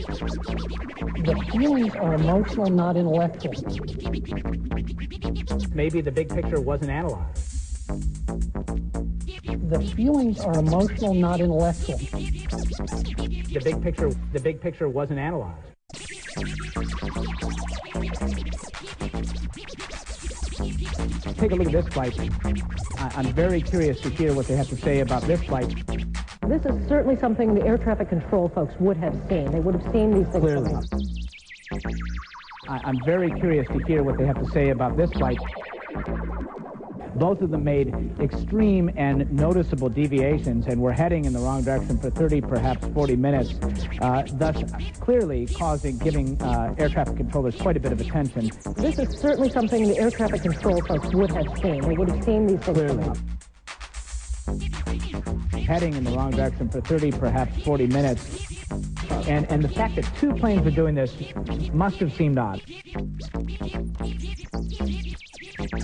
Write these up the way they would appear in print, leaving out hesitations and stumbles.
The feelings are emotional, not intellectual. Maybe the big picture wasn't analyzed. The feelings are emotional, not intellectual. The big picture wasn't analyzed. Take a look at this flight. I'm very curious to hear what they have to say about this flight. This is certainly something the air traffic control folks would have seen. They would have seen these things. Clearly. I'm very curious to hear what they have to say about this flight. Both of them made extreme and noticeable deviations and were heading in the wrong direction for 30, perhaps 40 minutes, thus clearly giving air traffic controllers quite a bit of attention. This is certainly something the air traffic control folks would have seen. They would have seen these things. Clearly. Heading in the wrong direction for 30, perhaps 40 minutes. And the fact that two planes were doing this must have seemed odd.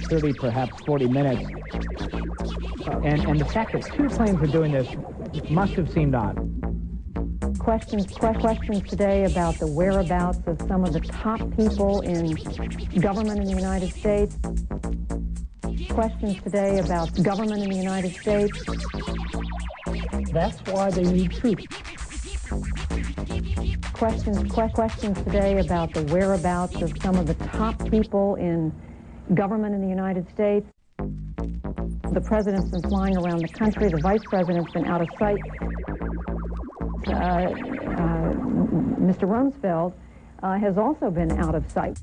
30, perhaps 40 minutes. And the fact that two planes were doing this must have seemed odd. Questions today about the whereabouts of some of the top people in government in the United States. Questions today about government in the United States. That's why they need truth. Questions today about the whereabouts of some of the top people in government in the United States. The president's been flying around the country. The vice president's been out of sight. Mr. Rumsfeld has also been out of sight.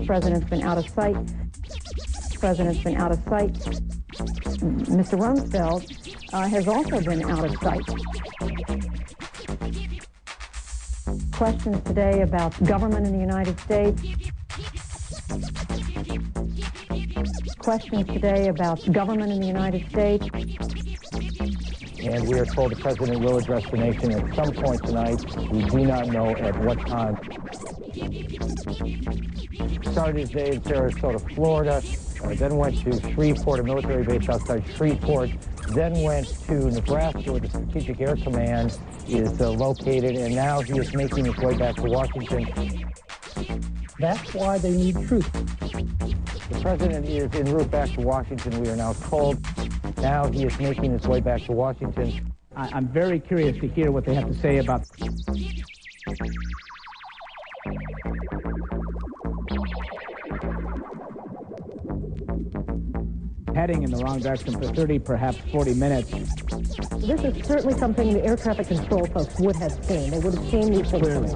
President's been out of sight. President's been out of sight. Mr. Rumsfeld has also been out of sight. Questions today about government in the United States. Questions today about government in the United States. And we are told the president will address the nation at some point tonight. We do not know at what time. Started his day in Sarasota, Florida, then went to Shreveport, a military base outside Shreveport, then went to Nebraska, where the Strategic Air Command is located, and now he is making his way back to Washington. That's why they need truth. The president is en route back to Washington, we are now told. Now he is making his way back to Washington. I'm very curious to hear what they have to say about... heading in the wrong direction for 30, perhaps 40 minutes. This is certainly something the air traffic control folks would have seen. They would have seen these things. Clearly.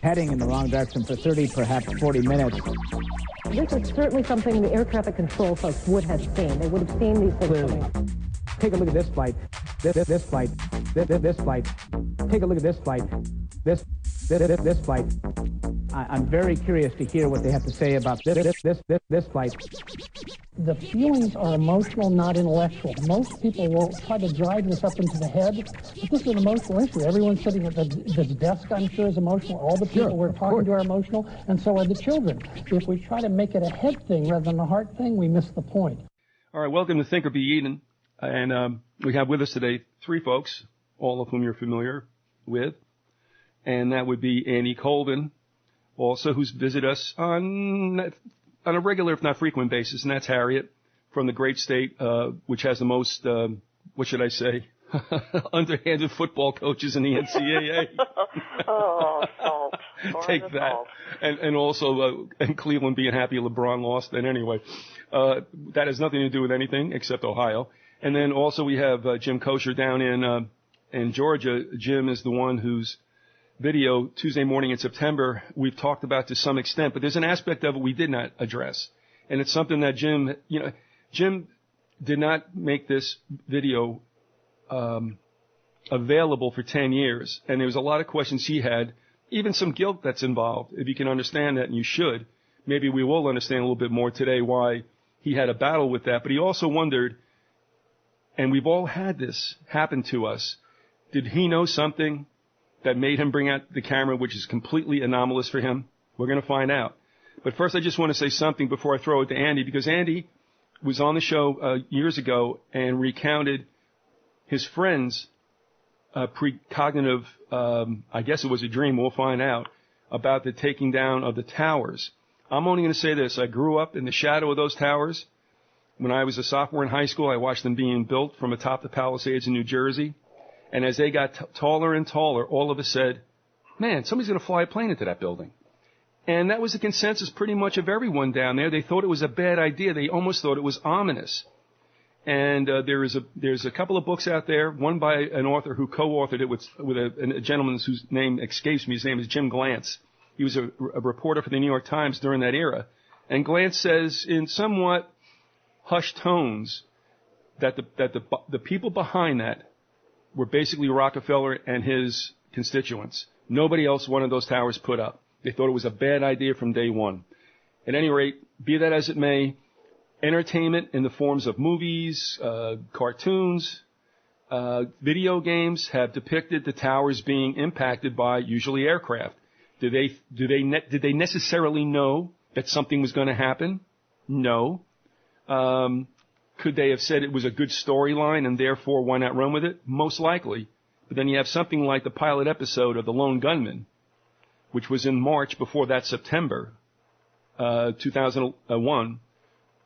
Heading in the wrong direction for 30, perhaps 40 minutes. This is certainly something the air traffic control folks would have seen. They would have seen these things. Clearly. Take a look at this flight. This flight. This flight. Take a look at this flight. This flight. I'm very curious to hear what they have to say about this flight. The feelings are emotional, not intellectual. Most people will try to drive this up into the head, but this is an emotional issue. Everyone sitting at this desk, I'm sure, is emotional. All the people we're talking to are emotional, and so are the children. If we try to make it a head thing rather than a heart thing, we miss the point. All right, welcome to Think or Be Eaten. And we have with us today three folks, all of whom you're familiar with. And that would be Andy Colvin, also, who's visited us on a regular, if not frequent basis, and that's Harriet from the great state, which has the most, what should I say, underhanded football coaches in the NCAA. Oh, salt. Take that. Salt. And also, and Cleveland being happy LeBron lost. And anyway, that has nothing to do with anything except Ohio. And then also we have Jim Kolsior down in Georgia. Jim is the one whose video Tuesday morning in September we've talked about to some extent, but there's an aspect of it we did not address. And it's something that Jim did not make this video available for 10 years. And there was a lot of questions he had, even some guilt that's involved. If you can understand that, and you should, maybe we will understand a little bit more today why he had a battle with that. But he also wondered, and we've all had this happen to us, did he know something that made him bring out the camera, which is completely anomalous for him? We're going to find out. But first, I just want to say something before I throw it to Andy, because Andy was on the show years ago and recounted his friend's precognitive, I guess it was a dream, we'll find out, about the taking down of the towers. I'm only going to say this. I grew up in the shadow of those towers. When I was a sophomore in high school, I watched them being built from atop the Palisades in New Jersey. And as they got taller and taller, all of us said, man, somebody's going to fly a plane into that building. And that was the consensus pretty much of everyone down there. They thought it was a bad idea. They almost thought it was ominous. And there's a couple of books out there, one by an author who co-authored it with a gentleman whose name escapes me. His name is Jim Glantz. He was a reporter for the New York Times during that era. And Glantz says in somewhat hushed tones that the people behind that were basically Rockefeller and his constituents. Nobody else wanted those towers put up. They thought it was a bad idea from day one. At any rate, be that as it may, entertainment in the forms of movies, cartoons, video games have depicted the towers being impacted by usually aircraft. Did they necessarily know that something was going to happen? No. Could they have said it was a good storyline and therefore why not run with it? Most likely. But then you have something like the pilot episode of The Lone Gunman, which was in March before that September, 2001,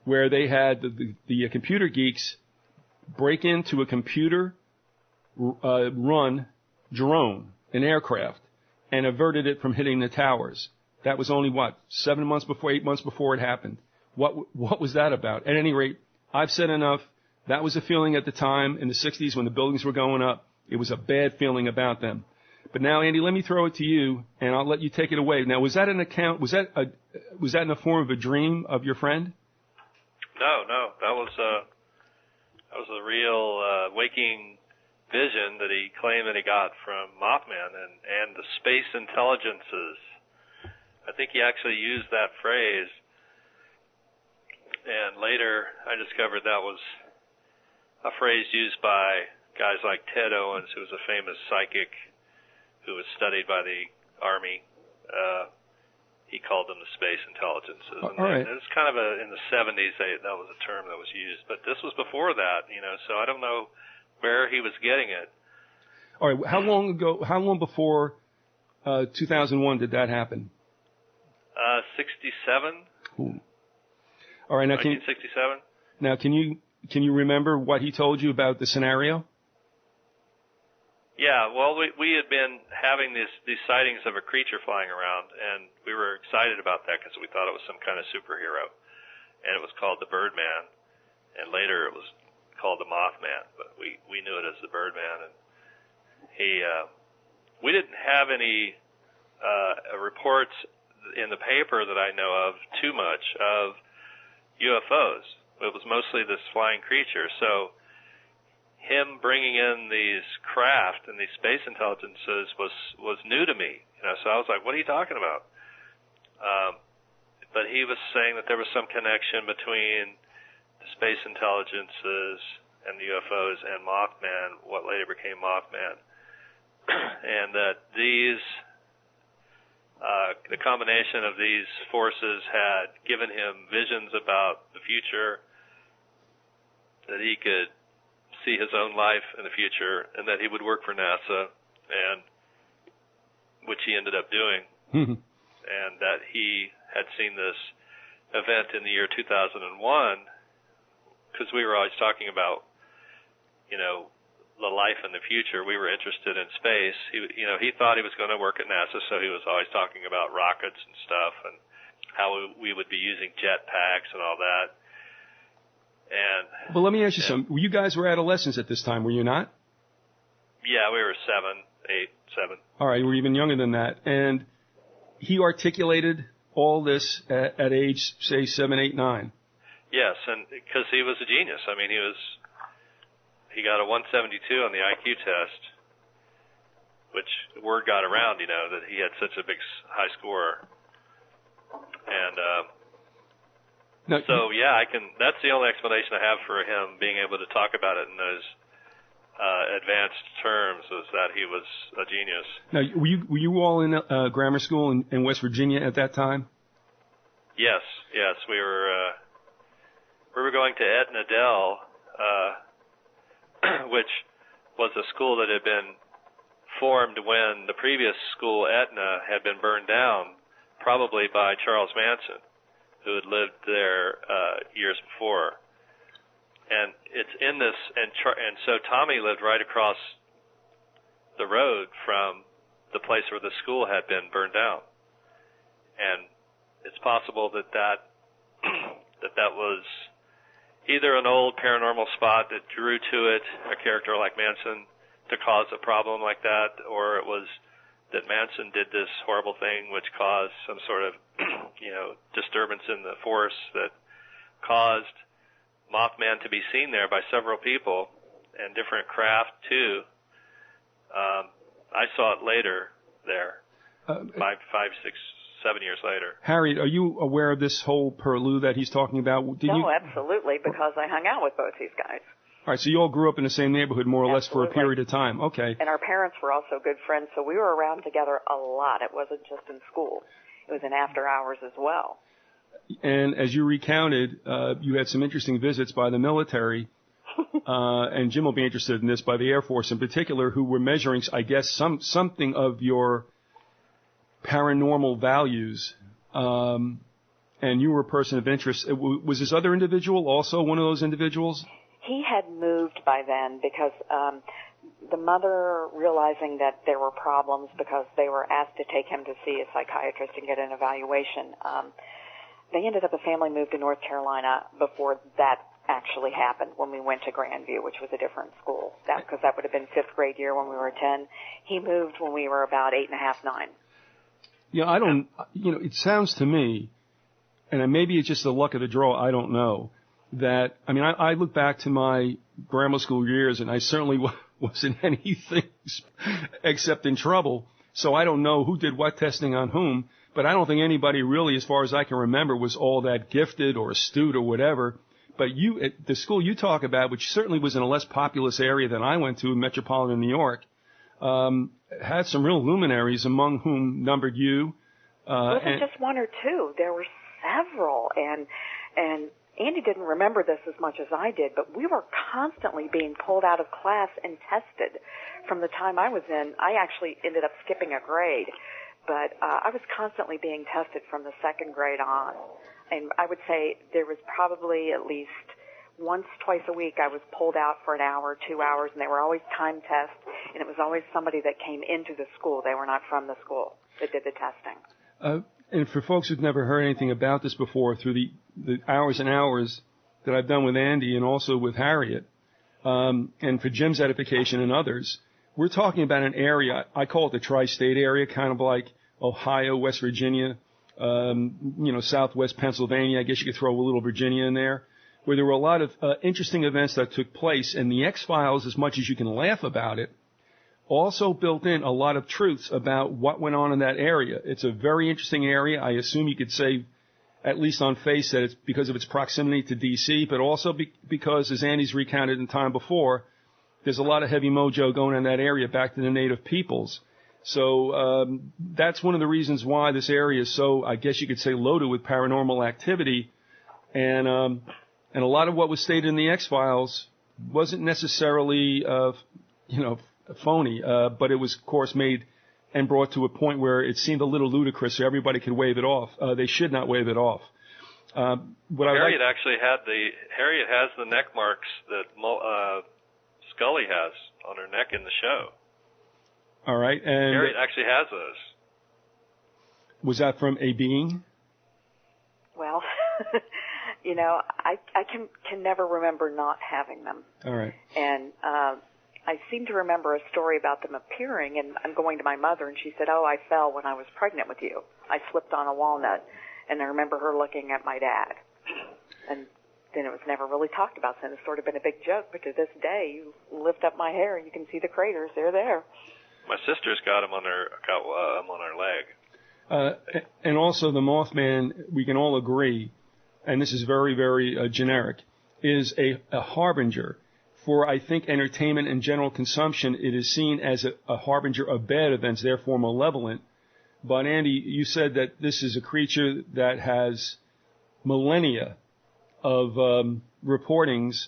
where they had the computer geeks break into a computer run drone, an aircraft, and averted it from hitting the towers. That was only, 8 months before it happened. What was that about? At any rate, I've said enough. That was a feeling at the time in the 60s when the buildings were going up. It was a bad feeling about them. But now, Andy, let me throw it to you, and I'll let you take it away. Now, was that in the form of a dream of your friend? No, that was a real waking vision that he claimed that he got from Mothman and the space intelligences. I think he actually used that phrase, and later I discovered that was a phrase used by guys like Ted Owens, who was a famous psychic who was studied by the Army. He called them the space intelligences. And all right. It was kind of in the 70s, that was a term that was used. But this was before that, so I don't know where he was getting it. All right. How long before 2001 did that happen? 67. Ooh. All right. Now, 1967. Now, can you remember what he told you about the scenario? Yeah, well, we had been having these sightings of a creature flying around, and we were excited about that because we thought it was some kind of superhero, and it was called the Birdman, and later it was called the Mothman, but we knew it as the Birdman, and we didn't have any reports in the paper that I know of too much of UFOs. It was mostly this flying creature, so him bringing in these craft and these space intelligences was new to me, so I was like, what are you talking about? But he was saying that there was some connection between the space intelligences and the UFOs and Mothman, what later became Mothman, and that the combination of these forces had given him visions about the future, that he could see his own life in the future, and that he would work for NASA, and which he ended up doing, and that he had seen this event in the year 2001, because we were always talking about, the life in the future. We were interested in space. He thought he was going to work at NASA, so he was always talking about rockets and stuff, and how we would be using jetpacks and all that. Well, let me ask you something. You guys were adolescents at this time, were you not? Yeah, we were 7. All right, you were even younger than that. And he articulated all this at age, say, 7, 8, 9. Yes, and because he was a genius. I mean, he got a 172 on the IQ test, which word got around, that he had such a big high score. And that's the only explanation I have for him being able to talk about it in those advanced terms, was that he was a genius. Now, were you all in grammar school in West Virginia at that time? Yes, we were going to Edna Dell, which was a school that had been formed when the previous school, Etna, had been burned down, probably by Charles Manson, who had lived there years before. And it's in this, and so Tommy lived right across the road from the place where the school had been burned down. And it's possible that that was either an old paranormal spot that drew to it a character like Manson to cause a problem like that, or it was that Manson did this horrible thing which caused some sort of, disturbance in the force that caused Mothman to be seen there by several people and different craft too. I saw it later there, 5, 6, 7 years later. Harriet, are you aware of this whole purlieu that he's talking about? Absolutely, because I hung out with both these guys. All right, so you all grew up in the same neighborhood more or less for a period of time. Okay. And our parents were also good friends, so we were around together a lot. It wasn't just in school. It was in after hours as well. And as you recounted, you had some interesting visits by the military, and Jim will be interested in this, by the Air Force in particular, who were measuring, I guess, something of your paranormal values. And you were a person of interest. Was this other individual also one of those individuals? He had moved by then because the mother, realizing that there were problems because they were asked to take him to see a psychiatrist and get an evaluation, they ended up, the family moved to North Carolina before that actually happened, when we went to Grandview, which was a different school. Because that would have been 5th grade year when we were 10. He moved when we were about 8 and a half, 9. Yeah, it sounds to me, and maybe it's just the luck of the draw, I don't know, that, I look back to my grammar school years, and I certainly wasn't anything except in trouble, so I don't know who did what testing on whom, but I don't think anybody really, as far as I can remember, was all that gifted or astute or whatever. But the school you talk about, which certainly was in a less populous area than I went to in metropolitan New York, had some real luminaries, among whom numbered you. It wasn't just one or two. There were several. And Andy didn't remember this as much as I did, but we were constantly being pulled out of class and tested. From the time I was in, I actually ended up skipping a grade. But I was constantly being tested from the 2nd grade on. And I would say there was probably at least once, twice a week I was pulled out for an hour, 2 hours, and they were always time tests, and it was always somebody that came into the school. They were not from the school that did the testing. And for folks who've never heard anything about this before, through the hours and hours that I've done with Andy and also with Harriet, and for Jim's edification and others, we're talking about an area, I call it the tri-state area, kind of like Ohio, West Virginia, Southwest Pennsylvania. I guess you could throw a little Virginia in there, where there were a lot of interesting events that took place. And the X-Files, as much as you can laugh about it, also built in a lot of truths about what went on in that area. It's a very interesting area. I assume you could say, at least on face, that it's because of its proximity to D.C., but also because, as Andy's recounted in time before, there's a lot of heavy mojo going in that area back to the native peoples. So that's one of the reasons why this area is so, I guess you could say, loaded with paranormal activity. And a lot of what was stated in the X-Files wasn't necessarily, phony, but it was, of course, made and brought to a point where it seemed a little ludicrous, so everybody could wave it off. They should not wave it off. Harriet Harriet has the neck marks that Scully has on her neck in the show. All right, and Harriet actually has those. Was that from a being? Well, I can never remember not having them. All right. And I seem to remember a story about them appearing, and I'm going to my mother, and she said, "Oh, I fell when I was pregnant with you. I slipped on a walnut," and I remember her looking at my dad. And then it was never really talked about. So it's sort of been a big joke, but to this day, you lift up my hair and you can see the craters. They're there. My sister's got them on her leg. And also the Mothman, we can all agree, and this is very, very generic, is a harbinger. For, I think, entertainment and general consumption, it is seen as a harbinger of bad events, therefore malevolent. But, Andy, you said that this is a creature that has millennia of reportings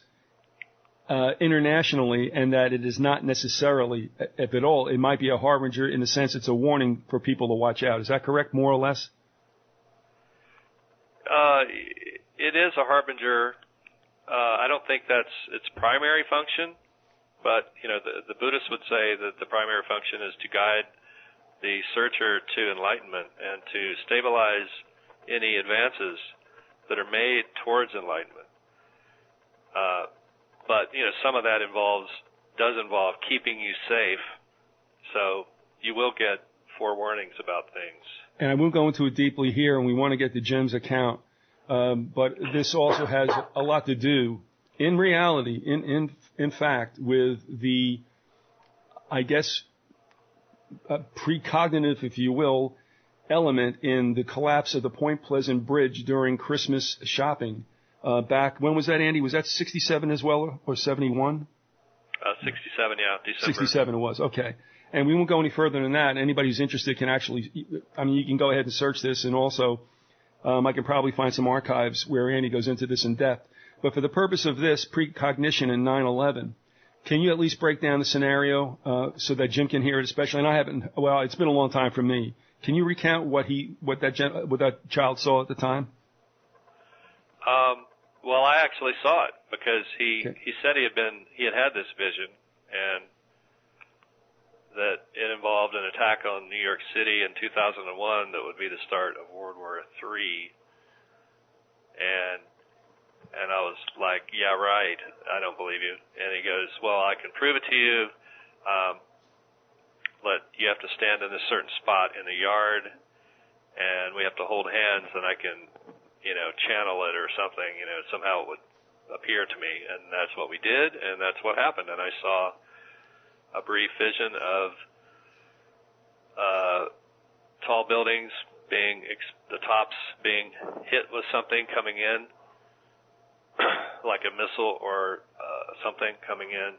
internationally, and that it is not necessarily, if at all, it might be a harbinger in the sense it's a warning for people to watch out. Is that correct, more or less? It is a harbinger. I don't think that's its primary function, but the Buddhists would say that the primary function is to guide the searcher to enlightenment and to stabilize any advances that are made towards enlightenment. But some of that does involve keeping you safe, so you will get forewarnings about things. And I won't go into it deeply here, and we want to get to Jim's account, but this also has a lot to do, in reality, in fact, with the, I guess, precognitive, if you will, element in the collapse of the Point Pleasant Bridge during Christmas shopping. Back, when was that, Andy? Was that 67 as well, or 71? 67, yeah, December. 67 it was, okay. And we won't go any further than that. Anybody who's interested can actually, you can go ahead and search this, and also I can probably find some archives where Andy goes into this in depth. But for the purpose of this precognition in 9/11, can you at least break down the scenario so that Jim can hear it, especially? And I haven't, well, it's been a long time for me. Can you recount what that child saw at the time? Well, I actually saw it because he said he had this vision, and that it involved an attack on New York City in 2001 that would be the start of World War III. And I was like, yeah, right, I don't believe you. And he goes, well, I can prove it to you. But you have to stand in a certain spot in the yard, and we have to hold hands, and I can channel it or something, somehow it would appear to me. And that's what we did, and that's what happened. And I saw a brief vision of tall buildings the tops being hit with something coming in, like a missile or something coming in,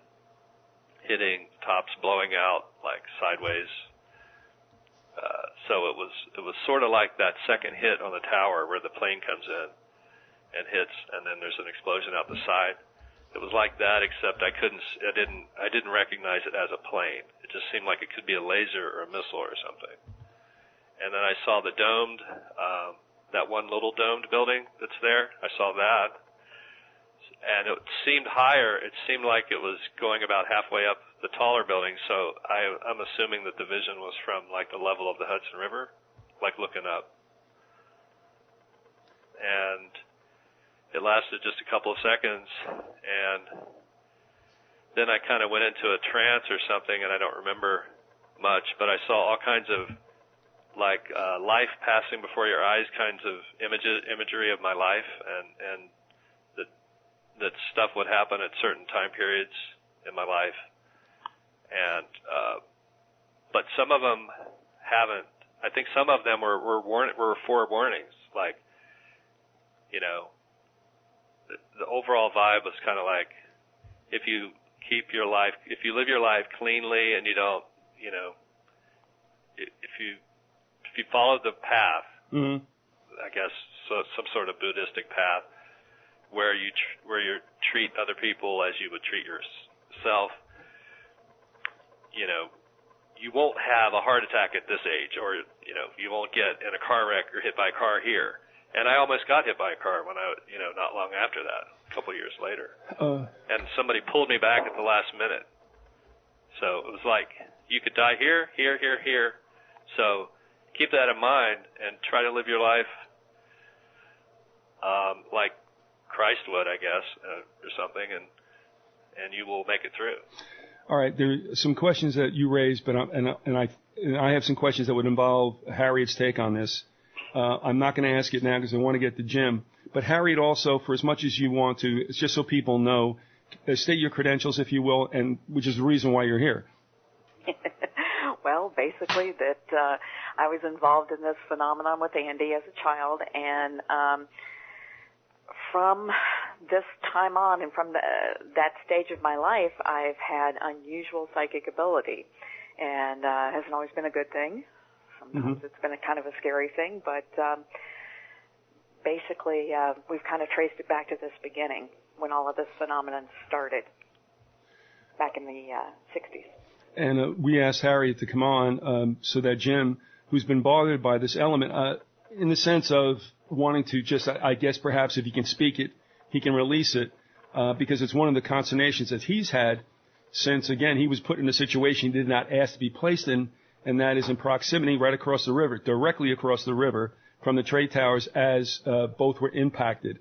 hitting tops, blowing out like sideways. So it was sort of like that second hit on the tower where the plane comes in and hits, and then there's an explosion out the side. It was like that, except I didn't recognize it as a plane. It just seemed like it could be a laser or a missile or something. And then I saw the domed, that one little domed building that's there. I saw that, and it seemed higher. It seemed like it was going about halfway up the taller building, so I'm assuming that the vision was from like the level of the Hudson River, like looking up. And it lasted just a couple of seconds, and then I kind of went into a trance or something, and I don't remember much, but I saw all kinds of like life passing before your eyes kinds of imagery of my life, and that stuff would happen at certain time periods in my life. And but some of them haven't. I think some of them were forewarnings. Like, the overall vibe was kind of like, if you live your life cleanly, and you don't, if you follow the path, mm-hmm. I guess some sort of Buddhistic path, where you treat other people as you would treat yourself. You won't have a heart attack at this age, or, you won't get in a car wreck or hit by a car here. And I almost got hit by a car when not long after that, a couple of years later. And somebody pulled me back at the last minute. So it was like, you could die here, here, here, here. So keep that in mind and try to live your life like Christ would, I guess, or something, and you will make it through. All right, there are some questions that you raised, but I have some questions that would involve Harriet's take on this. I'm not going to ask it now because I want to get to Jim. But Harriet, also, for as much as you want to, it's just so people know, state your credentials, if you will, and which is the reason why you're here. Well, basically that I was involved in this phenomenon with Andy as a child, and from this time on and from that stage of my life, I've had unusual psychic ability, and hasn't always been a good thing. Sometimes Mm-hmm. it's been a kind of a scary thing, but basically we've kind of traced it back to this beginning when all of this phenomenon started. back in the 60s. And we asked Harriet to come on so that Jim, who's been bothered by this element, in the sense of wanting to just, I guess perhaps if he can speak it, he can release it, because it's one of the consternations that he's had since, again, he was put in a situation he did not ask to be placed in, and that is in proximity right across the river, directly across the river from the trade towers as both were impacted.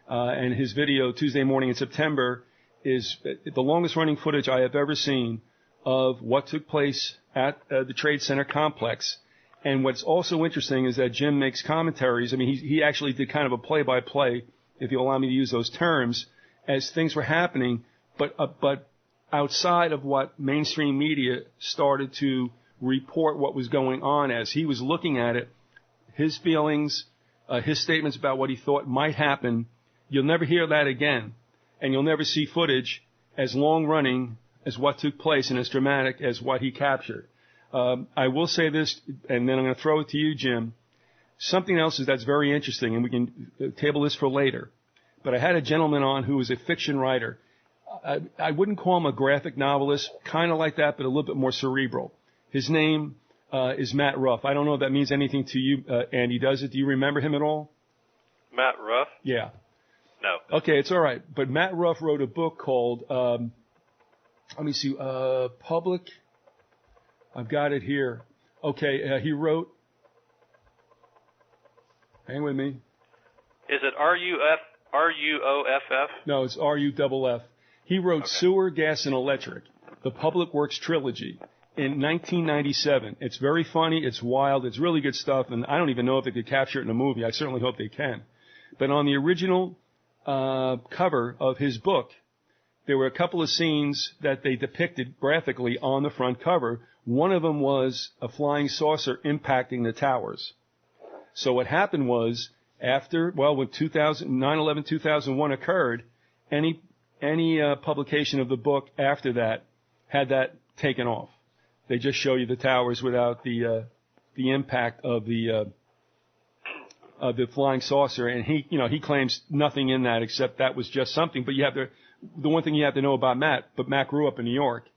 And his video, Tuesday Morning in September, is the longest running footage I have ever seen of what took place at the Trade Center complex. And what's also interesting is that Jim makes commentaries. I mean, he actually did kind of a play-by-play, if you'll allow me to use those terms, as things were happening, but outside of what mainstream media started to report what was going on as he was looking at it, his feelings, his statements about what he thought might happen, you'll never hear that again. And you'll never see footage as long-running as what took place and as dramatic as what he captured. I will say this, and then I'm going to throw it to you, Jim. Something else that's very interesting, and we can table this for later. But I had a gentleman on who was a fiction writer. I wouldn't call him a graphic novelist, kind of like that, but a little bit more cerebral. His name is Matt Ruff. I don't know if that means anything to you, Andy. Does it? Do you remember him at all? Matt Ruff? Yeah. No. Okay, it's all right. But Matt Ruff wrote a book called, let me see, Public. I've got it here. Okay, he wrote, hang with me. Is it R-U-O-F-F? No, it's R-U-F-F. He wrote Sewer, Gas, and Electric, the Public Works Trilogy, in 1997. It's very funny. It's wild. It's really good stuff. And I don't even know if they could capture it in a movie. I certainly hope they can. But on the original cover of his book, there were a couple of scenes that they depicted graphically on the front cover. One of them was a flying saucer impacting the towers. So what happened was, after, well, when 9/11/2001 occurred, any publication of the book after that had that taken off. They just show you the towers without the impact of the flying saucer, and he claims nothing in that except that was just something. But the one thing you have to know about Matt, but Matt grew up in New York,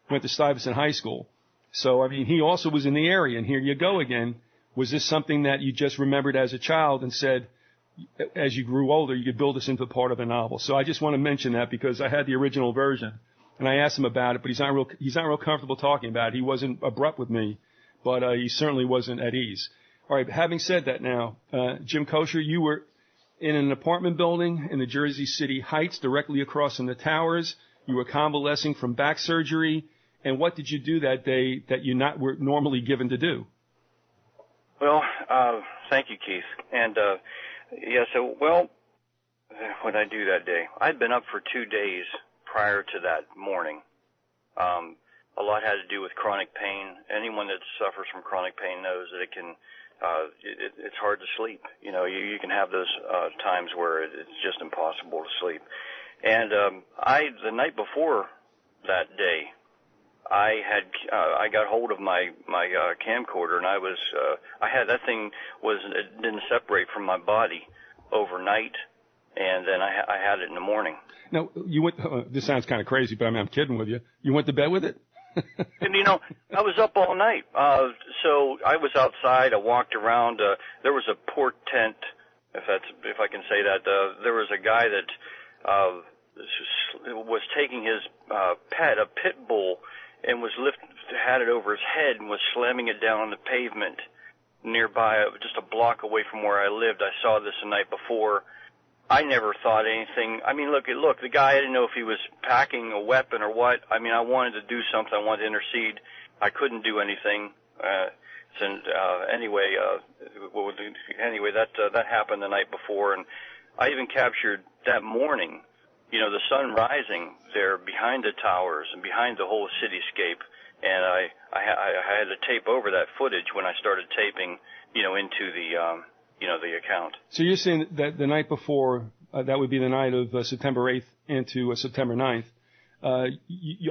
went to Stuyvesant High School. So, I mean, he also was in the area, and here you go again. Was this something that you just remembered as a child and said, as you grew older, you could build this into part of a novel? So I just want to mention that because I had the original version, and I asked him about it, but he's not real comfortable talking about it. He wasn't abrupt with me, but he certainly wasn't at ease. All right, having said that now, Jim Kolsior, you were in an apartment building in the Jersey City Heights, directly across from the towers. You were convalescing from back surgery. And what did you do that day that you were normally given to do? Well, thank you, Keith. And, what did I do that day? I'd been up for 2 days prior to that morning. A lot had to do with chronic pain. Anyone that suffers from chronic pain knows that it can, it's hard to sleep. You know, you can have those times where it's just impossible to sleep. And the night before that day, I got hold of my camcorder, and that thing didn't separate from my body overnight, and then I had it in the morning. Now, you went, this sounds kind of crazy, but I'm kidding with you. You went to bed with it? And, I was up all night. So I was outside. I walked around. There was a port tent, if I can say that. There was a guy that was taking his pet, a pit bull, and had it over his head and was slamming it down on the pavement nearby, just a block away from where I lived. I saw this the night before. I never thought anything. I mean, look, the guy, I didn't know if he was packing a weapon or what. I mean, I wanted to do something. I wanted to intercede. I couldn't do anything. Anyway, that happened the night before, and I even captured that morning, the sun rising there behind the towers and behind the whole cityscape. And I had to tape over that footage when I started taping, into the account. So you're saying that the night before, that would be the night of September 8th into September 9th,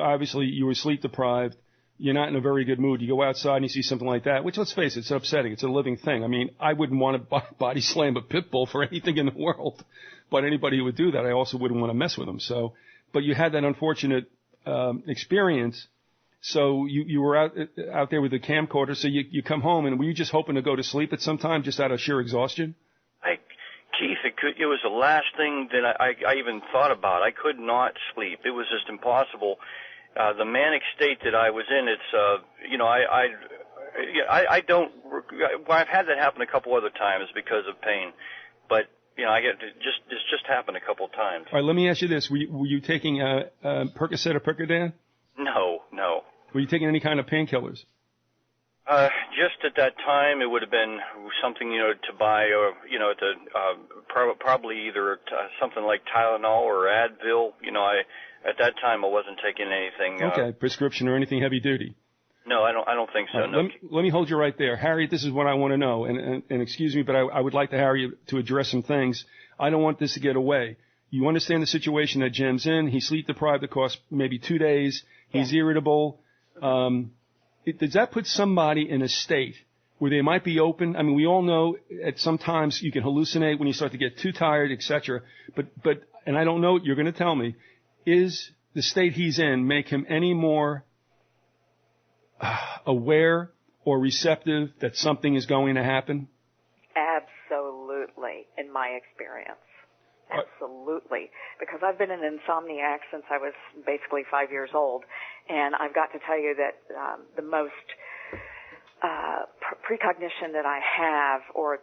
obviously you were sleep deprived. You're not in a very good mood. You go outside and you see something like that, which, let's face it, it's upsetting. It's a living thing. I mean, I wouldn't want to body slam a pit bull for anything in the world. But anybody who would do that, I also wouldn't want to mess with them. So, but you had that unfortunate experience. So you were out there with the camcorder. So you come home, and were you just hoping to go to sleep at some time, just out of sheer exhaustion? Keith, it was the last thing that I even thought about. I could not sleep. It was just impossible. The manic state that I was in, it's, I don't, I've had that happen a couple other times because of pain, but, it's just happened a couple of times. All right, let me ask you this. Were you taking Percocet or Percodan? No. Were you taking any kind of painkillers? Just at that time, it would have been something, to buy, or, probably either something like Tylenol or Advil. At that time, I wasn't taking anything. Okay, prescription or anything heavy duty? No, I don't think so. No. Let me hold you right there. Harriet, this is what I want to know, and excuse me, but I would like to Harriet to address some things. I don't want this to get away. You understand the situation that Jim's in. He's sleep deprived across maybe 2 days. He's irritable. Does that put somebody in a state where they might be open? I mean, we all know at sometimes you can hallucinate when you start to get too tired, etc. But and I don't know, you're going to tell me, is the state he's in make him any more aware or receptive that something is going to happen? Absolutely, in my experience. Absolutely. Because I've been an insomniac since I was basically 5 years old, and I've got to tell you that the most precognition that I have or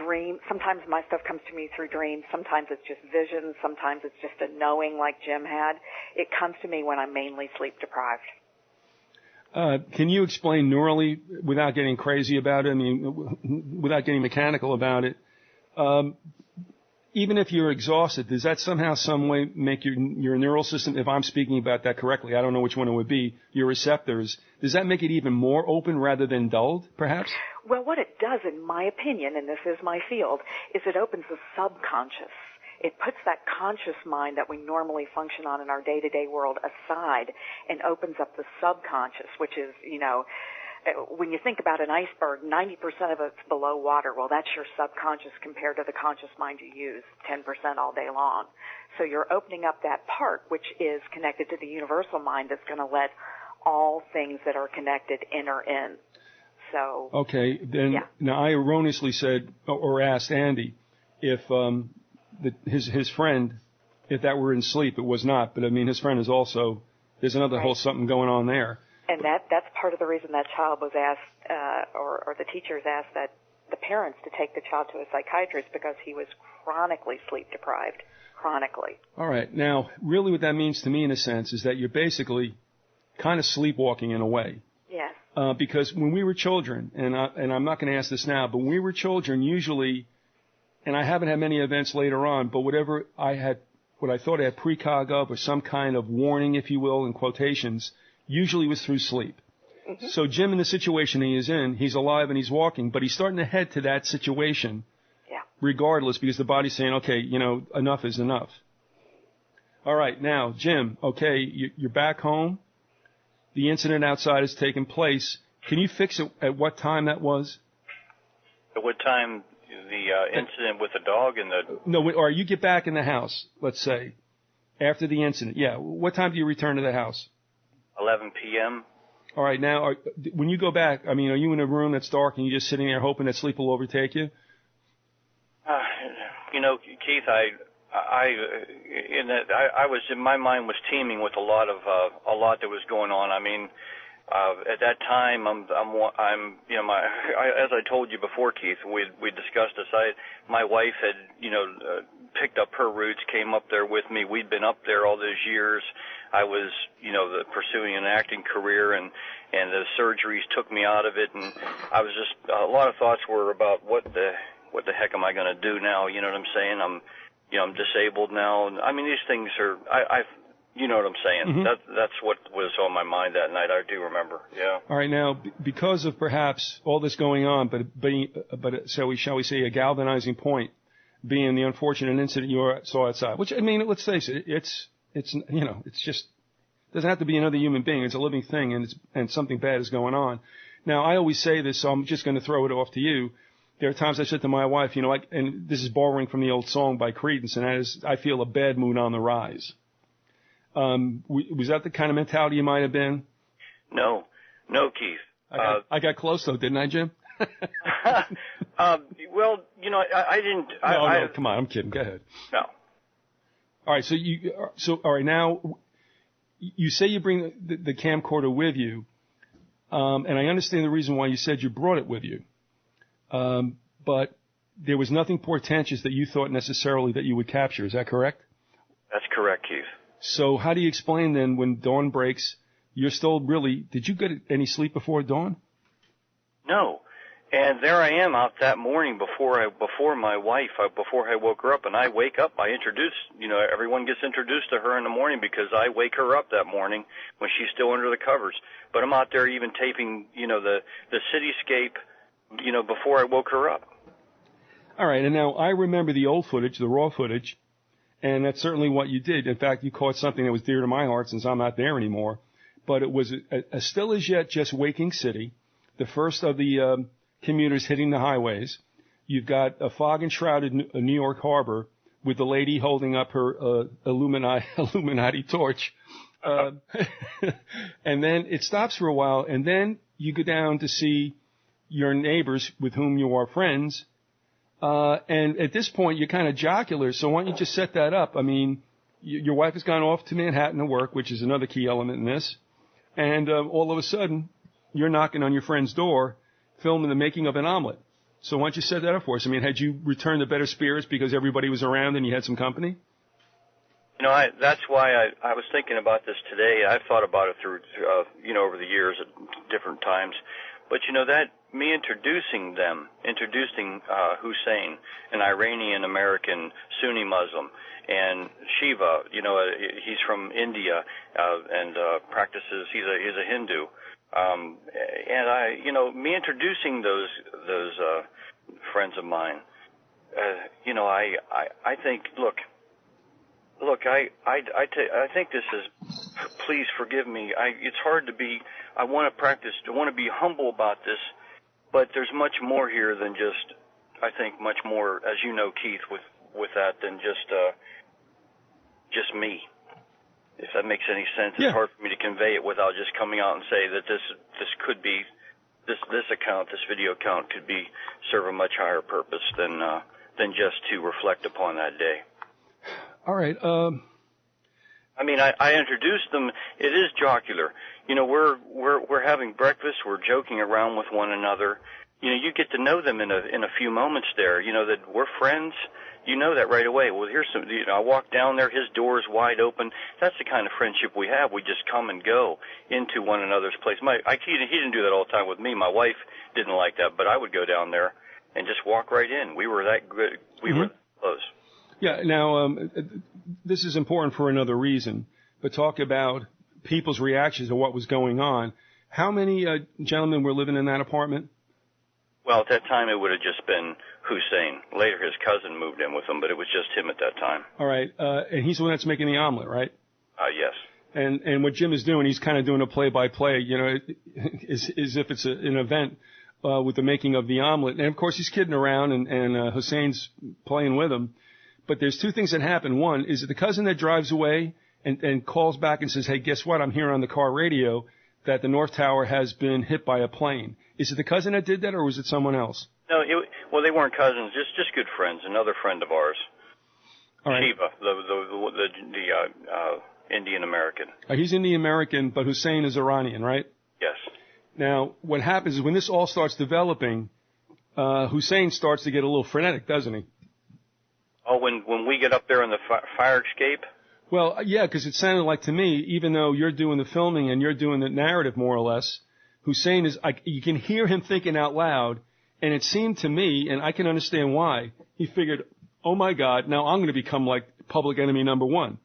dream, sometimes my stuff comes to me through dreams, sometimes it's just visions, sometimes it's just a knowing like Jim had. It comes to me when I'm mainly sleep deprived. Can you explain neurally, without getting crazy about it, without getting mechanical about it, even if you're exhausted, does that somehow, some way make your neural system, if I'm speaking about that correctly, I don't know which one it would be, your receptors, does that make it even more open rather than dulled, perhaps? Well, what it does, in my opinion, and this is my field, is it opens the subconscious. It puts that conscious mind that we normally function on in our day-to-day world aside and opens up the subconscious, which is, when you think about an iceberg, 90% of it's below water. Well, that's your subconscious compared to the conscious mind you use, 10% all day long. So you're opening up that part, which is connected to the universal mind that's going to let all things that are connected enter in. So. Okay, then, yeah. Now I erroneously said, or asked Andy, if his friend, if that were in sleep, it was not. But his friend is also, there's another whole something going on there. And that's part of the reason that child was asked, or the teachers asked that the parents to take the child to a psychiatrist, because he was chronically sleep deprived. Chronically. All right. Now, really what that means to me, in a sense, is that you're basically kind of sleepwalking in a way. Yes. Because when we were children, and I'm not going to ask this now, but when we were children, usually, and I haven't had many events later on, but whatever I had, what I thought I had precog of, or some kind of warning, if you will, in quotations, usually was through sleep. Mm-hmm. So Jim, in the situation he is in, he's alive and he's walking, but he's starting to head to that situation. Yeah. Regardless, because the body's saying, okay, enough is enough. All right, now, Jim, okay, you're back home. The incident outside has taken place. Can you fix it at what time that was? At what time the incident with the dog and the... No, or you get back in the house, let's say, after the incident. Yeah, what time do you return to the house? 11 p.m. All right. Now, when you go back, are you in a room that's dark and you're just sitting there hoping that sleep will overtake you? Keith, I was, my mind was teeming with a lot that was going on. At that time, as I told you before, Keith, we discussed this. My wife had, picked up her roots, came up there with me. We'd been up there all those years. I was, pursuing an acting career, and the surgeries took me out of it, and I was just, a lot of thoughts were about what the heck am I going to do now? You know what I'm saying? I'm disabled now. These things are, you know what I'm saying? Mm-hmm. That's what was on my mind that night. I do remember. Yeah. All right. Now, because of perhaps all this going on, but shall we say a galvanizing point being the unfortunate incident you saw outside, which, let's face it, it's just, doesn't have to be another human being. It's a living thing, and something bad is going on. Now, I always say this, so I'm just going to throw it off to you. There are times I said to my wife, and this is borrowing from the old song by Creedence, and that is, I feel a bad mood on the rise. Was that the kind of mentality you might have been? No, Keith. I got close though, didn't I, Jim? Well, I didn't. No, come on, I'm kidding. Go ahead. No. All right, all right, now you say you bring the camcorder with you, and I understand the reason why you said you brought it with you, but there was nothing portentous that you thought necessarily that you would capture. Is that correct? That's correct, Keith. So how do you explain then when dawn breaks, you're still really, did you get any sleep before dawn? No. And there I am out that morning before my wife, before I woke her up, and I wake up, I introduce, everyone gets introduced to her in the morning because I wake her up that morning when she's still under the covers. But I'm out there even taping, the cityscape, before I woke her up. All right, and now I remember the old footage, the raw footage, and that's certainly what you did. In fact, you caught something that was dear to my heart since I'm not there anymore. But it was a still as yet just waking city, the first of the commuters hitting the highways. You've got a fog-enshrouded New York harbor with the lady holding up her Illuminati torch. And then it stops for a while, and then you go down to see your neighbors with whom you are friends. And at this point, you're kind of jocular, so why don't you just set that up? I mean, your wife has gone off to Manhattan to work, which is another key element in this. And all of a sudden, you're knocking on your friend's door, filming the making of an omelet. So why don't you set that up for us? I mean, had you returned to better spirits because everybody was around and you had some company? That's why I was thinking about this today. I've thought about it through, over the years at different times. But, that me introducing Hussein, an Iranian-American Sunni Muslim, and Shiva, he's from India, and practices, he's a Hindu. And me introducing those friends of mine, I think, look, I think this is, please forgive me. It's hard to be, I want to be humble about this, but there's much more here than just, I think much more, as you know, Keith, with that than just me. If that makes any sense, yeah. It's hard for me to convey it without just coming out and say that this could be, this video account could be serve a much higher purpose than just to reflect upon that day. All right. I mean, I introduced them. It is jocular. We're having breakfast. We're joking around with one another. You get to know them in a few moments there. That we're friends. You know that right away. Well, here's some. I walk down there. His door is wide open. That's the kind of friendship we have. We just come and go into one another's place. He didn't do that all the time with me. My wife didn't like that, but I would go down there and just walk right in. We were that good. We were that close. Yeah. Now, this is important for another reason. But talk about people's reactions to what was going on. How many gentlemen were living in that apartment? Well, at that time, it would have just been Hussein. Later, his cousin moved in with him, but it was just him at that time. All right. And he's the one that's making the omelet, right? Yes. And what Jim is doing, he's kind of doing a play-by-play, as if it's an event with the making of the omelet. And, of course, he's kidding around, and Hussein's playing with him. But there's two things that happen. One, is it the cousin that drives away and calls back and says, hey, guess what? I'm hearing on the car radio that the North Tower has been hit by a plane. Is it the cousin that did that, or was it someone else? No, well, they weren't cousins, just good friends. Another friend of ours, all right. Shiva, the Indian American. He's Indian American, but Hussein is Iranian, right? Yes. Now, what happens is when this all starts developing, Hussein starts to get a little frenetic, doesn't he? Oh, when we get up there on the fire escape? Well, yeah, because it sounded like to me, even though you're doing the filming and you're doing the narrative more or less, Hussein is, you can hear him thinking out loud, and it seemed to me, and I can understand why, he figured, oh my God, now I'm going to become like public enemy number one.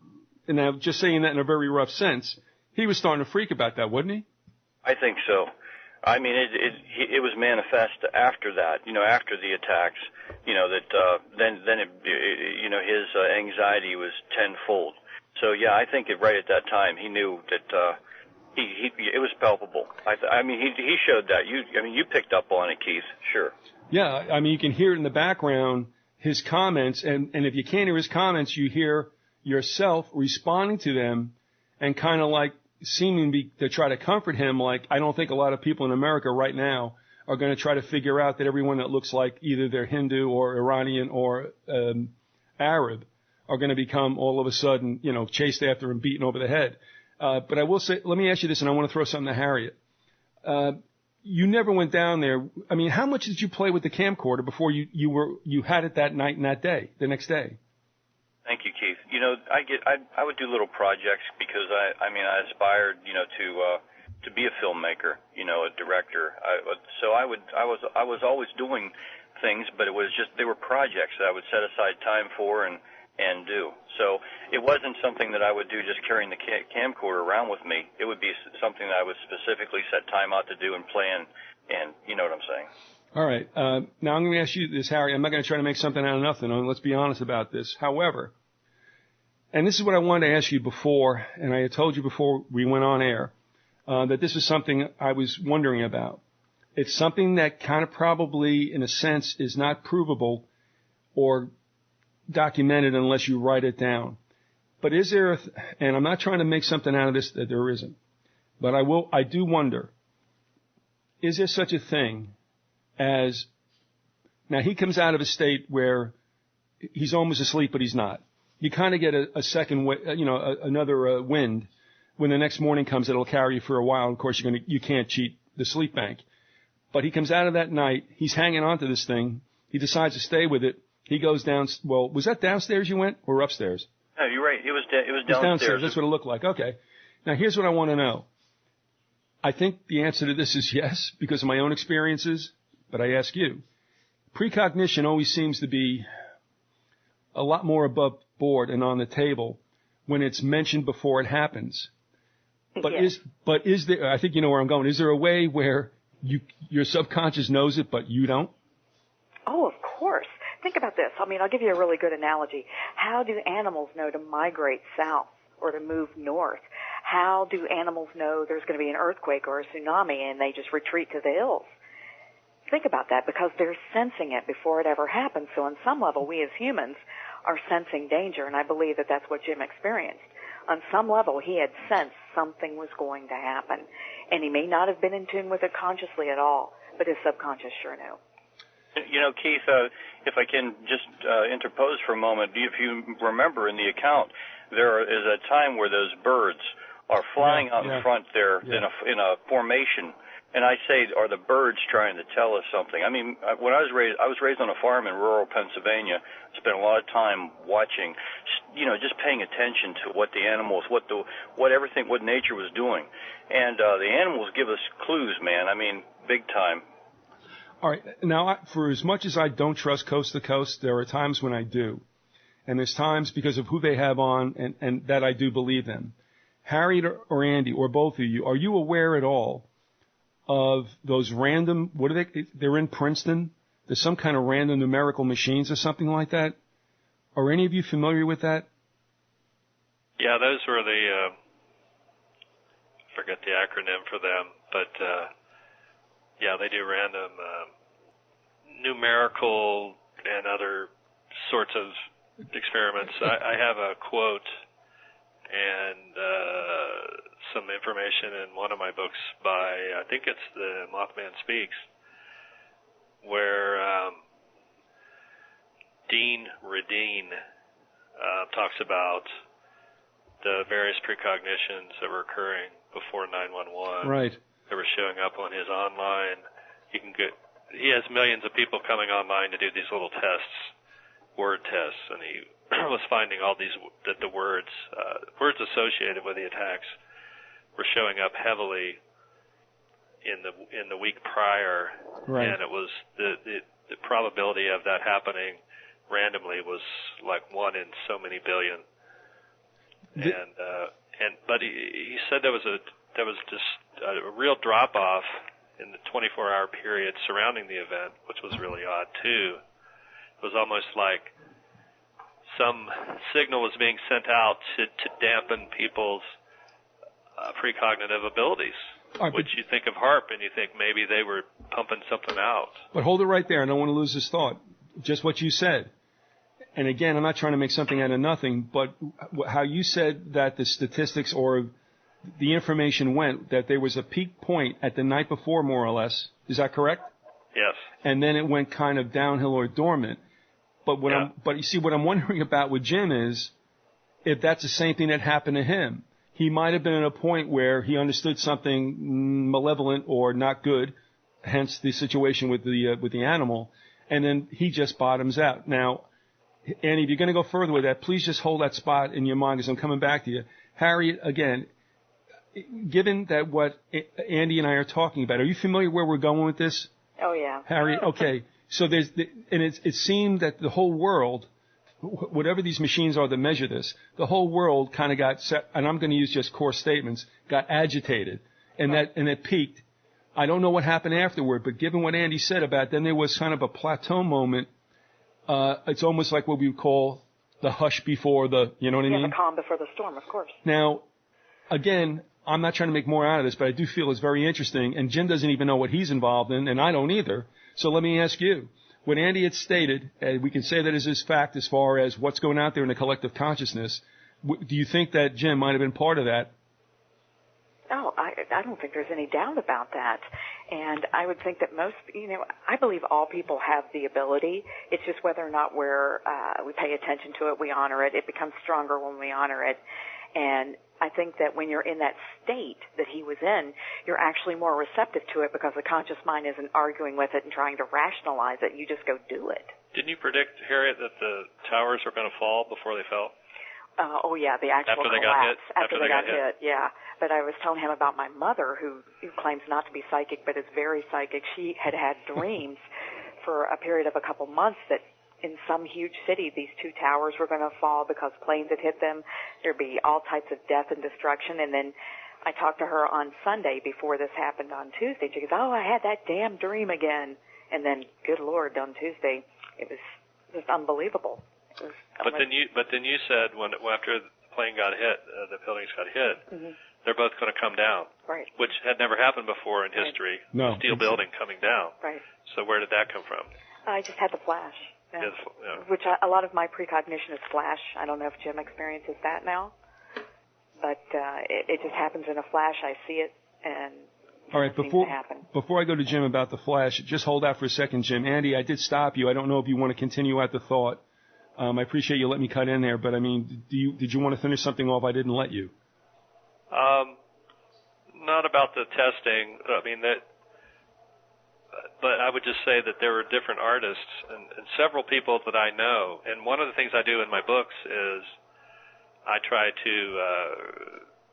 And now, just saying that in a very rough sense, he was starting to freak about that, wasn't he? I think so. I mean, it was manifest after that, after the attacks, then his anxiety was tenfold. So yeah, I think right at that time he knew that it was palpable. I mean, he showed that. You picked up on it, Keith. Sure. Yeah, I mean, you can hear it in the background, his comments, and if you can't hear his comments, you hear yourself responding to them, and kind of like seeming to try to comfort him. Like, I don't think a lot of people in America right now are going to try to figure out that everyone that looks like either they're Hindu or Iranian or Arab are going to become all of a sudden, chased after and beaten over the head. But I will say, let me ask you this, and I want to throw something to Harriet. You never went down there. I mean, how much did you play with the camcorder before you had it that night and that day, the next day? Thank you, Keith. I would do little projects because I aspired, to be a filmmaker, a director. I was always doing things, but it was just, they were projects that I would set aside time for and do. So it wasn't something that I would do just carrying the camcorder around with me. It would be something that I would specifically set time out to do and plan, and you know what I'm saying. All right. Now I'm going to ask you this, Harry. I'm not going to try to make something out of nothing. Let's be honest about this. However, and this is what I wanted to ask you before, and I had told you before we went on air, that this is something I was wondering about. It's something that kind of probably, in a sense, is not provable or documented unless you write it down. But is there, and I'm not trying to make something out of this that there isn't, but I do wonder, is there such a thing as, now he comes out of a state where he's almost asleep, but he's not. You kind of get a second, another wind. When the next morning comes, it'll carry you for a while. Of course, you can't cheat the sleep bank. But he comes out of that night. He's hanging on to this thing. He decides to stay with it. He goes down. Well, was that downstairs you went or upstairs? No, you're right. It was downstairs. Downstairs. That's what it looked like. Okay. Now, here's what I want to know. I think the answer to this is yes, because of my own experiences. But I ask you, precognition always seems to be a lot more above board and on the table when it's mentioned before it happens. But yes. is there, I think you know where I'm going, is there a way where your subconscious knows it, but you don't? Oh, of course. Think about this. I'll give you a really good analogy. How do animals know to migrate south or to move north? How do animals know there's going to be an earthquake or a tsunami and they just retreat to the hills? Think about that, because they're sensing it before it ever happens. So on some level, we as humans are sensing danger, and I believe that that's what Jim experienced. On some level, he had sensed something was going to happen, and he may not have been in tune with it consciously at all, but his subconscious sure knew. Keith, if I can just interpose for a moment, if you remember in the account, there is a time where those birds are flying out in front there in a formation. And I say, are the birds trying to tell us something? I mean, when I was raised on a farm in rural Pennsylvania. Spent a lot of time watching, just paying attention to what the animals, what nature was doing. And the animals give us clues, man. I mean, big time. All right. Now, for as much as I don't trust Coast to Coast, there are times when I do. And there's times because of who they have on and that I do believe them. Harriet or Andy, or both of you, are you aware at all of those random, they're in Princeton, there's some kind of random numerical machines or something like that? Are any of you familiar with that? Yeah, those were I forget the acronym for them, but they do random numerical and other sorts of experiments. I have a quote and some information in one of my books by, I think it's the Mothman Speaks, where Dean Radine talks about the various precognitions that were occurring before 911. Right. That were showing up on his online. He has millions of people coming online to do these little tests, word tests, and he was finding all these, that the words associated with the attacks were showing up heavily in the week prior, right. And it was the probability of that happening randomly was like 1 in so many billion. But he said there was just a real drop off in the 24-hour period surrounding the event, which was really odd too. It was almost like some signal was being sent out to dampen people's precognitive abilities, which you think of HAARP and you think maybe they were pumping something out. But hold it right there. I don't want to lose this thought. Just what you said. and again, I'm not trying to make something out of nothing, but how you said that the statistics or the information went, that there was a peak point at the night before, more or less. Is that correct? Yes. And then it went kind of downhill or dormant. But but you see, what I'm wondering about with Jim is if that's the same thing that happened to him. He might have been at a point where he understood something malevolent or not good, hence the situation with the animal, and then he just bottoms out. Now, Andy, if you're going to go further with that, please just hold that spot in your mind because I'm coming back to you. Harriet, again, given that what Andy and I are talking about, are you familiar where we're going with this? Oh, yeah. Harriet, okay. So it seemed that the whole world, whatever these machines are that measure this, the whole world kind of got set, and I'm going to use just core statements, got agitated, and it peaked. I don't know what happened afterward, but given what Andy said about it, then there was kind of a plateau moment. It's almost like what we would call the hush before the, you know what I mean? The calm before the storm, of course. Now, again, I'm not trying to make more out of this, but I do feel it's very interesting, and Jim doesn't even know what he's involved in, and I don't either. So let me ask you, what Andy had stated, and we can say that as his fact as far as what's going out there in the collective consciousness, do you think that Jim might have been part of that? Oh, I don't think there's any doubt about that. And I would think that most, I believe all people have the ability. It's just whether or not we pay attention to it, we honor it. It becomes stronger when we honor it. And I think that when you're in that state that he was in, you're actually more receptive to it because the conscious mind isn't arguing with it and trying to rationalize it. You just go do it. Didn't you predict, Harriet, that the towers were going to fall before they fell? Oh, yeah, the actual collapse. After they got hit, yeah. But I was telling him about my mother, who claims not to be psychic but is very psychic. She had dreams for a period of a couple months that in some huge city, these two towers were going to fall because planes had hit them. There'd be all types of death and destruction. And then I talked to her on Sunday before this happened on Tuesday. She goes, "Oh, I had that damn dream again." And then, good Lord, on Tuesday, it was just unbelievable. But then you said after the plane got hit, the buildings got hit, they're both going to come down, right? Which had never happened before in history. No, a steel building coming down, right? So where did that come from? I just had the flash, Yeah. Which a lot of my precognition is flash. I don't know if Jim experiences that now, but it just happens in a flash. I see it, and all right. it seems to happen. Before I go to Jim about the flash, just hold out for a second, Jim. Andy, I did stop you. I don't know if you want to continue at the thought. I appreciate you letting me cut in there, but I mean, did you want to finish something off? I didn't let you. Not about the testing. I mean but I would just say that there were different artists and several people that I know. And one of the things I do in my books is I try to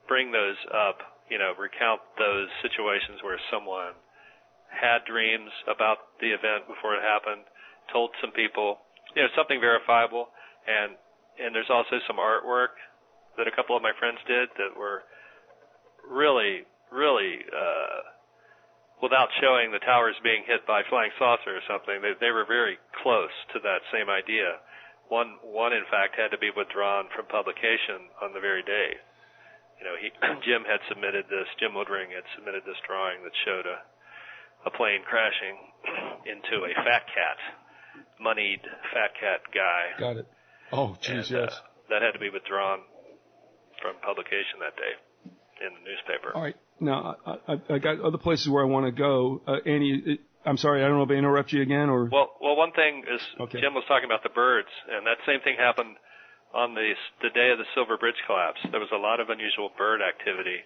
bring those up, recount those situations where someone had dreams about the event before it happened, told some people, something verifiable, and there's also some artwork that a couple of my friends did that were really, without showing the towers being hit by flying saucer or something, they were very close to that same idea. One in fact had to be withdrawn from publication on the very day. Jim Woodring had submitted this drawing that showed a plane crashing into a fat cat. Moneyed fat cat guy. Got it. Oh, geez, yes. That had to be withdrawn from publication that day in the newspaper. All right. Now, I got other places where I want to go. Andy, I'm sorry, I don't know if I interrupt you again or... Well, one thing is Jim was talking about the birds, and that same thing happened on the day of the Silver Bridge collapse. There was a lot of unusual bird activity,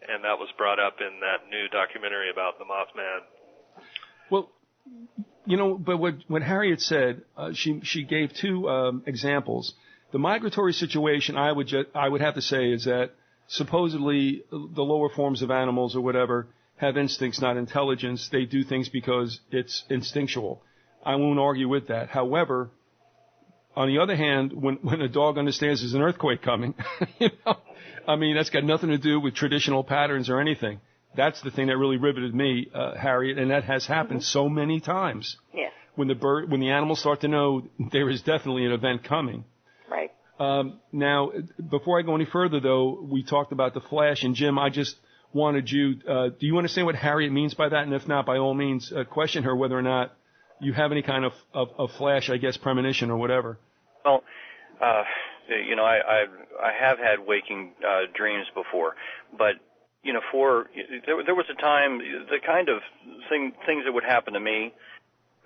and that was brought up in that new documentary about the Mothman. Well... but what Harriet said, she gave two examples. The migratory situation, I would have to say, is that supposedly the lower forms of animals or whatever have instincts, not intelligence. They do things because it's instinctual. I won't argue with that. However, on the other hand, when a dog understands there's an earthquake coming, that's got nothing to do with traditional patterns or anything. That's the thing that really riveted me, Harriet, and that has happened so many times. Yes. When the animals start to know there is definitely an event coming. Right. Now, before I go any further, though, we talked about the flash, and Jim, I just wanted you, do you understand what Harriet means by that? And if not, by all means, question her whether or not you have any kind of flash, I guess, premonition or whatever. Well, you know, I have had waking dreams before, but you know, there was a time, the kind of things that would happen to me.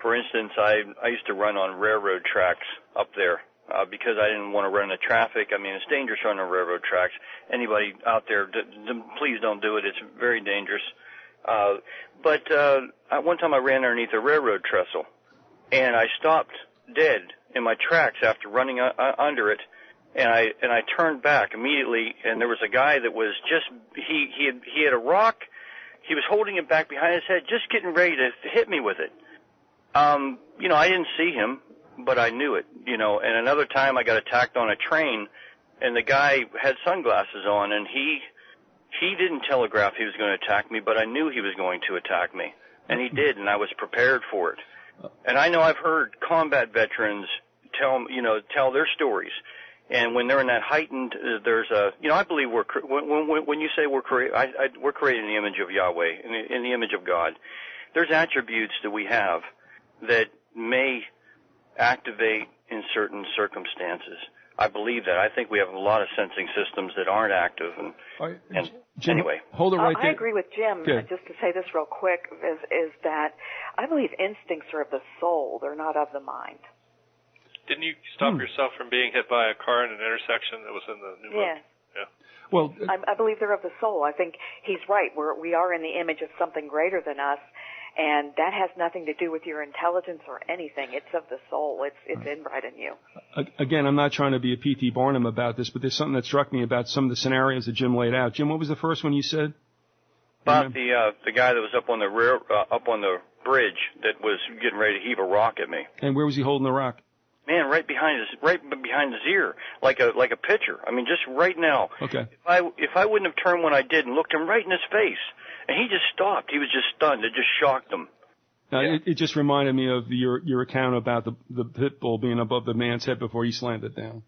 For instance, I used to run on railroad tracks up there because I didn't want to run into traffic. I mean, it's dangerous running on railroad tracks. Anybody out there, please don't do it. It's very dangerous. But one time I ran underneath a railroad trestle, and I stopped dead in my tracks after running under it, and I turned back immediately, and there was a guy that was just he had a rock. He was holding it back behind his head, just getting ready to hit me with it. You know, I didn't see him, but I knew it, you know. And another time I got attacked on a train, and the guy had sunglasses on, and he didn't telegraph he was going to attack me, but I knew he was going to attack me. And he did, and I was prepared for it. And I know I've heard combat veterans tell their stories. And when they're in that heightened, I believe when you say we're created in the image of Yahweh, in the image of God, there's attributes that we have that may activate in certain circumstances. I believe that. I think we have a lot of sensing systems that aren't active. And Jim, anyway, hold it right there. I agree with Jim. Okay. Just to say this real quick is that I believe instincts are of the soul; they're not of the mind. Didn't you stop yourself from being hit by a car in an intersection that was in the new book? Yeah. Well, I believe they're of the soul. I think he's right. We are in the image of something greater than us, and that has nothing to do with your intelligence or anything. It's of the soul. It's inbred in you. Again, I'm not trying to be a P.T. Barnum about this, but there's something that struck me about some of the scenarios that Jim laid out. Jim, what was the first one you said? About the guy that was up on the bridge that was getting ready to heave a rock at me. And where was he holding the rock? Man, right behind his ear, like a pitcher. I mean, just right now. Okay. If I wouldn't have turned when I did and looked him right in his face, and he just stopped. He was just stunned. It just shocked him. Now, it just reminded me of your account about the pit bull being above the man's head before he slammed it down.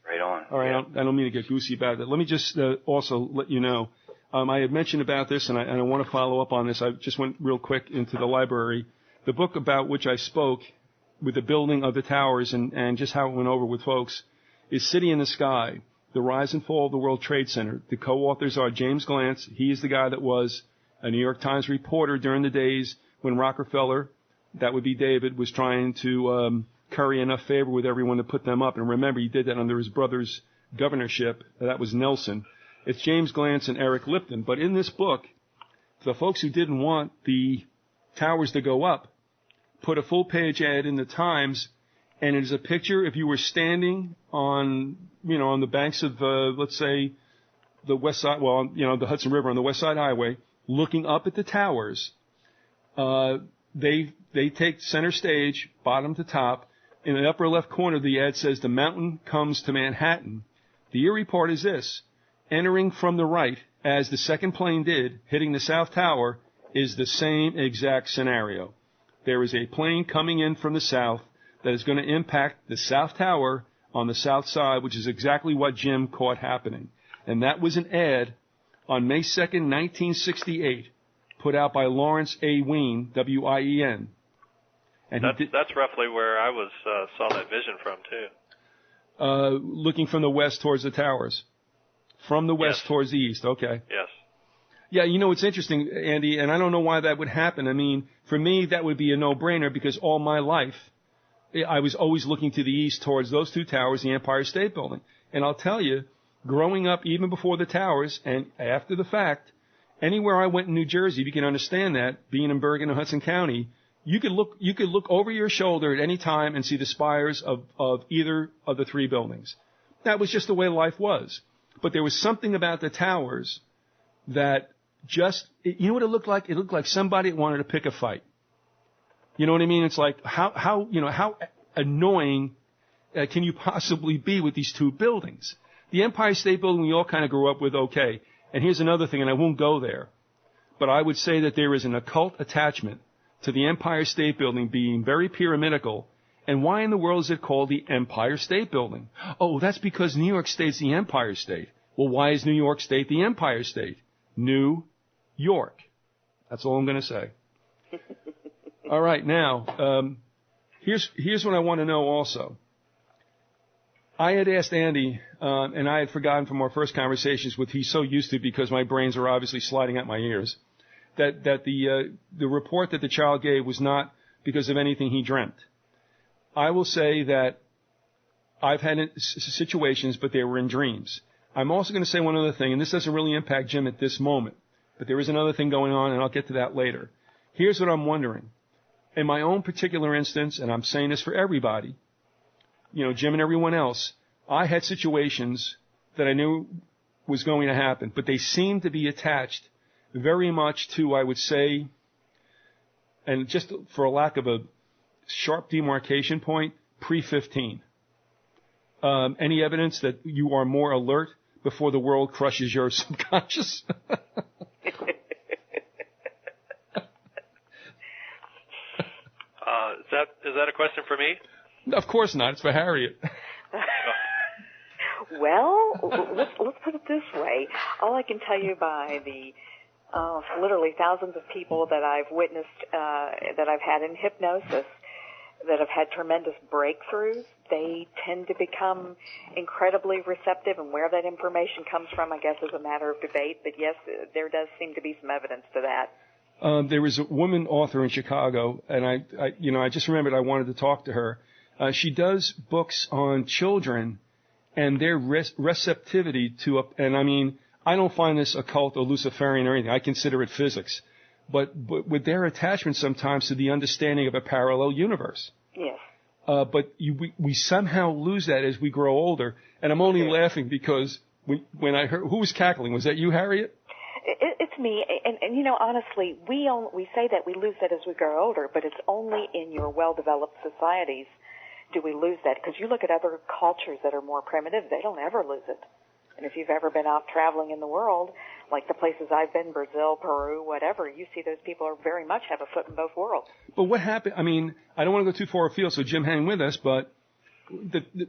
Right on. All right. Yeah. I don't mean to get goosey about it. Let me just also let you know. I had mentioned about this, and I want to follow up on this. I just went real quick into the library. The book about which I spoke, with the building of the towers and just how it went over with folks, is City in the Sky, The Rise and Fall of the World Trade Center. The co-authors are James Glantz. He is the guy that was a New York Times reporter during the days when Rockefeller, that would be David, was trying to curry enough favor with everyone to put them up. And remember, he did that under his brother's governorship. That was Nelson. It's James Glantz and Eric Lipton. But in this book, the folks who didn't want the towers to go up put a full-page ad in the Times, and it is a picture if you were standing on the banks of, let's say, the west side, the Hudson River on the West Side Highway, looking up at the towers. They take center stage, bottom to top. In the upper left corner, the ad says, "The mountain comes to Manhattan." The eerie part is this: entering from the right, as the second plane did, hitting the South Tower, is the same exact scenario. There is a plane coming in from the south that is going to impact the South Tower on the south side, which is exactly what Jim caught happening. And that was an ad on May 2nd, 1968, put out by Lawrence A. Wien, W-I-E-N. And that's roughly where I saw that vision from, too. Looking from the west towards the towers. From the west towards the east, okay. Yes. Yeah, it's interesting, Andy, and I don't know why that would happen. I mean, for me, that would be a no-brainer because all my life, I was always looking to the east towards those two towers, the Empire State Building. And I'll tell you, growing up even before the towers and after the fact, anywhere I went in New Jersey, if you can understand that, being in Bergen and Hudson County, you could look over your shoulder at any time and see the spires of either of the three buildings. That was just the way life was. But there was something about the towers that you know what it looked like? It looked like somebody wanted to pick a fight. You know what I mean? It's like, how annoying can you possibly be with these two buildings? The Empire State Building we all kind of grew up with, okay. And here's another thing, and I won't go there, but I would say that there is an occult attachment to the Empire State Building being very pyramidical. And why in the world is it called the Empire State Building? Oh, that's because New York State's the Empire State. Well, why is New York State the Empire State? New York. That's all I'm going to say. All right, now, Here's what I want to know also. I had asked Andy, and I had forgotten from our first conversations, what he's so used to because my brains are obviously sliding out my ears, that the report that the child gave was not because of anything he dreamt. I will say that I've had situations, but they were in dreams. I'm also going to say one other thing, and this doesn't really impact Jim at this moment, but there is another thing going on, and I'll get to that later. Here's what I'm wondering. In my own particular instance, and I'm saying this for everybody, you know, Jim and everyone else, I had situations that I knew was going to happen, but they seemed to be attached very much to, I would say, and just for a lack of a sharp demarcation point, pre-15. Any evidence that you are more alert before the world crushes your subconscious? Is that a question for me? Of course not. It's for Harriet. Well, let's put it this way. All I can tell you by the literally thousands of people that I've witnessed, that I've had in hypnosis, that have had tremendous breakthroughs, they tend to become incredibly receptive, and where that information comes from, I guess, is a matter of debate. But yes, there does seem to be some evidence to that. There was a woman author in Chicago, and I just remembered I wanted to talk to her. She does books on children and their receptivity to, and I mean, I don't find this occult or Luciferian or anything. I consider it physics. But with their attachment sometimes to the understanding of a parallel universe. Yes. But we somehow lose that as we grow older. And I'm only laughing because when I heard, who was cackling? Was that you, Harriet? It's me, and you know, honestly, we say that we lose that as we grow older, but it's only in your well-developed societies do we lose that. Because you look at other cultures that are more primitive, they don't ever lose it. And if you've ever been out traveling in the world, like the places I've been, Brazil, Peru, whatever, you see those people are very much have a foot in both worlds. But what happened? I mean, I don't want to go too far afield, so Jim, hang with us, but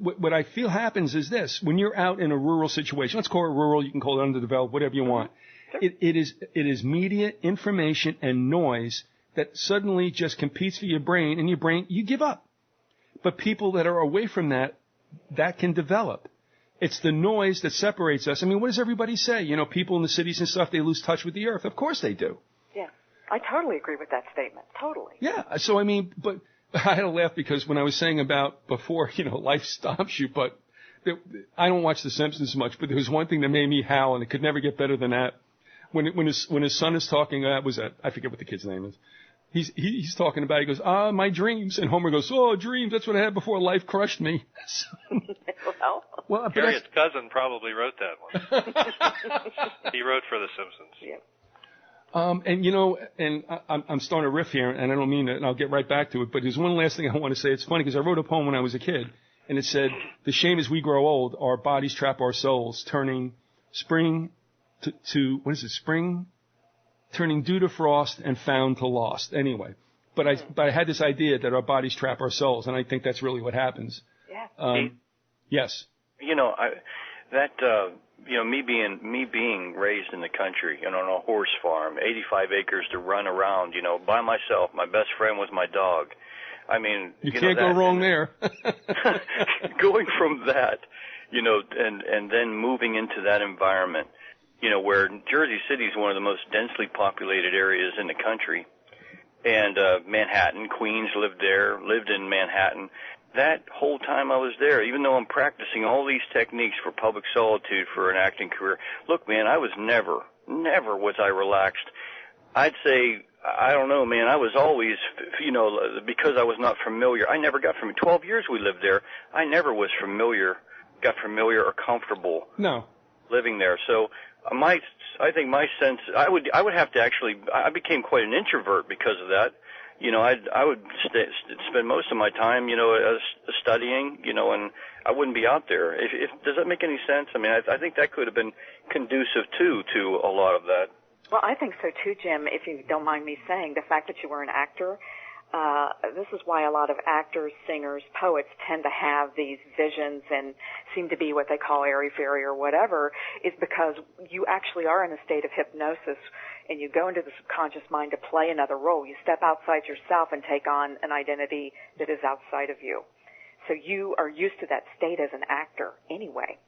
what I feel happens is this. When you're out in a rural situation, let's call it rural, you can call it underdeveloped, whatever you want. Sure. It is media, information, and noise that suddenly just competes for your brain, and your brain, you give up. But people that are away from that can develop. It's the noise that separates us. I mean, what does everybody say? You know, people in the cities and stuff, they lose touch with the earth. Of course they do. Yeah. I totally agree with that statement. Totally. Yeah. So, I mean, but I had to laugh because when I was saying about before, you know, life stops you, but I don't watch The Simpsons much, but there was one thing that made me howl, and it could never get better than that. When his son is talking, I forget what the kid's name is. He's talking about, he goes, my dreams. And Homer goes, oh, dreams, that's what I had before life crushed me. Well, Harriet's cousin probably wrote that one. He wrote for The Simpsons. Yeah. And you know, and I'm starting to riff here, and I don't mean it, and I'll get right back to it, but there's one last thing I want to say. It's funny because I wrote a poem when I was a kid, and it said, the shame as we grow old, our bodies trap our souls, turning spring to what is it, spring? Turning dew to frost and found to lost. Anyway, but I had this idea that our bodies trap our souls, and I think that's really what happens. Yeah. Yes. You know, me being raised in the country, you know, on a horse farm, 85 acres to run around, you know, by myself. My best friend was my dog. I mean, you can't go wrong there. Going from that, you know, and then moving into that environment, you know, where Jersey City is one of the most densely populated areas in the country, and Manhattan, Queens lived in Manhattan. That whole time I was there, even though I'm practicing all these techniques for public solitude for an acting career, look, man, I was never was I relaxed. I'd say, I don't know, man, I was always, you know, because I was not familiar. I never got familiar. 12 years we lived there. I never was got familiar or comfortable. No. Living there. So I think my sense, I would have to actually, I became quite an introvert because of that. You know, I would spend most of my time, you know, studying, you know, and I wouldn't be out there. Does that make any sense? I mean, I think that could have been conducive to a lot of that. Well, I think so too, Jim, if you don't mind me saying. The fact that you were an actor, this is why a lot of actors, singers, poets tend to have these visions and seem to be what they call airy-fairy or whatever, is because you actually are in a state of hypnosis and you go into the subconscious mind to play another role. You step outside yourself and take on an identity that is outside of you. So you are used to that state as an actor anyway.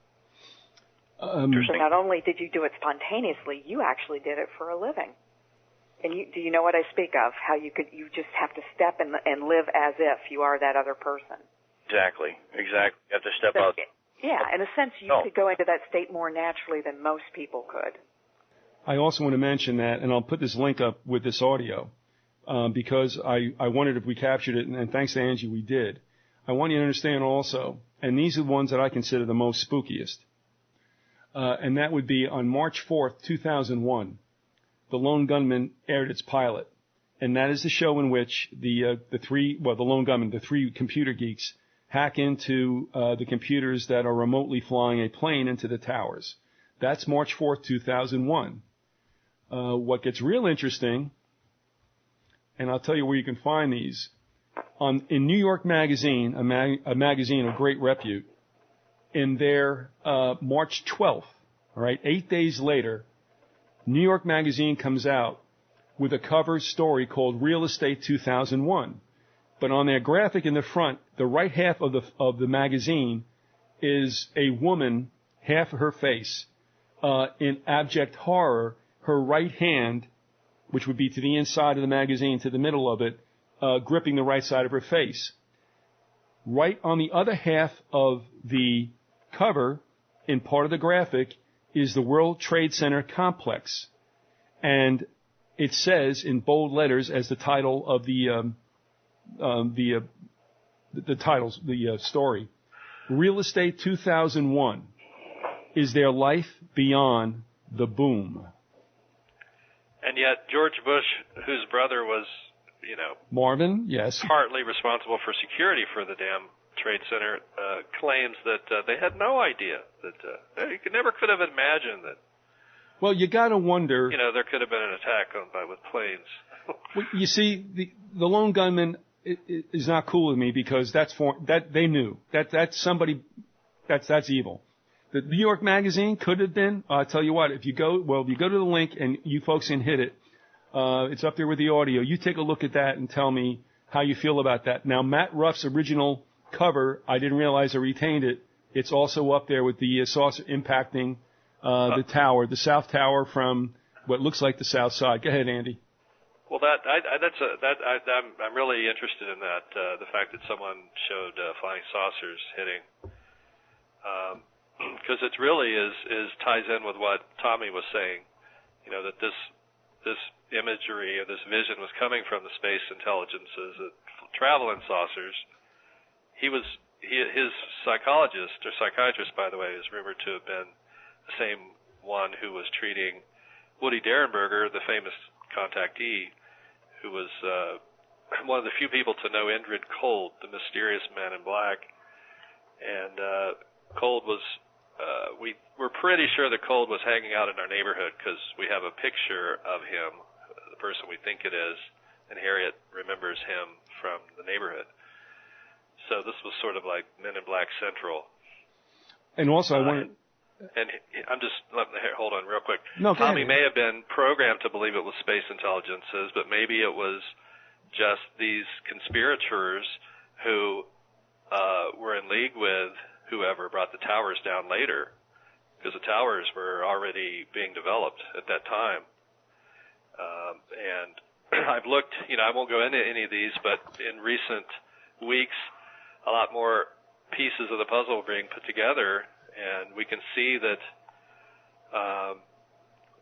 So not only did you do it spontaneously, you actually did it for a living. And do you know what I speak of? How you just have to step and live as if you are that other person. Exactly. You have to step out. Yeah, in a sense, you could go into that state more naturally than most people could. I also want to mention that, and I'll put this link up with this audio, because I wondered if we captured it, and thanks to Angie, we did. I want you to understand also, and these are the ones that I consider the most spookiest, and that would be on March 4th, 2001. The Lone Gunman aired its pilot, and that is the show in which the Lone Gunman, the three computer geeks, hack into the computers that are remotely flying a plane into the towers. That's March 4th, 2001. What gets real interesting, and I'll tell you where you can find these, in New York Magazine, a magazine of great repute, in their March 12th, all right, 8 days later, New York Magazine comes out with a cover story called Real Estate 2001. But on their graphic in the front, the right half of the magazine is a woman, half of her face, in abject horror, her right hand, which would be to the inside of the magazine, to the middle of it, gripping the right side of her face. Right on the other half of the cover, in part of the graphic, is the World Trade Center complex. And it says in bold letters as the title of the story, Real Estate 2001, is there life beyond the boom? And yet George Bush, whose brother was, Marvin, yes, partly responsible for security for the damn Trade Center, claims that they had no idea that you could have imagined that. Well, you got to wonder. There could have been an attack with planes. Well, you see, the Lone Gunman is not cool with me because that they knew that's somebody that's evil. The New York Magazine could have been. I'll tell you what. If you go to the link and you folks can hit it, it's up there with the audio. You take a look at that and tell me how you feel about that. Now, Matt Ruff's original cover, I didn't realize I retained it. It's also up there with the saucer impacting the tower, the south tower from what looks like the south side. Go ahead, Andy. Well, I'm really interested in that. The fact that someone showed flying saucers hitting, because it really ties in with what Tommy was saying. That this imagery or this vision was coming from the space intelligences that travel in saucers. His psychologist or psychiatrist, by the way, is rumored to have been the same one who was treating Woody Derenberger, the famous contactee, who was one of the few people to know Indrid Cold, the mysterious man in black. And Cold was, we're pretty sure that Cold was hanging out in our neighborhood because we have a picture of him, the person we think it is, and Harriet remembers him from the neighborhood. So this was sort of like Men in Black Central. And also, I wanted. And I'm just hold on real quick. No, Tommy may have been programmed to believe it was space intelligences, but maybe it was just these conspirators who were in league with whoever brought the towers down later, because the towers were already being developed at that time. And I've looked. I won't go into any of these, but in recent weeks, a lot more pieces of the puzzle are being put together, and we can see that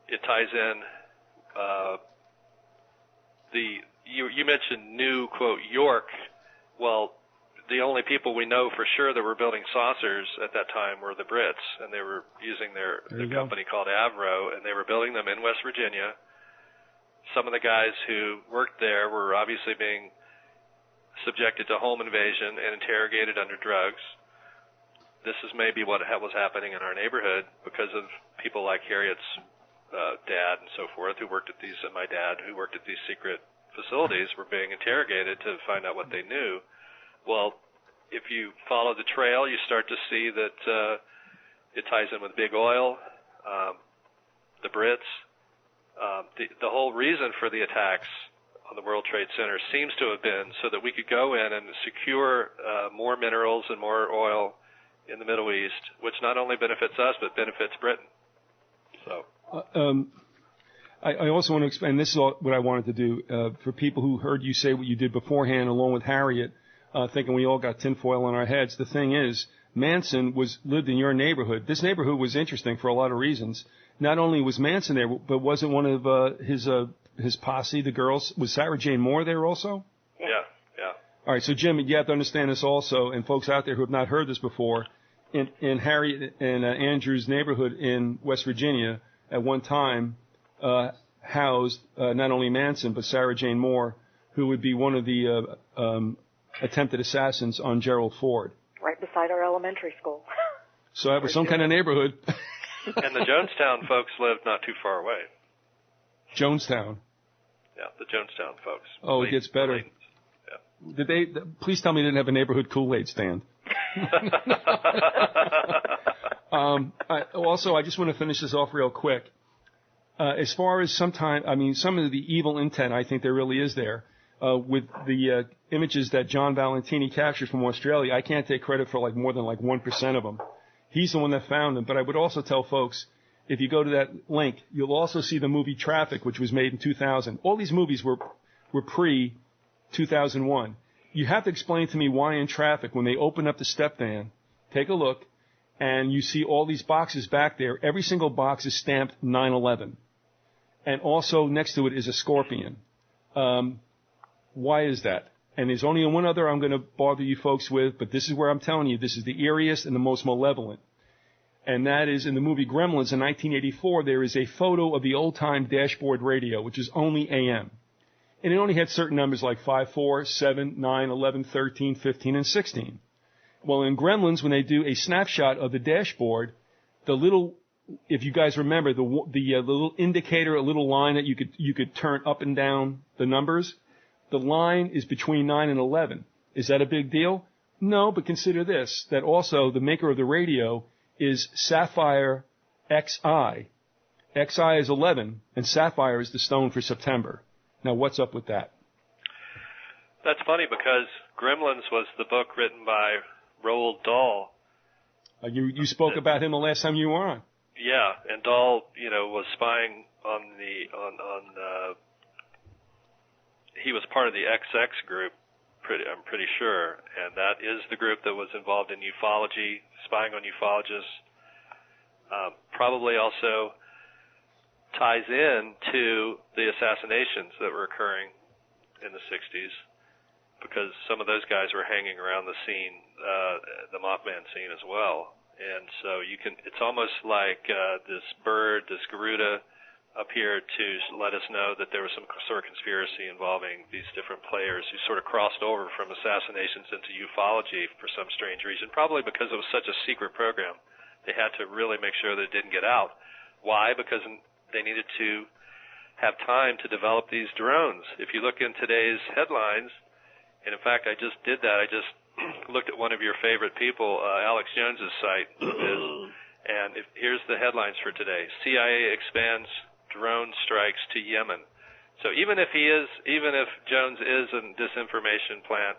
it ties in. You mentioned New quote York. Well, the only people we know for sure that were building saucers at that time were the Brits, and they were using their company called Avro, and they were building them in West Virginia. Some of the guys who worked there were obviously being subjected to home invasion and interrogated under drugs. This is maybe what was happening in our neighborhood because of people like Harriet's dad and so forth, who worked at these, and my dad, who worked at these secret facilities were being interrogated to find out what they knew. Well, if you follow the trail, you start to see that it ties in with big oil, the Brits. The whole reason for the attacks on the World Trade Center seems to have been so that we could go in and secure more minerals and more oil in the Middle East, which not only benefits us but benefits Britain. So. I also want to explain, this is what I wanted to do, for people who heard you say what you did beforehand along with Harriet, thinking we all got tinfoil on our heads. The thing is, Manson lived in your neighborhood. This neighborhood was interesting for a lot of reasons. Not only was Manson there, but wasn't one of his posse, the girls, was Sarah Jane Moore there also? Yeah. All right, so Jim, you have to understand this also, and folks out there who have not heard this before, in Harriet and Andrew's neighborhood in West Virginia, at one time, housed not only Manson, but Sarah Jane Moore, who would be one of the attempted assassins on Gerald Ford. Right beside our elementary school. So that was some kind of neighborhood. And the Jonestown folks lived not too far away. Jonestown. Yeah, the Jonestown folks. Oh, it gets better. Yeah. Did they? Please tell me they didn't have a neighborhood Kool-Aid stand. Also, I just want to finish this off real quick. As far as some of the evil intent, I think there really is there. With the images that John Valentini captured from Australia, I can't take credit for more than 1% of them. He's the one that found them. But I would also tell folks, if you go to that link, you'll also see the movie Traffic, which was made in 2000. All these movies were pre-2001. You have to explain to me why in Traffic, when they open up the step van, take a look, and you see all these boxes back there. Every single box is stamped 9/11. And also next to it is a scorpion. Why is that? And there's only one other I'm going to bother you folks with, but this is where I'm telling you this is the eeriest and the most malevolent. And that is in the movie Gremlins in 1984, there is a photo of the old-time dashboard radio, which is only AM. And it only had certain numbers like 5, 4, 7, 9, 11, 13, 15, and 16. Well, in Gremlins, when they do a snapshot of the dashboard, the little, if you guys remember, the little indicator, a little line that you could turn up and down the numbers, the line is between 9 and 11. Is that a big deal? No, but consider this, that also the maker of the radio is Sapphire XI. XI is 11, and Sapphire is the stone for September. Now, what's up with that? That's funny because Gremlins was the book written by Roald Dahl. You spoke about him the last time you were on. Yeah, and Dahl, was spying on he was part of the XX group, I'm pretty sure, and that is the group that was involved in ufology, spying on ufologists. Probably also ties in to the assassinations that were occurring in the 60s, because some of those guys were hanging around the scene, the Mothman scene as well. And so it's almost like this bird, this Garuda, appeared to let us know that there was some sort of conspiracy involving these different players who sort of crossed over from assassinations into ufology for some strange reason, probably because it was such a secret program. They had to really make sure that it didn't get out. Why? Because they needed to have time to develop these drones. If you look in today's headlines, and in fact I just did that, I just looked at one of your favorite people, Alex Jones's site, and here's the headlines for today. CIA expands drone strikes to Yemen. So even if Jones is a disinformation plant,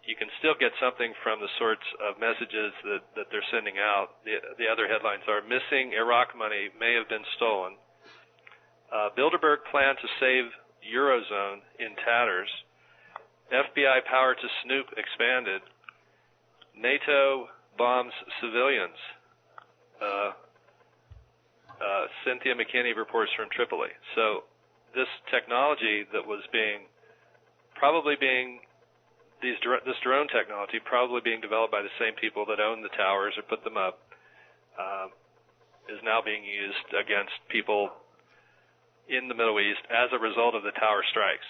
you can still get something from the sorts of messages that they're sending out. The other headlines are: missing Iraq money may have been stolen. Bilderberg plan to save Eurozone in tatters. FBI power to snoop expanded. NATO bombs civilians. Cynthia McKinney reports from Tripoli. So this technology that was this drone technology probably being developed by the same people that own the towers or put them up, is now being used against people in the Middle East as a result of the tower strikes.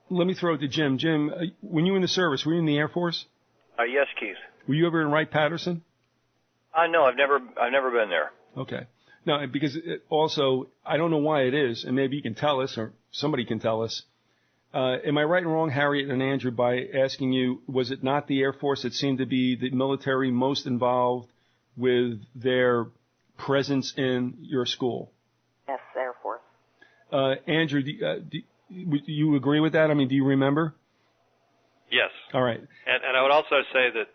Let me throw it to Jim. Jim, when you were in the service, were you in the Air Force? Yes, Keith. Were you ever in Wright-Patterson? No, I've never been there. Okay. No, because also, I don't know why it is, and maybe you can tell us, or somebody can tell us. Am I right and wrong, Harriet and Andrew, by asking you, was it not the Air Force that seemed to be the military most involved with their presence in your school? Yes, Air Force. Andrew, do you agree with that? I mean, do you remember? Yes. All right. And I would also say that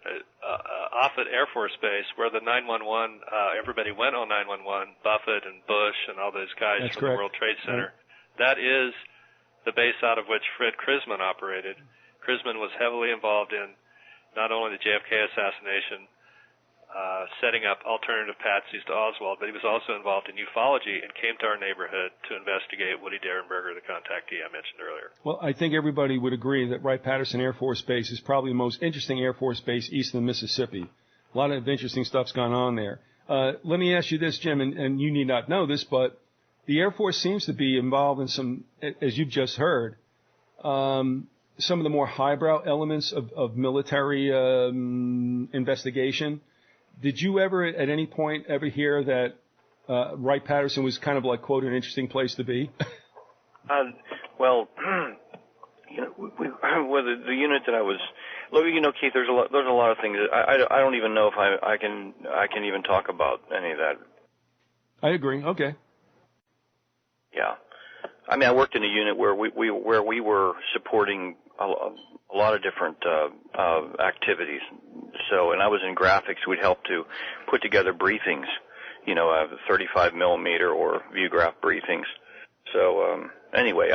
Offutt Air Force Base, where the 911, everybody went on 911, Buffett and Bush and all those guys That's from correct. the World Trade Center, that is the base out of which Fred Crisman operated. Crisman was heavily involved in not only the JFK assassination, setting up alternative patsies to Oswald, but he was also involved in ufology and came to our neighborhood to investigate Woody Derenberger, the contactee I mentioned earlier. Well, I think everybody would agree that Wright-Patterson Air Force Base is probably the most interesting Air Force base east of the Mississippi. A lot of interesting stuff's gone on there. Let me ask you this, Jim, and you need not know this, but the Air Force seems to be involved in some, as you've just heard, some of the more highbrow elements of military investigation. Did you ever, at any point, ever hear that Wright-Patterson was kind of like, quote, an interesting place to be? Well, you know, with the unit that I was, look, you know, Keith, there's a lot of things. I don't even know if I can even talk about any of that. I agree. Okay. Yeah, I mean, I worked in a unit where we were supporting a lot of different activities. So, and I was in graphics. We'd help to put together briefings, you know, 35 millimeter or viewgraph briefings. So, anyway,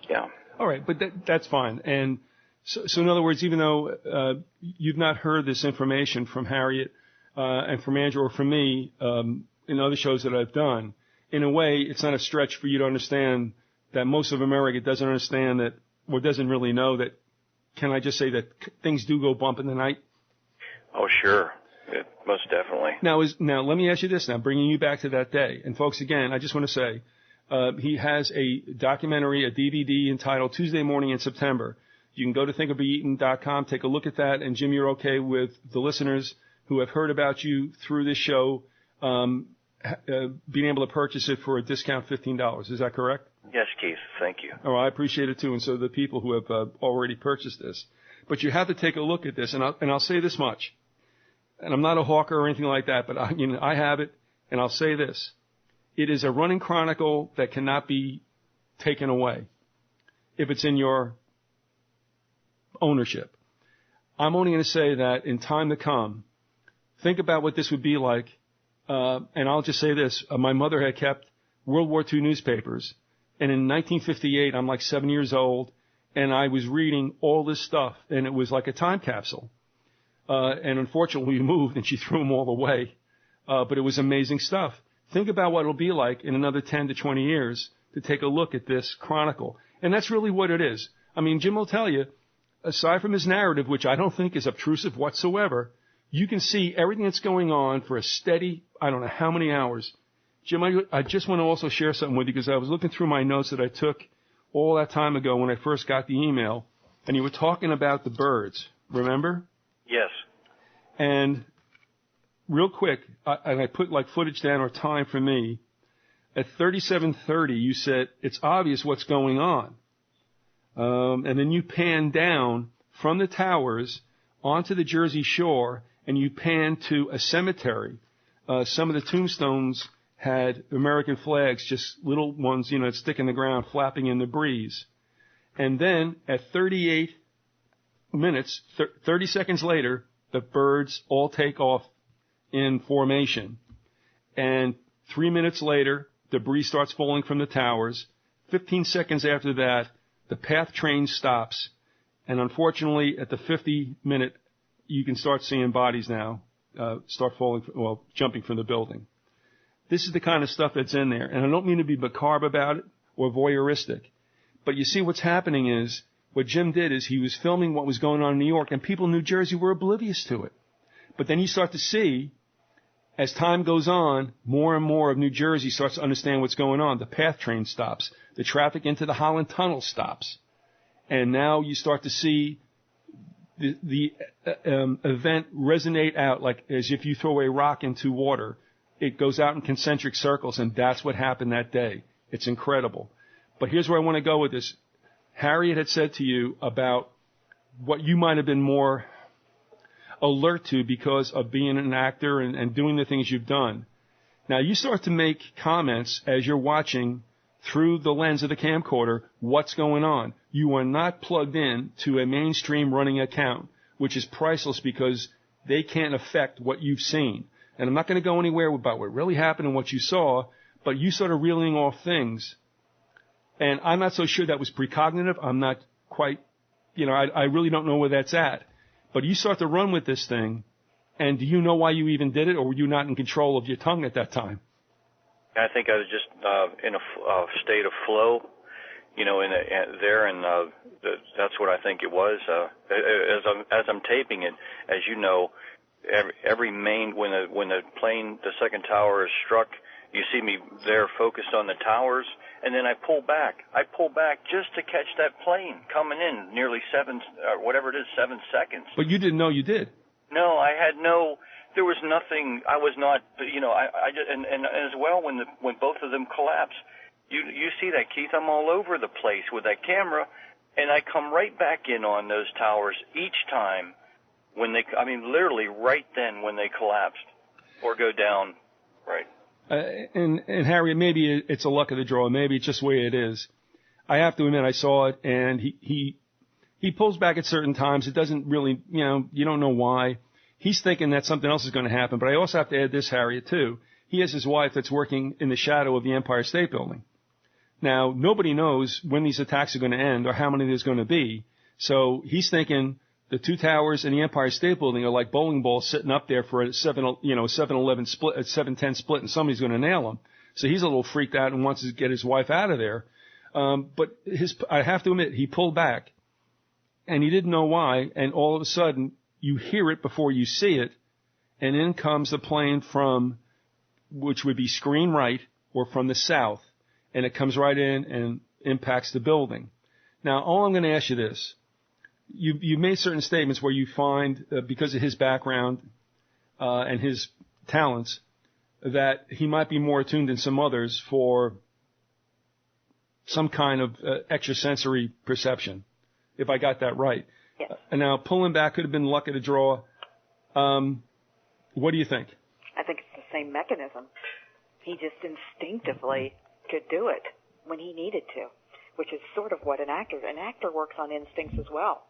yeah. All right, but that's fine. And so in other words, even though you've not heard this information from Harriet and from Andrew or from me in other shows that I've done, in a way, it's not a stretch for you to understand that most of America doesn't understand that, or doesn't really know that. Can I just say that things do go bump in the night? Oh, sure. Most definitely. Now, let me ask you this now, bringing you back to that day. And folks, again, I just want to say, he has a documentary, a DVD entitled Tuesday Morning in September. You can go to thinkofbeaten.com, take a look at that. And Jim, you're okay with the listeners who have heard about you through this show, being able to purchase it for a discount $15. Is that correct? Yes, Keith. Thank you. Oh, I appreciate it too, and so do the people who have already purchased this. But you have to take a look at this, and I'll say this much. And I'm not a hawker or anything like that, but I have it, and I'll say this: it is a running chronicle that cannot be taken away if it's in your ownership. I'm only going to say that in time to come, think about what this would be like. And I'll just say this: my mother had kept World War II newspapers. And in 1958, I'm like 7 years old, and I was reading all this stuff, and it was like a time capsule. And unfortunately, we moved, and she threw them all away. But it was amazing stuff. Think about what it'll be like in another 10 to 20 years to take a look at this chronicle. And that's really what it is. I mean, Jim will tell you, aside from his narrative, which I don't think is obtrusive whatsoever, you can see everything that's going on for a steady, I don't know how many hours. Jim, I just want to also share something with you because I was looking through my notes that I took all that time ago when I first got the email, and you were talking about the birds, remember? Yes. And real quick, I put like footage down or time for me. At 37:30, you said, it's obvious what's going on. And then you pan down from the towers onto the Jersey Shore, and you pan to a cemetery. Some of the tombstones had American flags, just little ones, you know, that stick in the ground, flapping in the breeze. And then at 38 minutes, 30 seconds later, the birds all take off in formation. And 3 minutes later, debris starts falling from the towers. 15 seconds after that, the PATH train stops. And unfortunately, at the 50-minute, you can start seeing bodies now start falling, well, jumping from the building. This is the kind of stuff that's in there. And I don't mean to be macabre about it or voyeuristic. But you see what's happening is, what Jim did is he was filming what was going on in New York, and people in New Jersey were oblivious to it. But then you start to see, as time goes on, more and more of New Jersey starts to understand what's going on. The PATH train stops. The traffic into the Holland Tunnel stops. And now you start to see the event resonate out like as if you throw a rock into water. it goes out in concentric circles, and that's what happened that day. It's incredible. But here's where I want to go with this. Harriet had said to you about what you might have been more alert to because of being an actor and doing the things you've done. Now, you start to make comments as you're watching through the lens of the camcorder what's going on. You are not plugged in to a mainstream running account, which is priceless because they can't affect what you've seen. And I'm not going to go anywhere about what really happened and what you saw, but you started reeling off things. And I'm not so sure that was precognitive. I'm not quite, I really don't know where that's at. But you start to run with this thing, and do you know why you even did it, or were you not in control of your tongue at that time? I think I was just in a state of flow, that's what I think it was. As I'm taping it, as you know, every main when the plane, the second tower is struck, you see me there focused on the towers, and then I pull back just to catch that plane coming in nearly 7 seconds. But you didn't know you did. No, there was nothing. I was not, I just, and as well when both of them collapsed, you see that, Keith, I'm all over the place with that camera, and I come right back in on those towers each time literally right then when they collapsed or go down, right. And Harriet, maybe it's a luck of the draw. Maybe it's just the way it is. I have to admit, I saw it, and he pulls back at certain times. It doesn't really, you don't know why. He's thinking that something else is going to happen. But I also have to add this, Harriet, too. He has his wife that's working in the shadow of the Empire State Building. Now, nobody knows when these attacks are going to end or how many there's going to be. So he's thinking the two towers and the Empire State Building are like bowling balls sitting up there for a 7-11 split, a 7-10 split, and somebody's going to nail them. So he's a little freaked out and wants to get his wife out of there. But I have to admit, he pulled back, and he didn't know why. And all of a sudden, you hear it before you see it, and in comes the plane from, which would be screen right or from the south, and it comes right in and impacts the building. Now, all I'm going to ask you this. You made certain statements where you find, because of his background and his talents, that he might be more attuned than some others for some kind of extrasensory perception, if I got that right. Yes. And now, pulling back could have been luck of the draw. What do you think? I think it's the same mechanism. He just instinctively could do it when he needed to, which is sort of what an actor works on instincts as well.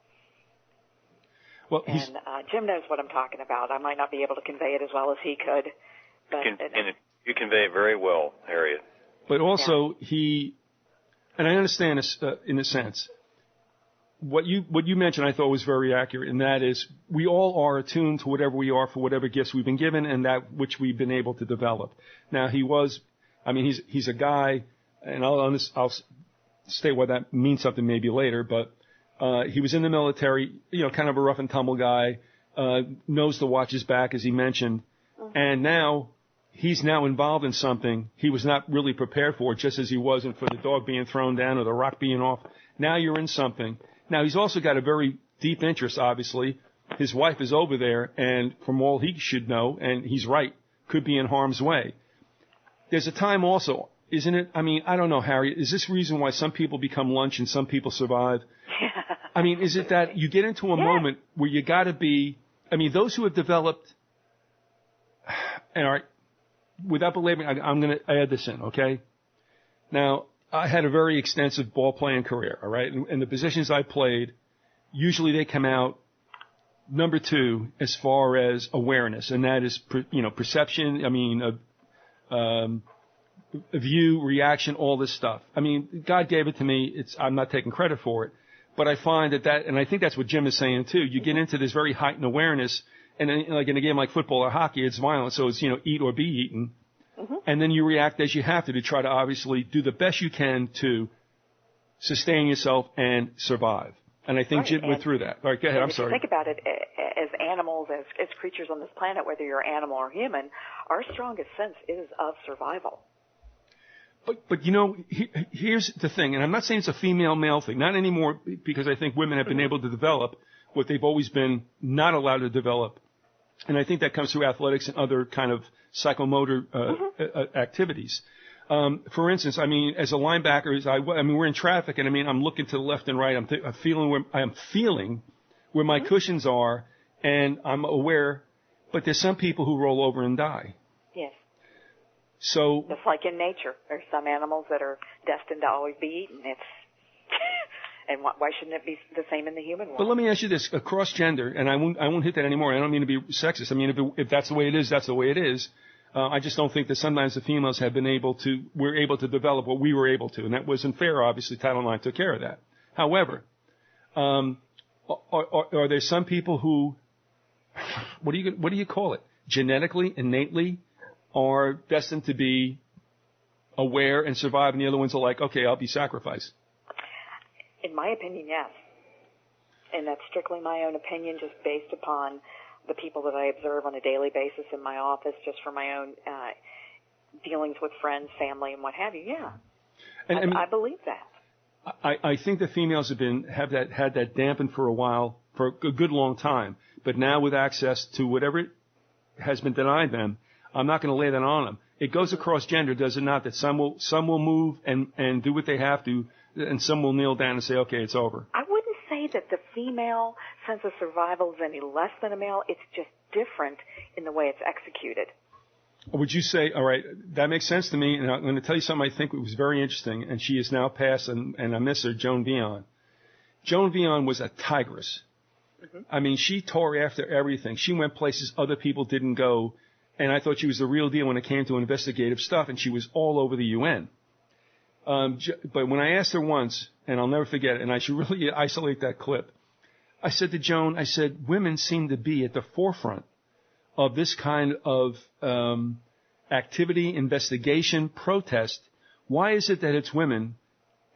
Well, and Jim knows what I'm talking about. I might not be able to convey it as well as he could. But you convey it very well, Harriet. But also, and I understand this in a sense. What you mentioned I thought was very accurate, and that is we all are attuned to whatever we are for whatever gifts we've been given and that which we've been able to develop. Now, he's a guy, and I'll state why that means something maybe later, but he was in the military, kind of a rough and tumble guy, knows to watch his back, as he mentioned, and now he's now involved in something he was not really prepared for, just as he wasn't for the dog being thrown down or the rock being off. Now you're in something. Now he's also got a very deep interest, obviously. His wife is over there, and from all he should know, and he's right, could be in harm's way. There's a time also, isn't it? I don't know, Harriet, is this reason why some people become lunch and some people survive? Is it that you get into a moment where you got to be, those who have developed, and all right, without belaboring, I'm going to add this in, okay? Now, I had a very extensive ball playing career, all right? And the positions I played, usually they come out number 2 as far as awareness, and that is, perception, view, reaction, all this stuff. God gave it to me. I'm not taking credit for it. But I find that, and I think that's what Jim is saying too, you get into this very heightened awareness, and then, like in a game like football or hockey, it's violent, so it's, eat or be eaten. Mm-hmm. And then you react as you have to try to obviously do the best you can to sustain yourself and survive. And I think Jim went through that. All right, go ahead. I'm sorry. If you think about it, as animals, as creatures on this planet, whether you're animal or human, our strongest sense is of survival. But here's the thing, and I'm not saying it's a female-male thing, not anymore, because I think women have been able to develop what they've always been not allowed to develop. And I think that comes through athletics and other kind of psychomotor activities. For instance, I mean, as a linebacker, I mean, we're in traffic, and I mean, I'm looking to the left and right. I'm feeling where my cushions are, and I'm aware. But there's some people who roll over and die. Yes. So just like in nature, there's some animals that are destined to always be eaten. And why shouldn't it be the same in the human world? But let me ask you this: across gender, and I won't hit that anymore. I don't mean to be sexist. I mean, if that's the way it is, that's the way it is. I just don't think that sometimes the females have been were able to develop what we were able to, and that wasn't fair. Obviously, Title IX took care of that. However, are there some people who, what do you call it? Genetically, innately, are destined to be aware and survive, and the other ones are like, okay, I'll be sacrificed. In my opinion, yes. And that's strictly my own opinion, just based upon the people that I observe on a daily basis in my office, just for my own dealings with friends, family, and what have you. Yeah, and I believe that. I think the females had that dampened for a while, for a good long time. But now with access to whatever has been denied them, I'm not going to lay that on them. It goes across gender, does it not? That some will move and do what they have to, and some will kneel down and say, okay, it's over. I wouldn't say that the female sense of survival is any less than a male. It's just different in the way it's executed. Would you say, all right, that makes sense to me, and I'm going to tell you something I think was very interesting, and she is now passed, and I miss her, Joan Vion. Joan Vion was a tigress. Mm-hmm. I mean, she tore after everything. She went places other people didn't go, and I thought she was the real deal when it came to investigative stuff, and she was all over the UN. But when I asked her once, and I'll never forget it, and I should really isolate that clip, I said to Joan, I said, women seem to be at the forefront of this kind of activity, investigation, protest. Why is it that it's women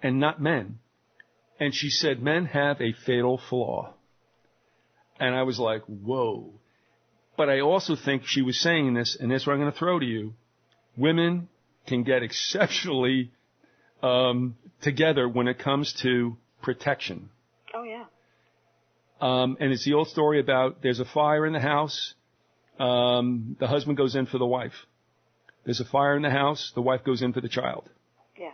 and not men? And she said, men have a fatal flaw. And I was like, whoa. But I also think she was saying this, and that's what I'm going to throw to you. Women can get exceptionally together when it comes to protection. Oh, yeah. And it's the old story about there's a fire in the house. The husband goes in for the wife. There's a fire in the house. The wife goes in for the child. Yeah.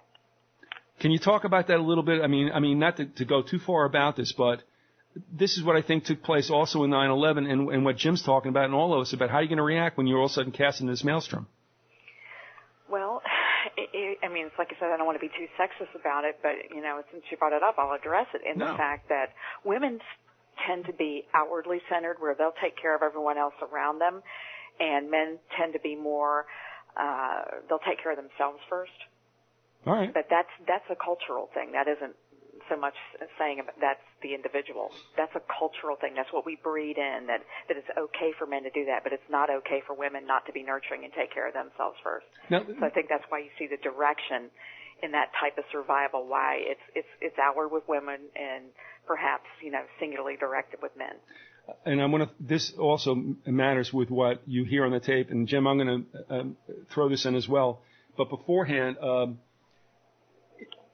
Can you talk about that a little bit? I mean, not to go too far about this, but this is what I think took place also in 9/11 and what Jim's talking about and all of us about how you're going to react when you're all of a sudden cast into this maelstrom. Well, I mean, it's like I said, I don't want to be too sexist about it, but, since you brought it up, I'll address it in the fact that women tend to be outwardly centered, where they'll take care of everyone else around them, and men tend to be more, they'll take care of themselves first. All right. But that's a cultural thing. That isn't so much saying that's the individual. That's a cultural thing. That's what we breed in, that it's okay for men to do that, but it's not okay for women not to be nurturing and take care of themselves first. Now, so I think that's why you see the direction in that type of survival, why it's outward with women and perhaps, singularly directed with men. And this also matters with what you hear on the tape. And Jim, I'm going to throw this in as well. But beforehand,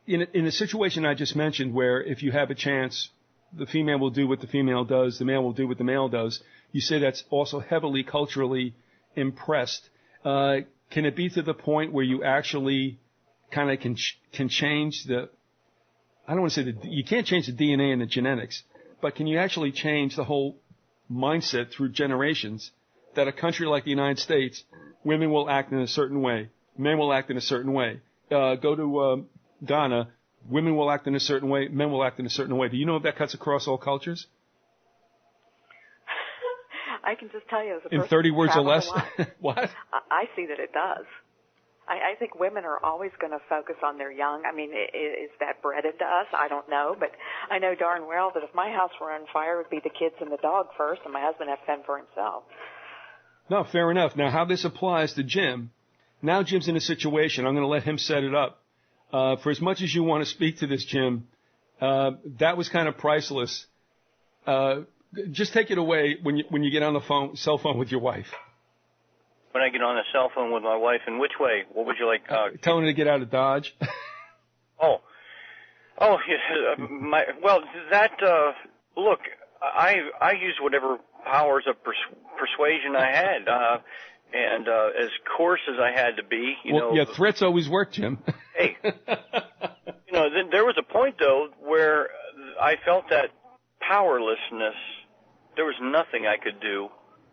in the situation I just mentioned, where if you have a chance, the female will do what the female does, the male will do what the male does. You say that's also heavily culturally impressed. Can it be to the point where you actually kind of can change I don't want to say you can't change the DNA and the genetics, but can you actually change the whole mindset through generations that a country like the United States, women will act in a certain way, men will act in a certain way. Go to Ghana, women will act in a certain way, men will act in a certain way. Do you know if that cuts across all cultures? I can just tell you as a person in 30 words or less. What? I see that it does. I think women are always going to focus on their young. I mean, is that bred into us? I don't know, but I know darn well that if my house were on fire, it would be the kids and the dog first, and my husband have to fend for himself. No, fair enough. Now, how this applies to Jim, now Jim's in a situation, I'm going to let him set it up. For as much as you want to speak to this, Jim, that was kind of priceless. Just take it away when you get on the cell phone with your wife. When I get on the cell phone with my wife, in which way? What would you like? Telling her to get out of Dodge. Oh, yeah, look, I used whatever powers of persuasion I had. And as coarse as I had to be, you know. Yeah, threats always work, Jim. Hey, you know, then there was a point, though, where I felt that powerlessness. There was nothing I could do.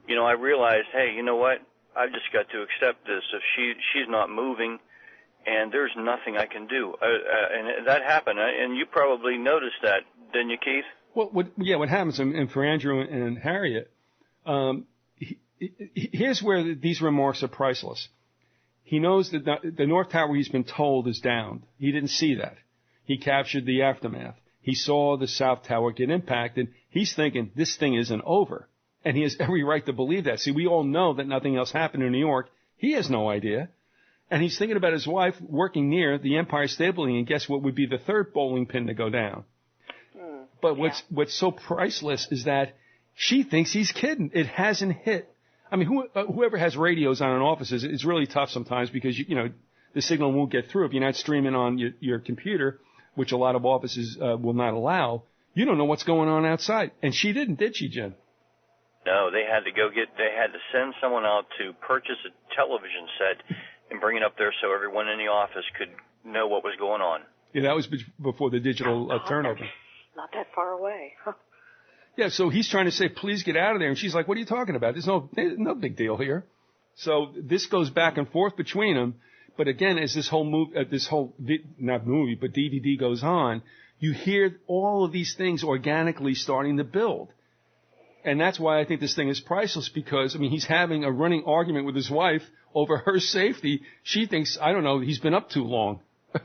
You know, I realized, hey, you know what? I've just got to accept this. If she's not moving, and there's nothing I can do. And that happened. And you probably noticed that, didn't you, Keith? Well, what happens, and for Andrew and Harriet, here's where these remarks are priceless. He knows that the North Tower he's been told is downed. He didn't see that. He captured the aftermath. He saw the South Tower get impacted. He's thinking, this thing isn't over. And he has every right to believe that. See, we all know that nothing else happened in New York. He has no idea. And he's thinking about his wife working near the Empire State Building, and guess what would be the third bowling pin to go down? But what's so priceless is that she thinks he's kidding. It hasn't hit. I mean, whoever has radios on in offices, it's really tough sometimes because, you know, the signal won't get through. If you're not streaming on your computer, which a lot of offices will not allow, you don't know what's going on outside. And she didn't, did she, Jim? No, they had to send someone out to purchase a television set and bring it up there so everyone in the office could know what was going on. Yeah, that was before the digital turnover. Not that far away. Yeah, so he's trying to say, please get out of there. And she's like, what are you talking about? There's no big deal here. So this goes back and forth between them. But again, as this whole not movie, but DVD goes on, you hear all of these things organically starting to build. And that's why I think this thing is priceless because, I mean, he's having a running argument with his wife over her safety. She thinks, I don't know, he's been up too long. I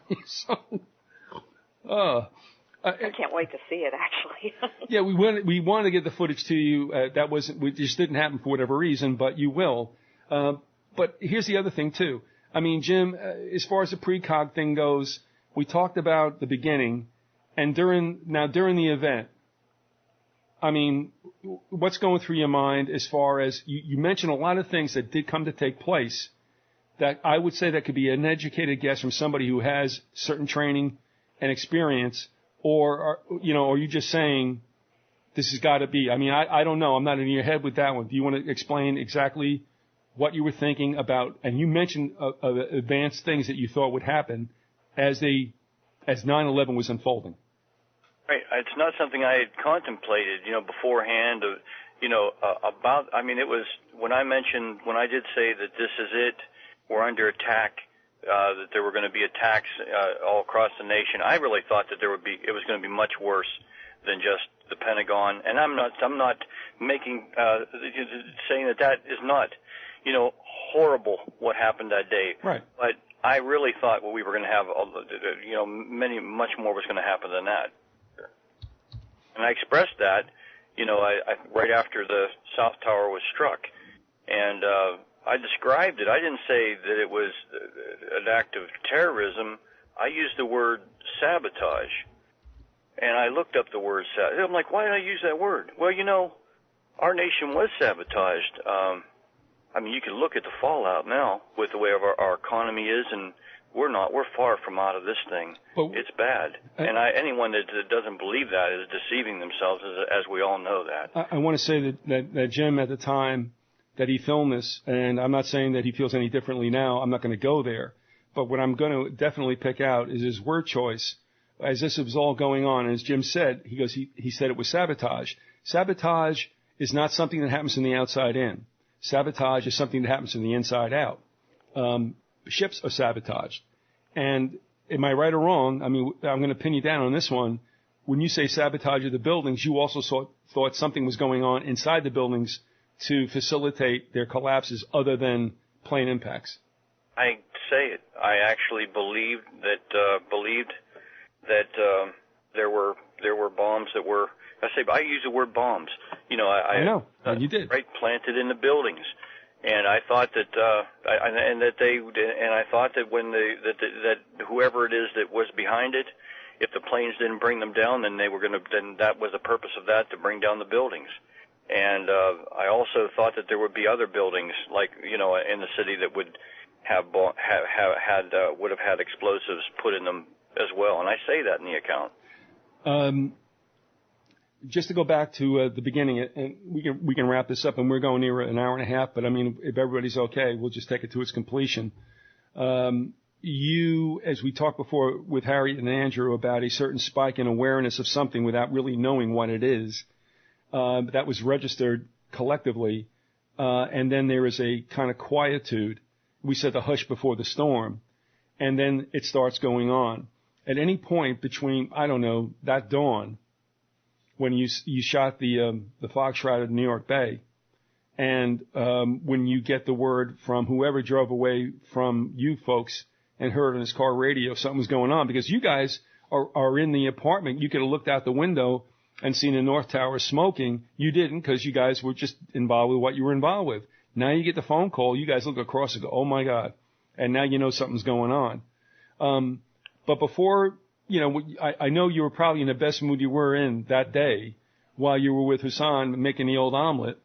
can't wait to see it, actually. Yeah, we wanted to get the footage to you. It just didn't happen for whatever reason, but you will. But here's the other thing, too. I mean, Jim, as far as the precog thing goes, we talked about the beginning, and during the event, I mean, what's going through your mind as far as you mentioned a lot of things that did come to take place that I would say that could be an educated guess from somebody who has certain training and experience, or are you just saying this has got to be? I mean, I don't know. I'm not in your head with that one. Do you want to explain exactly what you were thinking about? And you mentioned advanced things that you thought would happen as 9/11 was unfolding. Right. It's not something I had contemplated, beforehand. It was when I did say that this is it, we're under attack, that there were going to be attacks all across the nation. I really thought that it was going to be much worse than just the Pentagon. And I'm not making saying that is not, horrible what happened that day. Right. But I really thought we were going to have, much more was going to happen than that. And I expressed that, I right after the South Tower was struck. And I described it. I didn't say that it was an act of terrorism. I used the word sabotage. And I looked up the word sabotage. I'm like, why did I use that word? Well, our nation was sabotaged. You can look at the fallout now with the way our economy is, and we're far from out of this thing. But it's bad. And anyone that doesn't believe that is deceiving themselves, as we all know that. I want to say that Jim, at the time that he filmed this, and I'm not saying that he feels any differently now, I'm not going to go there, but what I'm going to definitely pick out is his word choice. As this was all going on, as Jim said, he said it was sabotage. Sabotage is not something that happens from the outside in. Sabotage is something that happens from the inside out. Ships are sabotaged. And am I right or wrong? I mean, I'm going to pin you down on this one. When you say sabotage of the buildings, you also thought something was going on inside the buildings to facilitate their collapses other than plane impacts. I say it. I actually believed that there were bombs that were. I use the word bombs. I know. You did. Right, planted in the buildings. And I thought that, I thought that that whoever it is that was behind it, if the planes didn't bring them down, then that was the purpose of that, to bring down the buildings. And I also thought that there would be other buildings, like in the city, that would would have had explosives put in them as well. And I say that in the account. just to go back to the beginning, and we can wrap this up, and we're going near an hour and a half, but I mean, if everybody's okay, we'll just take it to its completion. You, as we talked before with Harriet and Andrew about a certain spike in awareness of something without really knowing what it is, that was registered collectively, and then there is a kind of quietude. We said the hush before the storm, and then it starts going on. At any point between, I don't know, that dawn, when you shot the fog shrouded New York Bay, and when you get the word from whoever drove away from you folks and heard on his car radio something was going on, because you guys are in the apartment. You could have looked out the window and seen the North Tower smoking. You didn't, because you guys were just involved with what you were involved with. Now you get the phone call. You guys look across and go, oh, my God. And now you know something's going on. But before, I know you were probably in the best mood you were in that day while you were with Hassan making the old omelet.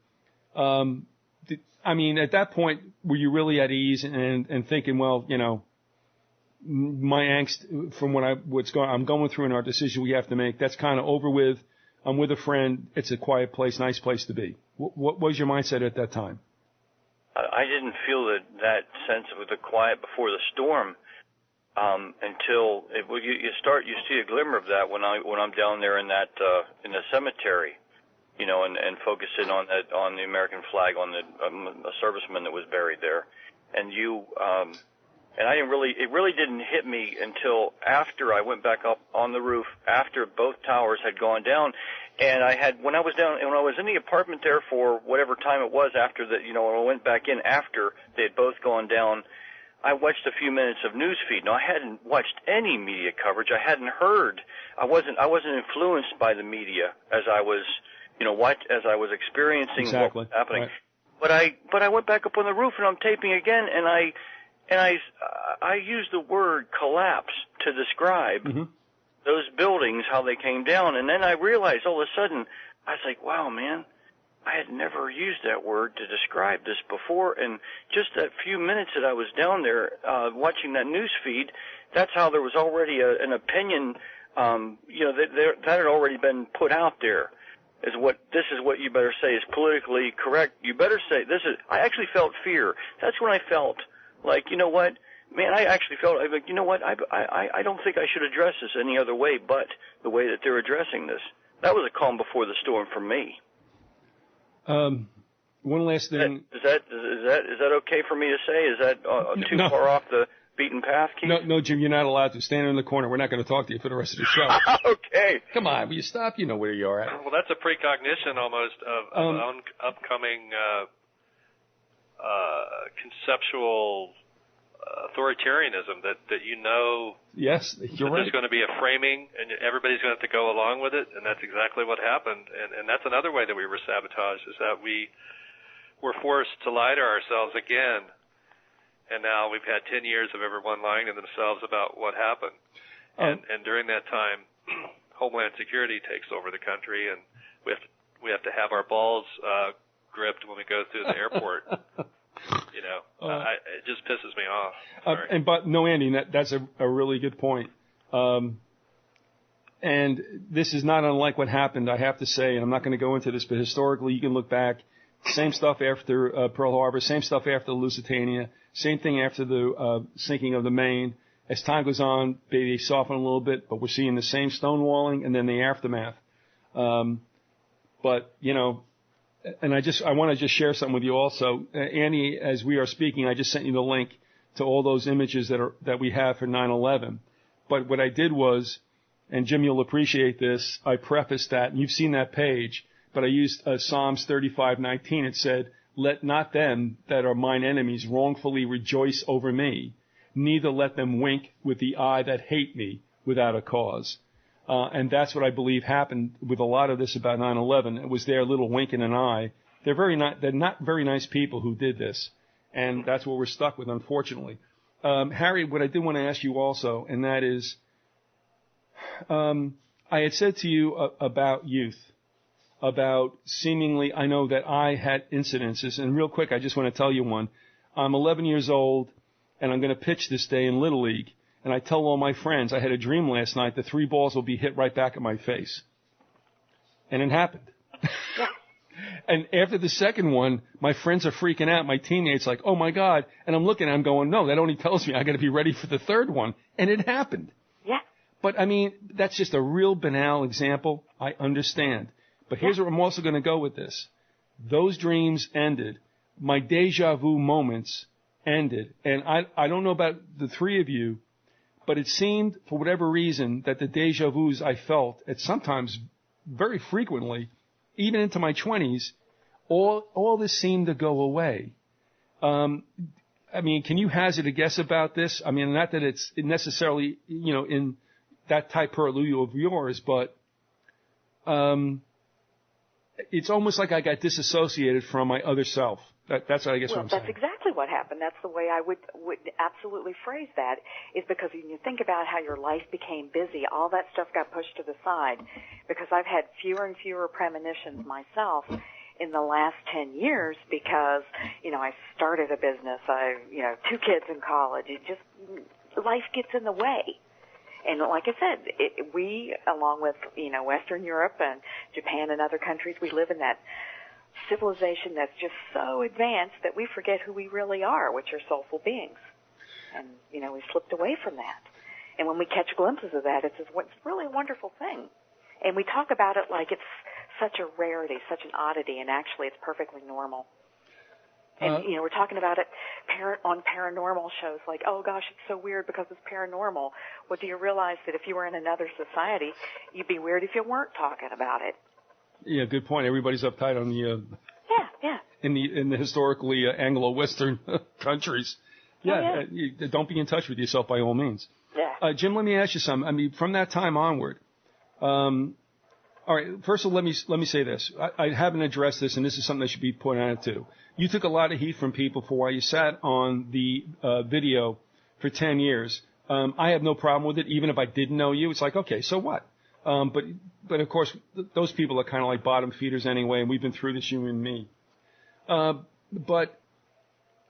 I mean, at that point, were you really at ease and thinking, well, my angst from I'm going through in our decision we have to make, that's kind of over with. I'm with a friend. It's a quiet place, nice place to be. What was your mindset at that time? I didn't feel that sense of the quiet before the storm until you see a glimmer of that when I'm down there in the cemetery, and focusing on the American flag on a serviceman that was buried there, and and it really didn't hit me until after I went back up on the roof after both towers had gone down. And when I was in the apartment there for whatever time it was after that, when I went back in after they had both gone down, I watched a few minutes of news feed. Now, I hadn't watched any media coverage. I hadn't heard. I wasn't influenced by the media as I was, as I was experiencing what was happening. Right. But I went back up on the roof and I'm taping again, and I used the word collapse to describe those buildings, how they came down. And then I realized all of a sudden, I was like, wow, man, I had never used that word to describe this before. And just that few minutes that I was down there watching that news feed, that's how there was already an opinion, that had already been put out there. This is what you better say is politically correct. You better say this is. I actually felt fear. That's when I felt like, you know what, man, I actually felt like, you know what, I don't think I should address this any other way but the way that they're addressing this. That was a calm before the storm for me. One last thing. Is that okay for me to say? Is that too far off the beaten path, Keith? No, Jim, you're not allowed to. Stand in the corner. We're not going to talk to you for the rest of the show. Okay. Come on, will you stop? You know where you are at. Well, that's a precognition almost of upcoming conceptual authoritarianism that yes, you're right. There's going to be a framing and everybody's going to have to go along with it, and that's exactly what happened. And that's another way that we were sabotaged, is that we were forced to lie to ourselves again. And now we've had 10 years of everyone lying to themselves about what happened. And during that time, Homeland Security takes over the country, and we have to have our balls gripped when we go through the airport. It just pisses me off. But no, Andy, that's a really good point. And this is not unlike what happened, I have to say, and I'm not going to go into this, but historically you can look back. Same stuff after Pearl Harbor, same stuff after the Lusitania, same thing after the sinking of the Maine. As time goes on, they soften a little bit, but we're seeing the same stonewalling and then the aftermath. But, and I want to just share something with you also. Annie, as we are speaking, I just sent you the link to all those images that we have for 9/11. But what I did was, and Jim, you'll appreciate this, I prefaced that, and you've seen that page, but I used Psalms 35:19. It said, "Let not them that are mine enemies wrongfully rejoice over me, neither let them wink with the eye that hate me without a cause." And that's what I believe happened with a lot of this about 9/11. It was their little wink in an eye. They're not very nice people who did this, and that's what we're stuck with, unfortunately. Harry, what I did want to ask you also, and that is, I had said to you about youth, about seemingly, I know that I had incidences, and real quick, I just want to tell you one. I'm 11 years old, and I'm going to pitch this day in Little League. And I tell all my friends, I had a dream last night, the 3 balls will be hit right back at my face. And it happened. Yeah. And after the second one, my friends are freaking out. My teammates like, oh, my God. And I'm looking, I'm going, no, that only tells me I got to be ready for the third one. And it happened. Yeah. But, I mean, that's just a real banal example. I understand. But here's where I'm also going to go with this. Those dreams ended. My deja vu moments ended. And I don't know about the three of you, but it seemed, for whatever reason, that the deja vus I felt, at sometimes very frequently, even into my 20s, all this seemed to go away. I mean, can you hazard a guess about this? I mean, not that it's necessarily, you know, in that type purlieu of yours, but it's almost like I got disassociated from my other self. That's what I guess what I'm saying. That's exactly what happened. That's the way I would absolutely phrase that, is because when you think about how your life became busy, all that stuff got pushed to the side. Because I've had fewer and fewer premonitions myself in the last 10 years because, you know, I started a business. You know, 2 kids in college. It just, life gets in the way. And like I said, we, along with, you know, Western Europe and Japan and other countries, we live in that civilization that's just so advanced that we forget who we really are, which are soulful beings. And, you know, we slipped away from that. And when we catch glimpses of that, it's really a wonderful thing. And we talk about it like it's such a rarity, such an oddity, and actually it's perfectly normal. And, you know, we're talking about it on paranormal shows like, oh, gosh, it's so weird because it's paranormal. Well, do you realize that if you were in another society, you'd be weird if you weren't talking about it? Yeah, good point. Everybody's uptight on the in the historically Anglo-Western countries. Yeah, don't be in touch with yourself by all means. Yeah. Jim, let me ask you something. I mean, from that time onward, all right. First of all, let me say this. I haven't addressed this, and this is something that should be pointed out too. You took a lot of heat from people for why you sat on the video for 10 years. I have no problem with it, even if I didn't know you. It's like, okay, so what? But of course, those people are kind of like bottom feeders anyway, and we've been through this, you and me. But,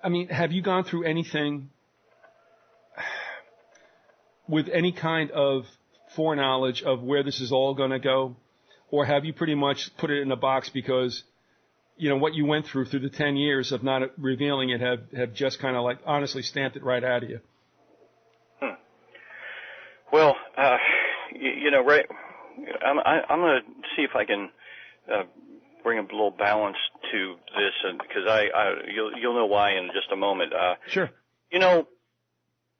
I mean, have you gone through anything with any kind of foreknowledge of where this is all going to go? Or have you pretty much put it in a box because, you know, what you went through the 10 years of not revealing it have just kind of like honestly stamped it right out of you? Well, you know, right. I'm going to see if I can bring a little balance to this, and because you'll know why in just a moment. Sure. You know,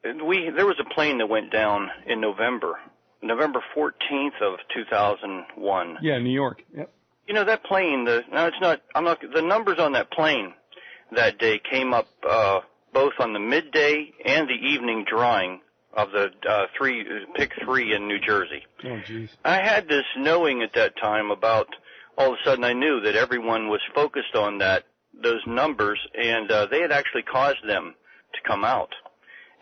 there was a plane that went down in November 14th of 2001. Yeah, New York. Yep. You know, that plane. The numbers on that plane that day came up both on the midday and the evening drawing of the pick 3 in New Jersey. Oh, jeez. I had this knowing at that time about, all of a sudden I knew that everyone was focused on those numbers, and they had actually caused them to come out.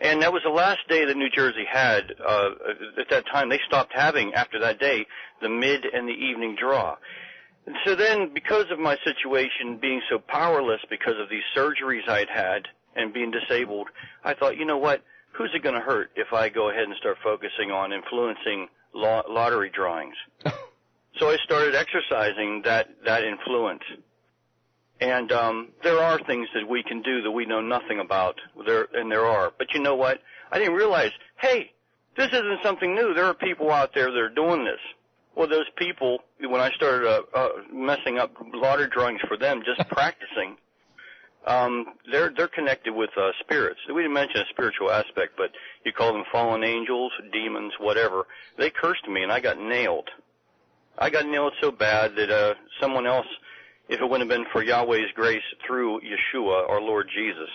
And that was the last day that New Jersey had, at that time, they stopped having, after that day, the mid and the evening draw. And so then, because of my situation being so powerless because of these surgeries I'd had and being disabled, I thought, you know what? Who's it going to hurt if I go ahead and start focusing on influencing lottery drawings? So I started exercising that influence. And there are things that we can do that we know nothing about, there are. But you know what? I didn't realize, hey, this isn't something new. There are people out there that are doing this. Well, those people, when I started messing up lottery drawings for them, just practicing, they're connected with spirits. We didn't mention a spiritual aspect, but you call them fallen angels, demons, whatever. They cursed me, and I got nailed. I got nailed so bad that someone else, if it wouldn't have been for Yahweh's grace through Yeshua, our Lord Jesus,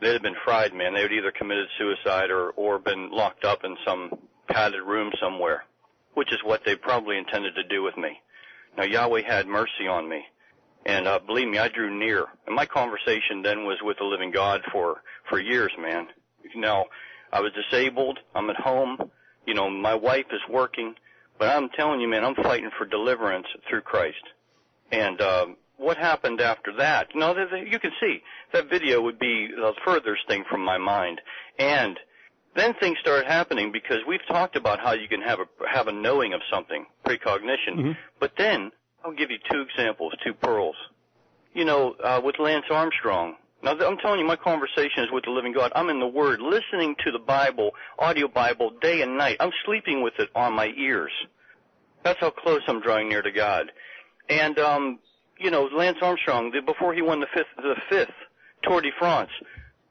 they'd have been fried, man. They would either committed suicide or been locked up in some padded room somewhere, which is what they probably intended to do with me. Now, Yahweh had mercy on me. And believe me, I drew near. And my conversation then was with the living God for years, man. Now, I was disabled. I'm at home. You know, my wife is working. But I'm telling you, man, I'm fighting for deliverance through Christ. And what happened after that? You know, you can see that video would be the furthest thing from my mind. And then things started happening because we've talked about how you can have a knowing of something, precognition. Mm-hmm. But then I'll give you two examples, two pearls. You know, with Lance Armstrong. Now, I'm telling you, my conversation is with the living God. I'm in the Word, listening to the Bible, audio Bible, day and night. I'm sleeping with it on my ears. That's how close I'm drawing near to God. And, you know, Lance Armstrong, before he won the fifth Tour de France,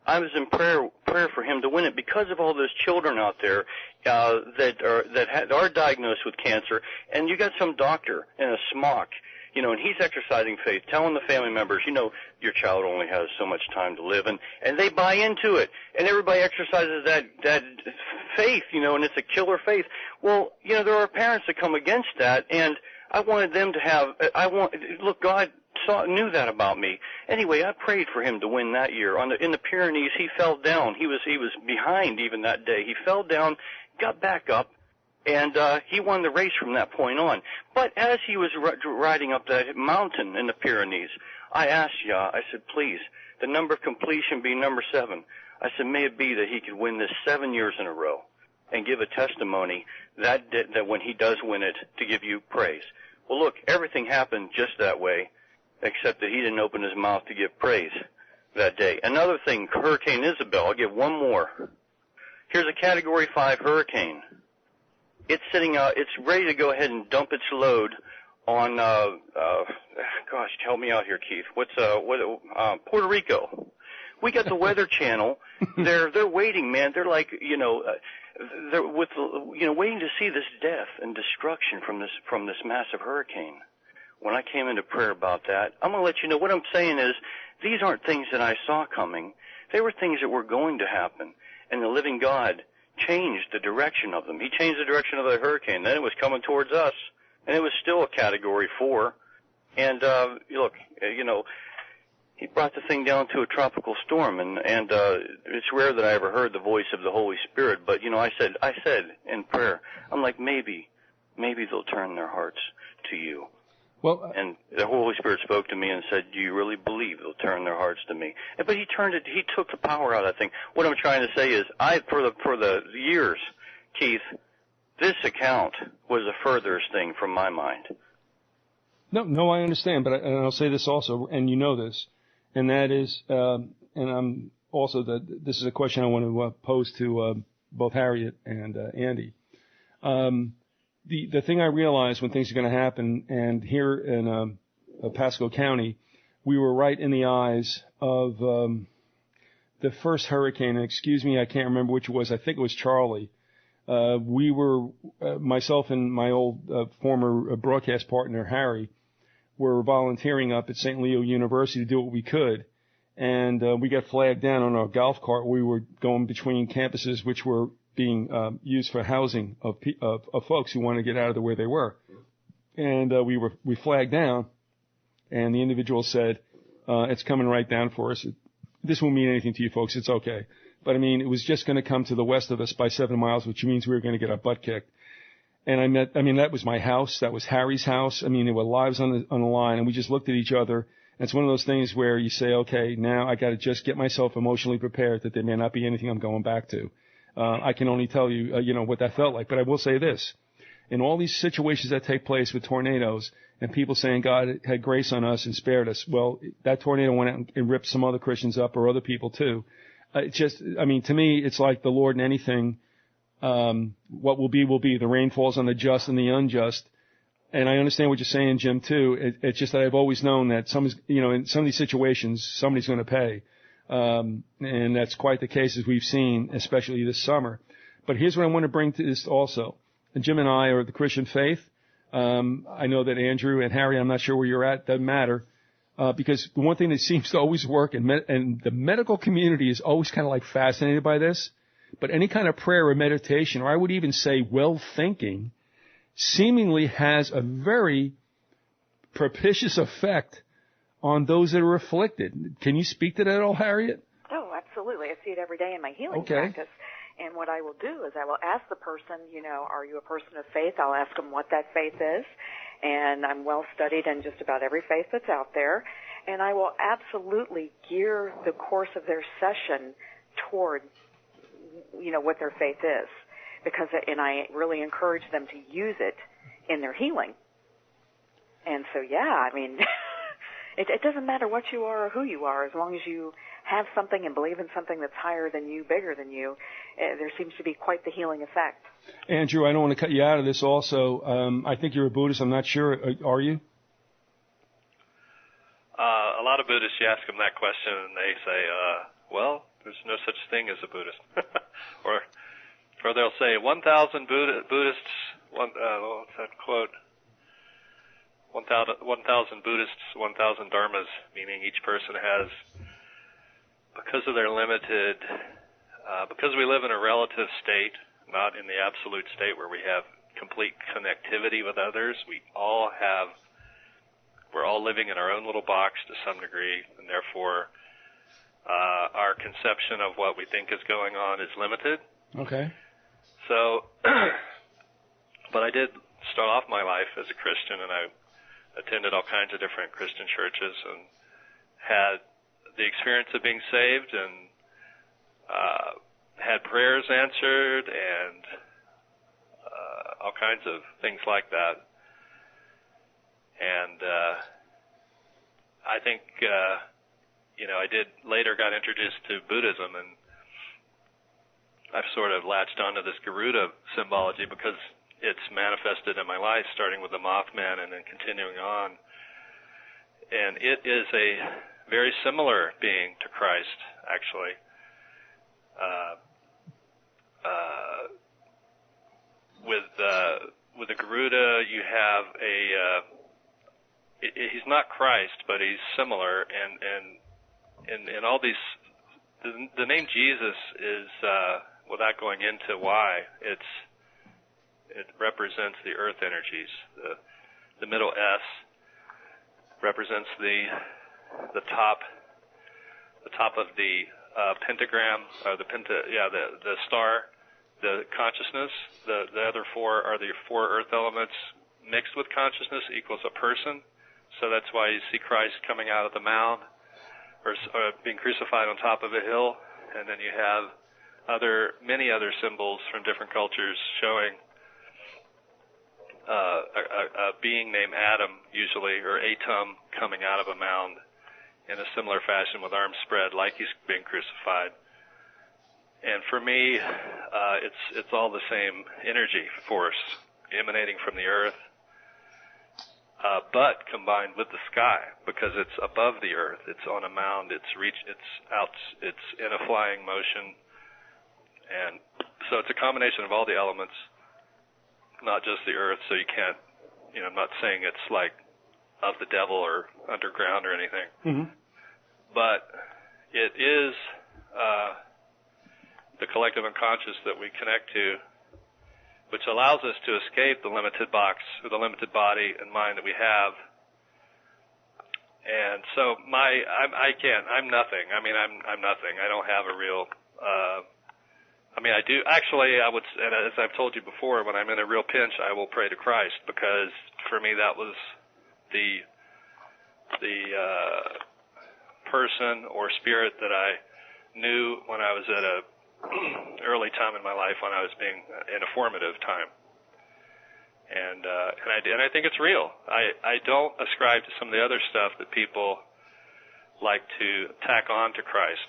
I was in prayer for him to win it because of all those children out there that are diagnosed with cancer. And you got some doctor in a smock, you know, and he's exercising faith, telling the family members, you know, your child only has so much time to live, and they buy into it, and everybody exercises that faith, you know, and it's a killer faith. Well, you know, there are parents that come against that, and I wanted them to have. Look, God knew that about me. Anyway, I prayed for him to win that year. In the Pyrenees, he fell down. He was behind even that day. He fell down, got back up, and he won the race from that point on. But as he was riding up that mountain in the Pyrenees, I asked Yah, I said, please, the number of completion be number 7. I said, may it be that he could win this 7 years in a row and give a testimony that when he does win it, to give you praise. Well, look, everything happened just that way, except that he didn't open his mouth to give praise that day. Another thing, Hurricane Isabel, I'll give one more. Here's a Category 5 hurricane. It's sitting out, it's ready to go ahead and dump its load on, gosh, help me out here, Keith. Puerto Rico. We got the Weather Channel. They're waiting, man. They're like, you know, they're waiting to see this death and destruction from this massive hurricane. When I came into prayer about that, I'm going to let you know what I'm saying is these aren't things that I saw coming. They were things that were going to happen. And the living God changed the direction of them. He changed the direction of the hurricane. Then it was coming towards us, and it was still a Category 4. And look, you know, he brought the thing down to a tropical storm, and it's rare that I ever heard the voice of the Holy Spirit. But you know, I said in prayer, I'm like, maybe they'll turn their hearts to you. Well, and the Holy Spirit spoke to me and said, do you really believe they'll turn their hearts to me? But he took the power out of that thing. What I'm trying to say is, for the years, Keith, this account was the furthest thing from my mind. No, I understand, but and I'll say this also, and you know this, and that is, and I'm also this is a question I want to pose to both Harriet and Andy. The thing I realized when things are going to happen, and here in Pasco County, we were right in the eyes of the first hurricane. And excuse me, I can't remember which it was. I think it was Charlie. We were, myself and my old former broadcast partner, Harry, were volunteering up at St. Leo University to do what we could. And we got flagged down on our golf cart. We were going between campuses which were being used for housing of folks who wanted to get out of where they were. And we flagged down, and the individual said, it's coming right down for us. This won't mean anything to you folks. It's okay. But, I mean, it was just going to come to the west of us by 7 miles, which means we were going to get our butt kicked. And that was my house. That was Harry's house. I mean, there were lives on the line, and we just looked at each other. And it's one of those things where you say, okay, now I got to just get myself emotionally prepared that there may not be anything I'm going back to. I can only tell you, what that felt like. But I will say this. In all these situations that take place with tornadoes and people saying God had grace on us and spared us, well, that tornado went out and ripped some other Christians up or other people too. To me, it's like the Lord in anything. What will be, will be. The rain falls on the just and the unjust. And I understand what you're saying, Jim, too. It's just that I've always known that in some of these situations, somebody's going to pay. And that's quite the case as we've seen, especially this summer. But here's what I want to bring to this also. And Jim and I are the Christian faith. I know that Andrew and Harry, I'm not sure where you're at, doesn't matter. Because the one thing that seems to always work, and the medical community is always kind of like fascinated by this, but any kind of prayer or meditation, or I would even say well-thinking, seemingly has a very propitious effect on those that are afflicted. Can you speak to that at all, Harriet? Oh, absolutely. I see it every day in my healing practice. And what I will do is I will ask the person, are you a person of faith? I'll ask them what that faith is. And I'm well studied in just about every faith that's out there. And I will absolutely gear the course of their session toward, what their faith is. And I really encourage them to use it in their healing. And so, yeah, I mean, it doesn't matter what you are or who you are, as long as you have something and believe in something that's higher than you, bigger than you, there seems to be quite the healing effect. Andrew, I don't want to cut you out of this also. I think you're a Buddhist. I'm not sure. Are you? A lot of Buddhists, you ask them that question, and they say, well, there's no such thing as a Buddhist. or they'll say 1,000 Buddhists, what's that quote? 1,000 Buddhists, 1,000 Dharmas, meaning each person has, because of their limited, because we live in a relative state, not in the absolute state where we have complete connectivity with others, we're all living in our own little box to some degree, and therefore our conception of what we think is going on is limited. Okay. So, but I did start off my life as a Christian, and I attended all kinds of different Christian churches and had the experience of being saved and had prayers answered and all kinds of things like that. And I think, I did later got introduced to Buddhism, and I've sort of latched onto this Garuda symbology because it's manifested in my life, starting with the Mothman and then continuing on. And it is a very similar being to Christ, actually. With the Garuda, you have he's not Christ, but he's similar, and all these, the name Jesus is, without going into why, it represents the earth energies. The middle S represents the top of the pentagram, or the star, the consciousness. The other four are the four earth elements mixed with consciousness equals a person. So that's why you see Christ coming out of the mound or being crucified on top of a hill, and then you have many other symbols from different cultures showing a being named Adam, usually, or Atum, coming out of a mound in a similar fashion with arms spread, like he's being crucified. And for me, it's all the same energy force emanating from the earth, but combined with the sky, because it's above the earth. It's on a mound. It's in a flying motion, and so it's a combination of all the elements, not just the earth. So you can't, I'm not saying it's like of the devil or underground or anything, but it is the collective unconscious that we connect to, which allows us to escape the limited box or the limited body and mind that we have. And so I'm nothing. I mean, I'm nothing. I don't have a real, I do, actually, I would, and as I've told you before, when I'm in a real pinch, I will pray to Christ, because for me that was the person or spirit that I knew when I was at a early time in my life, when I was being in a formative time, and I think it's real. I don't ascribe to some of the other stuff that people like to tack on to Christ,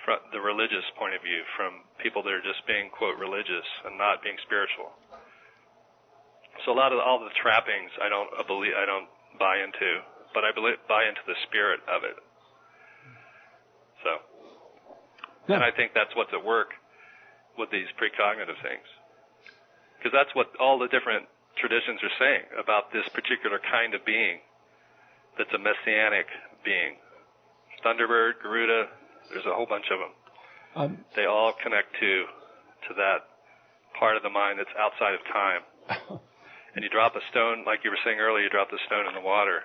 from the religious point of view, from people that are just being, quote, religious and not being spiritual. So a lot of all the trappings I don't buy into, but I buy into the spirit of it. So. Yeah. And I think that's what's at work with these precognitive things. Because that's what all the different traditions are saying about this particular kind of being that's a messianic being. Thunderbird, Garuda, there's a whole bunch of them. They all connect to that part of the mind that's outside of time. And you drop a stone, like you were saying earlier, you drop the stone in the water.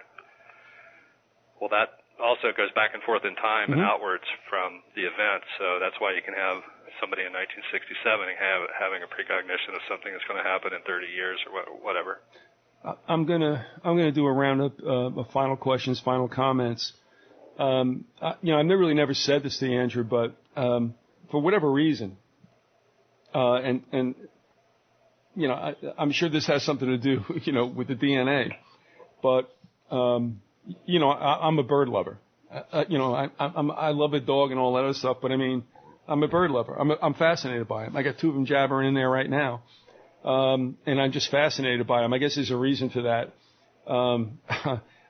Well, that also goes back and forth in time and outwards from the event. So that's why you can have somebody in 1967 having a precognition of something that's going to happen in 30 years or whatever. I'm gonna do a roundup of final questions, final comments. I've never said this to you, Andrew, but for whatever reason, I'm sure this has something to do, with the DNA. but you know, I'm a bird lover. You know, I love a dog and all that other stuff, but I mean, I'm a bird lover. I'm fascinated by them. I got 2 of them jabbering in there right now, and I'm just fascinated by them. I guess there's a reason for that.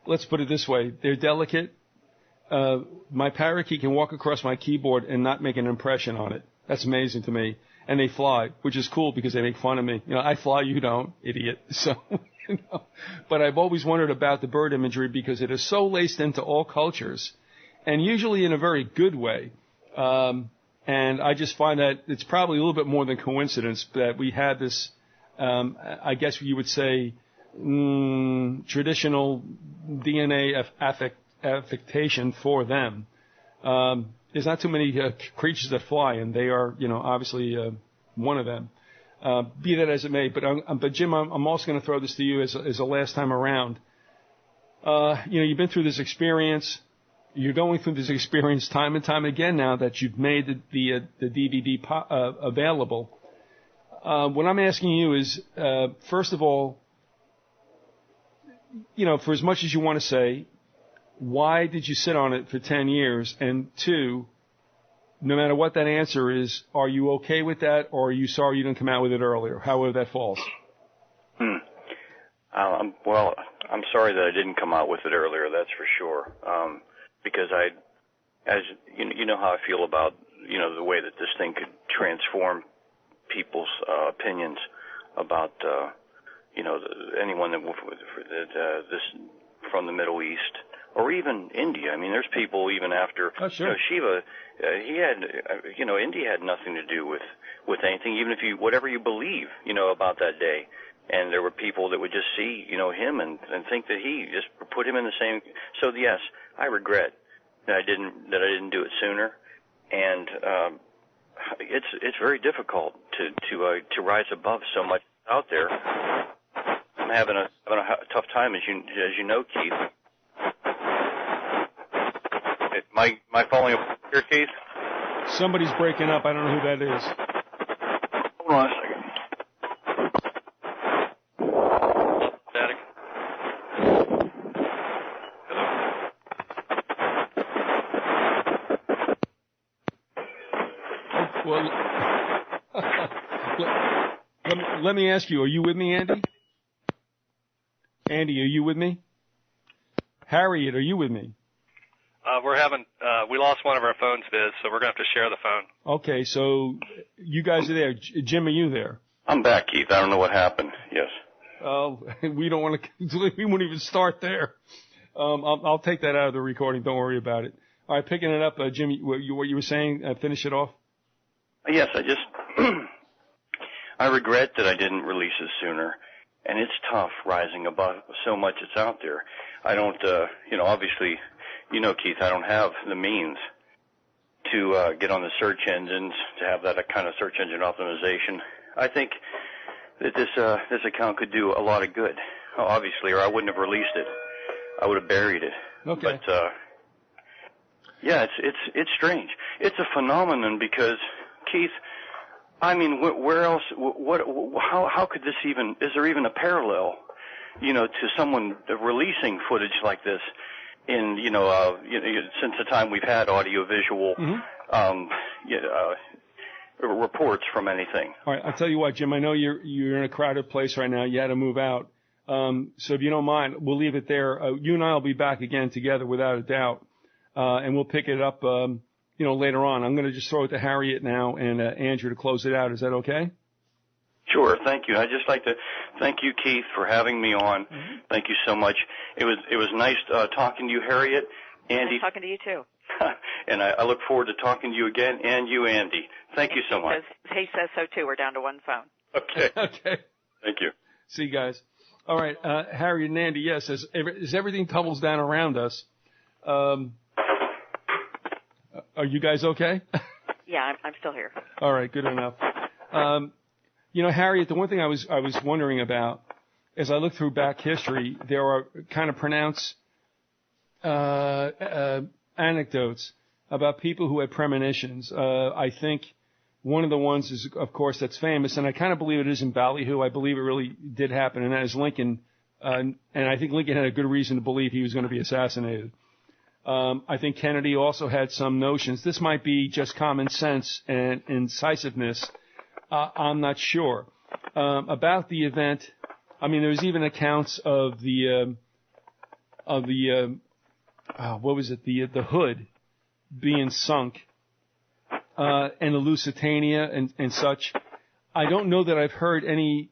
Let's put it this way: they're delicate. My parakeet can walk across my keyboard and not make an impression on it. That's amazing to me. And they fly, which is cool because they make fun of me. You know, I fly, you don't, idiot. So, you know. But I've always wondered about the bird imagery because it is so laced into all cultures, and usually in a very good way. And I just find that it's probably a little bit more than coincidence that we had this, I guess you would say, traditional DNA affectation for them. There's not too many creatures that fly, and they are, you know, obviously one of them. Be that as it may, but Jim, I'm also going to throw this to you as a last time around. You know, you've been through this experience. You're going through this experience time and time again now that you've made the DVD available. What I'm asking you is, first of all, you know, for as much as you want to say, why did you sit on it for 10 years? And 2, no matter what that answer is, are you okay with that, or are you sorry you didn't come out with it earlier, however that falls? Well, I'm sorry that I didn't come out with it earlier, that's for sure. Because as you know how I feel about, you know, the way that this thing could transform people's opinions about, you know, anyone that this from the Middle East. Or even India. I mean, there's people even after you know, Shiva. He had, you know, India had nothing to do with anything, even if you whatever you believe, you know, about that day. And there were people that would just see, you know, him and think that he just put him in the same. So yes, I regret that I didn't do it sooner. And it's very difficult to rise above so much out there. I'm having a tough time, as you know, Keith. Am I following up here, Keith? Somebody's breaking up. I don't know who that is. Hold on a second. Static. Well, let me ask you, are you with me, Andy? Andy, are you with me? Harriet, are you with me? We lost one of our phones, Viz, so we're going to have to share the phone. Okay, so you guys are there. Jim, are you there? I'm back, Keith. I don't know what happened. Yes. We don't want to, we won't even start there. I'll take that out of the recording. Don't worry about it. All right, picking it up, Jim, what you were saying, finish it off. Yes, I regret that I didn't release it sooner. And it's tough rising above so much that's out there. I don't, you know, obviously, you know, Keith, I don't have the means to get on the search engines, to have that kind of search engine optimization. I think that this account could do a lot of good, obviously, or I wouldn't have released it. I would have buried it. Okay. But yeah, it's strange. It's a phenomenon because, Keith, I mean, where else? How could this even? Is there even a parallel, you know, to someone releasing footage like this in, you know, since the time we've had audio-visual reports from anything? All right, I'll tell you what, Jim. I know you're in a crowded place right now. You had to move out, so if you don't mind, we'll leave it there. You and I will be back again together without a doubt, and we'll pick it up. You know, later on. I'm going to just throw it to Harriet now and Andrew to close it out. Is that okay? Sure. Thank you. I'd just like to thank you, Keith, for having me on. Mm-hmm. Thank you so much. It was nice talking to you, Harriet. Andy. Nice talking to you, too. And I look forward to talking to you again, and you, Andy. Thank you so much. He says so, too. We're down to one phone. Okay. Okay. Thank you. See you guys. All right. Harriet and Andy, yes, as everything tumbles down around us, are you guys okay? Yeah, I'm still here. All right, good enough. You know, Harriet, the one thing I was wondering about, as I look through back history, there are kind of pronounced anecdotes about people who had premonitions. I think one of the ones is, of course, that's famous, and I kind of believe it is in Ballyhoo. I believe it really did happen, and that is Lincoln And I think Lincoln had a good reason to believe he was going to be assassinated. I think Kennedy also had some notions. This might be just common sense and incisiveness. I'm not sure. About the event, I mean, there was even accounts of the hood being sunk, and the Lusitania and such. I don't know that I've heard any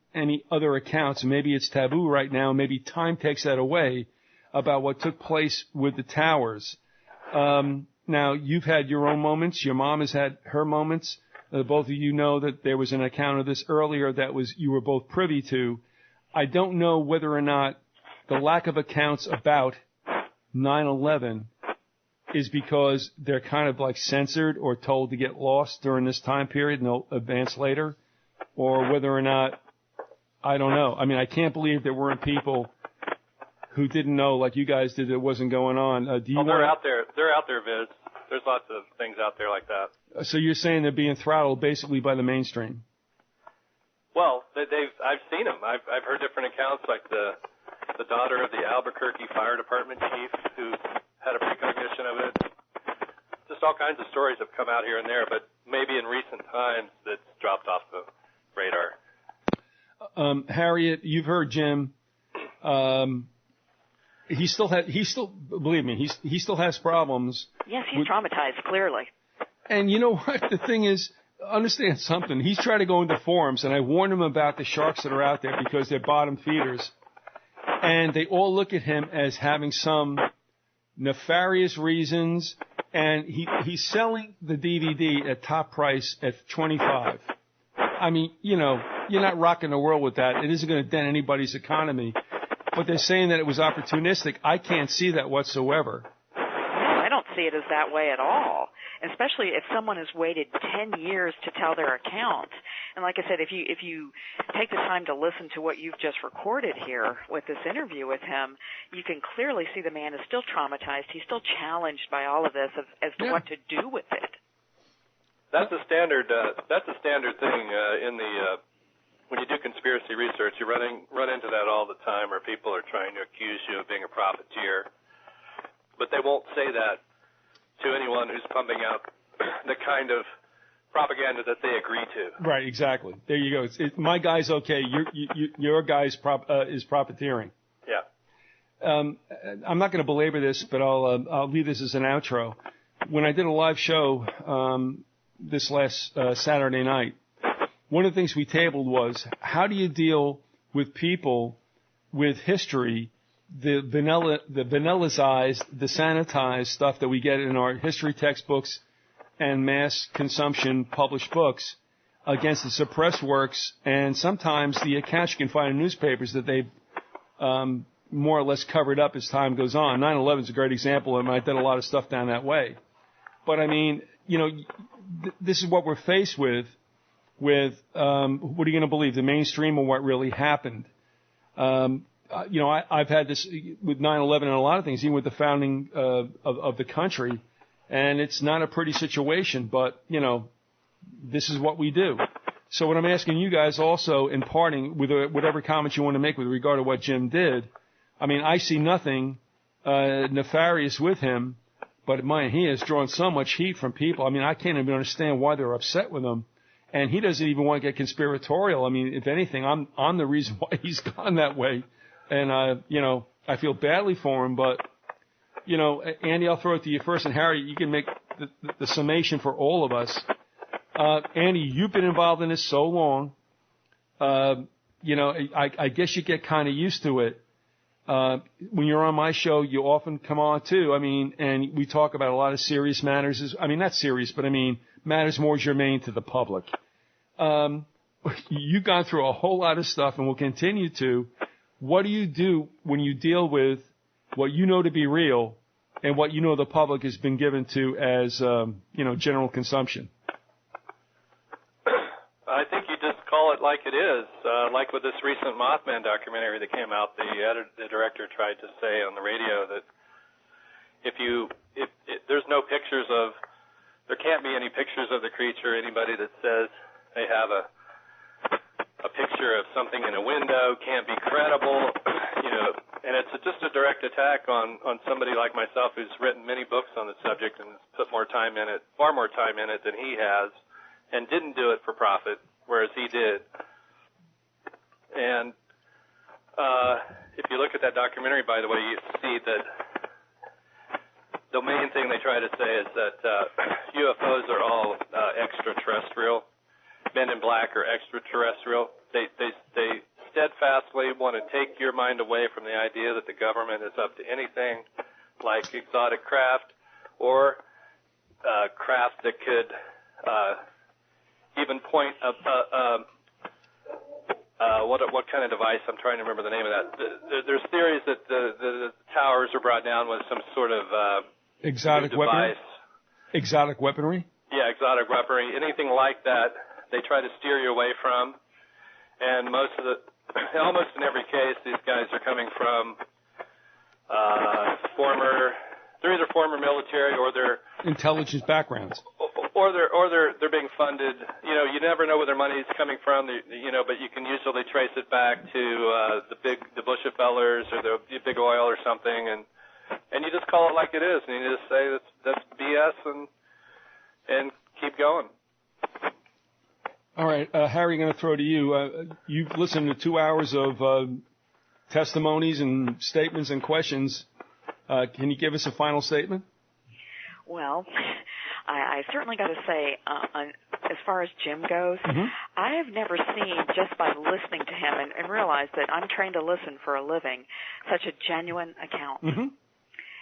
other accounts. Maybe it's taboo right now. Maybe time takes that away about what took place with the towers. Now, you've had your own moments. Your mom has had her moments. Both of you know that there was an account of this earlier that you were both privy to. I don't know whether or not the lack of accounts about 9/11 is because they're kind of like censored or told to get lost during this time period and they'll advance later, or whether or not, I don't know. I mean, I can't believe there weren't people who didn't know, like you guys did, that wasn't going on. They're out there. They're out there, Viz. There's lots of things out there like that. So you're saying they're being throttled basically by the mainstream? Well, I've seen them. I've heard different accounts, like the daughter of the Albuquerque Fire Department chief who had a precognition of it. Just all kinds of stories have come out here and there, but maybe in recent times that's dropped off the radar. Harriet, you've heard Jim. He still, believe me, he still has problems. Yes, he's traumatized, clearly. And you know what? The thing is, understand something. He's trying to go into forums, and I warned him about the sharks that are out there because they're bottom feeders. And they all look at him as having some nefarious reasons, and he's selling the DVD at top price at $25. I mean, you know, you're not rocking the world with that. It isn't going to dent anybody's economy. But they're saying that it was opportunistic. I can't see that whatsoever. No, I don't see it as that way at all, especially if someone has waited 10 years to tell their account. And like I said, if you take the time to listen to what you've just recorded here with this interview with him, you can clearly see the man is still traumatized. He's still challenged by all of this as to what to do with it. That's a standard. That's a standard thing in the when you do conspiracy research. You run into that all the time, where people are trying to accuse you of being a profiteer, but they won't say that to anyone who's pumping out the kind of propaganda that they agree to. Right, exactly. There you go. My guy's okay. Your guy's is profiteering. Yeah. I'm not going to belabor this, but I'll leave this as an outro. When I did a live show this last Saturday night, one of the things we tabled was, how do you deal with people with history, the vanillized, the sanitized stuff that we get in our history textbooks and mass consumption published books, against the suppressed works and sometimes the accounts you can find in newspapers that they've more or less covered up as time goes on. 9/11 is a great example, and I did a lot of stuff down that way. But I mean, you know, this is what we're faced with what are you going to believe, the mainstream or what really happened? You know, I've had this with 9/11 and a lot of things, even with the founding of the country, and it's not a pretty situation, but, you know, this is what we do. So what I'm asking you guys also, in parting, with whatever comments you want to make with regard to what Jim did, I mean, I see nothing nefarious with him, but man, he has drawn so much heat from people. I mean, I can't even understand why they're upset with him. And he doesn't even want to get conspiratorial. I mean, if anything, I'm the reason why he's gone that way. And, you know, I feel badly for him. But, you know, Andy, I'll throw it to you first. And Harry, you can make the summation for all of us. Andy, you've been involved in this so long. You know, I guess you get kind of used to it. When you're on my show, you often come on too. I mean, and we talk about a lot of serious matters. I mean, not serious, but I mean, matters more germane to the public. You've gone through a whole lot of stuff and will continue to. What do you do when you deal with what you know to be real and what you know the public has been given to as, you know, general consumption? I think you just call it like it is. Like with this recent Mothman documentary that came out, the director tried to say on the radio that if there's no pictures of, there can't be any pictures of the creature, anybody that says they have a picture of something in a window can't be credible, and it's just a direct attack on somebody like myself who's written many books on the subject and has put far more time in it than he has, and didn't do it for profit, whereas he did. And if you look at that documentary, by the way, you see that the main thing they try to say is that UFOs are all extraterrestrial. Men in Black are extraterrestrial. They steadfastly want to take your mind away from the idea that the government is up to anything like exotic craft or craft that could even point what kind of device? I'm trying to remember the name of that. There's theories that the towers were brought down with some sort of exotic weaponry. Exotic weaponry? Yeah, exotic weaponry. Anything like that, they try to steer you away from. And almost in every case, these guys are coming from they're either former military or they're intelligence backgrounds. Or they're being funded. You never know where their money's coming from. But you can usually trace it back to the Bushfellers or the big oil or something, and you just call it like it is, and you just say that's BS and keep going. All right, Harry, I'm going to throw to you. You've listened to 2 hours of testimonies and statements and questions. Can you give us a final statement? Well, I certainly got to say, as far as Jim goes, I have never seen, just by listening to him and realize that I'm trained to listen for a living, such a genuine account.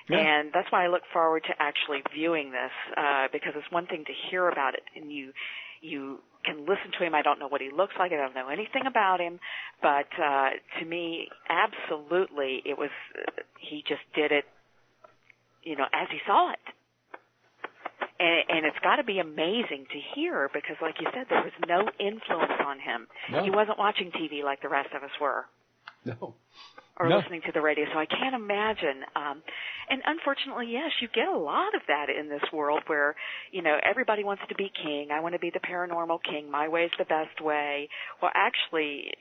Yeah. And that's why I look forward to actually viewing this, because it's one thing to hear about it, and you can listen to him. I don't know what he looks like. I don't know anything about him. But to me, absolutely, it was he just did it, as he saw it. And it's got to be amazing to hear because, like you said, there was no influence on him. No. He wasn't watching TV like the rest of us were. No. Or listening to the radio. So I can't imagine. And unfortunately, yes, you get a lot of that in this world where, everybody wants to be king. I want to be the paranormal king. My way's the best way. Well, actually,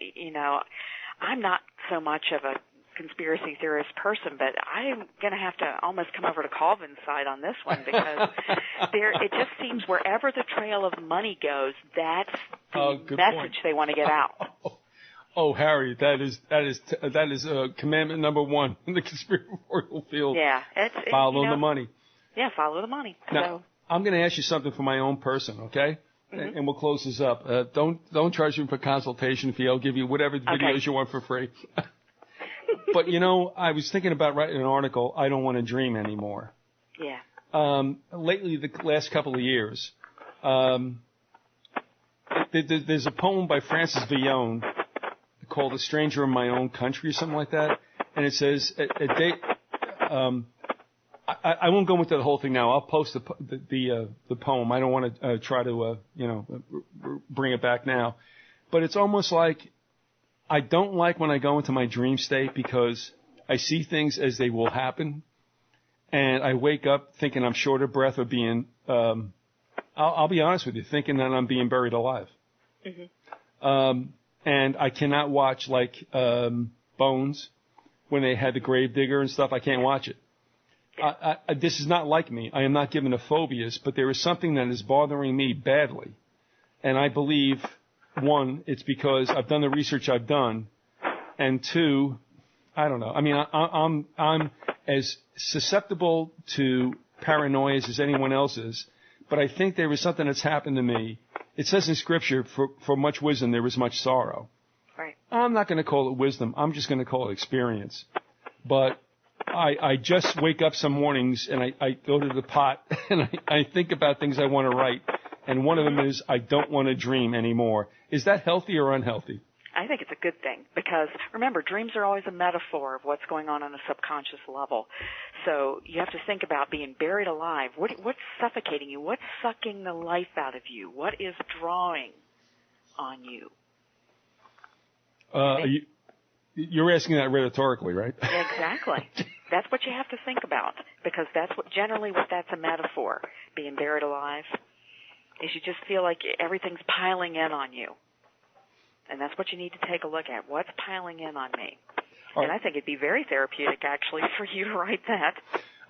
I'm not so much of a conspiracy theorist person, but I'm going to have to almost come over to Colvin's side on this one because it just seems wherever the trail of money goes, that's the message they want to get out. Oh, Harry, that is commandment number one in the conspiratorial field. Yeah, follow the money. Yeah, follow the money. Now, I'm going to ask you something for my own person, okay? And we'll close this up. Don't charge me for consultation fee. I'll give you whatever videos you want for free. But, I was thinking about writing an article, I Don't Want to Dream Anymore. Yeah. Lately, the last couple of years, there's a poem by Francis Villon called A Stranger in My Own Country or something like that. And it says, I won't go into the whole thing now. I'll post the poem. I don't want to try to, bring it back now. But it's almost like I don't like when I go into my dream state because I see things as they will happen. And I wake up thinking I'm short of breath or being, I'll be honest with you, thinking that I'm being buried alive. And I cannot watch Bones when they had the gravedigger and stuff. I can't watch it. This is not like me. I am not given to phobias, but there is something that is bothering me badly. And I believe, one, it's because I've done the research I've done, and two, I don't know. I mean, I'm as susceptible to paranoia as anyone else is, but I think there is something that's happened to me. It says in Scripture, for much wisdom there is much sorrow. Right. I'm not going to call it wisdom. I'm just going to call it experience. But I just wake up some mornings and I go to the pot and I think about things I want to write. And one of them is I don't want to dream anymore. Is that healthy or unhealthy? I think it's a good thing because, remember, dreams are always a metaphor of what's going on a subconscious level. So you have to think about being buried alive. What's suffocating you? What's sucking the life out of you? What is drawing on you? You're asking that rhetorically, right? Exactly. That's what you have to think about because that's generally what that's a metaphor, being buried alive, is you just feel like everything's piling in on you. And that's what you need to take a look at. What's piling in on me? All and right. I think it'd be very therapeutic, actually, for you to write that.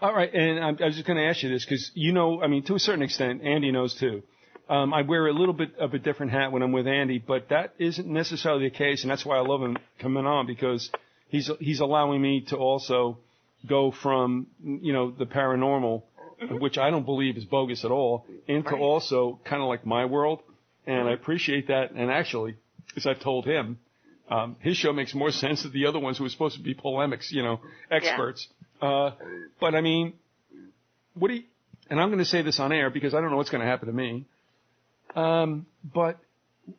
All right, and I was just going to ask you this because, to a certain extent, Andy knows too. I wear a little bit of a different hat when I'm with Andy, but that isn't necessarily the case, and that's why I love him coming on, because he's allowing me to also go from, the paranormal, which I don't believe is bogus at all, into also kind of like my world, and I appreciate that. And actually, as I've told him, his show makes more sense than the other ones who were supposed to be polemics, experts. Yeah. But I mean, and I'm going to say this on air because I don't know what's going to happen to me. But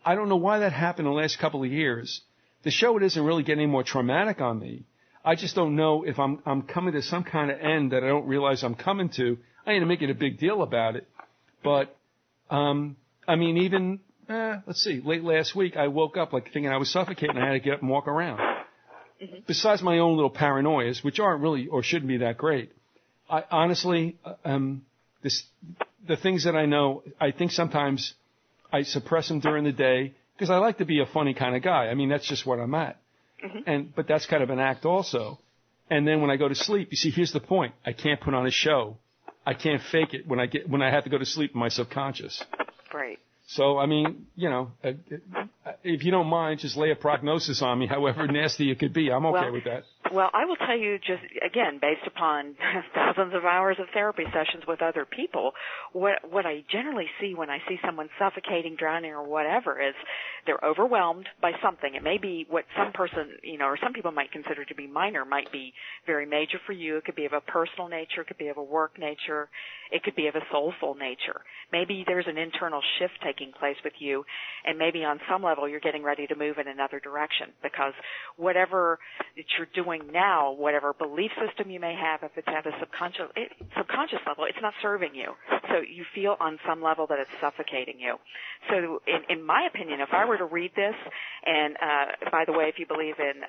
I don't know why that happened in the last couple of years. The show doesn't really get any more traumatic on me. I just don't know if I'm coming to some kind of end that I don't realize I'm coming to. I ain't making a big deal about it. But, let's see, late last week I woke up like thinking I was suffocating. I had to get up and walk around. Mm-hmm. Besides my own little paranoias, which aren't really or shouldn't be that great, I honestly, the things that I know, I think sometimes I suppress them during the day because I like to be a funny kind of guy. I mean, that's just what I'm at. Mm-hmm. But that's kind of an act also. And then when I go to sleep, you see, here's the point. I can't put on a show. I can't fake it when I have to go to sleep in my subconscious. Right. So, I mean, if you don't mind, just lay a prognosis on me, however nasty it could be. I'm okay with that. Well, I will tell you just, again, based upon thousands of hours of therapy sessions with other people, what I generally see when I see someone suffocating, drowning, or whatever is they're overwhelmed by something. It may be what some person, or some people might consider to be minor, might be very major for you. It could be of a personal nature. It could be of a work nature. It could be of a soulful nature. Maybe there's an internal shift taking place with you, and maybe on some level you're getting ready to move in another direction because whatever that you're doing now, whatever belief system you may have, if it's at a subconscious level, it's not serving you. So you feel on some level that it's suffocating you. So in my opinion, if I were to read this, and by the way, if you believe in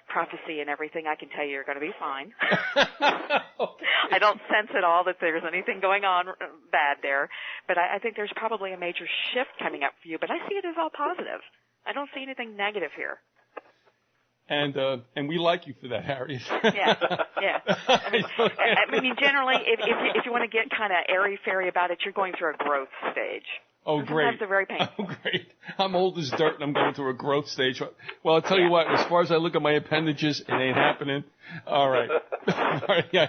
prophecy and everything, I can tell you you're going to be fine. I don't sense at all that there's anything going on bad there, but I think there's probably a major shift coming up for you, but I see it as all positive. I don't see anything negative here. And we like you for that, Harriet. Yeah. I mean, generally, if you want to get kind of airy-fairy about it, you're going through a growth stage. Oh, great. Sometimes they're very painful. Oh, great. I'm old as dirt and I'm going through a growth stage. Well, I'll tell you what, as far as I look at my appendages, it ain't happening. All right. All right. Yeah,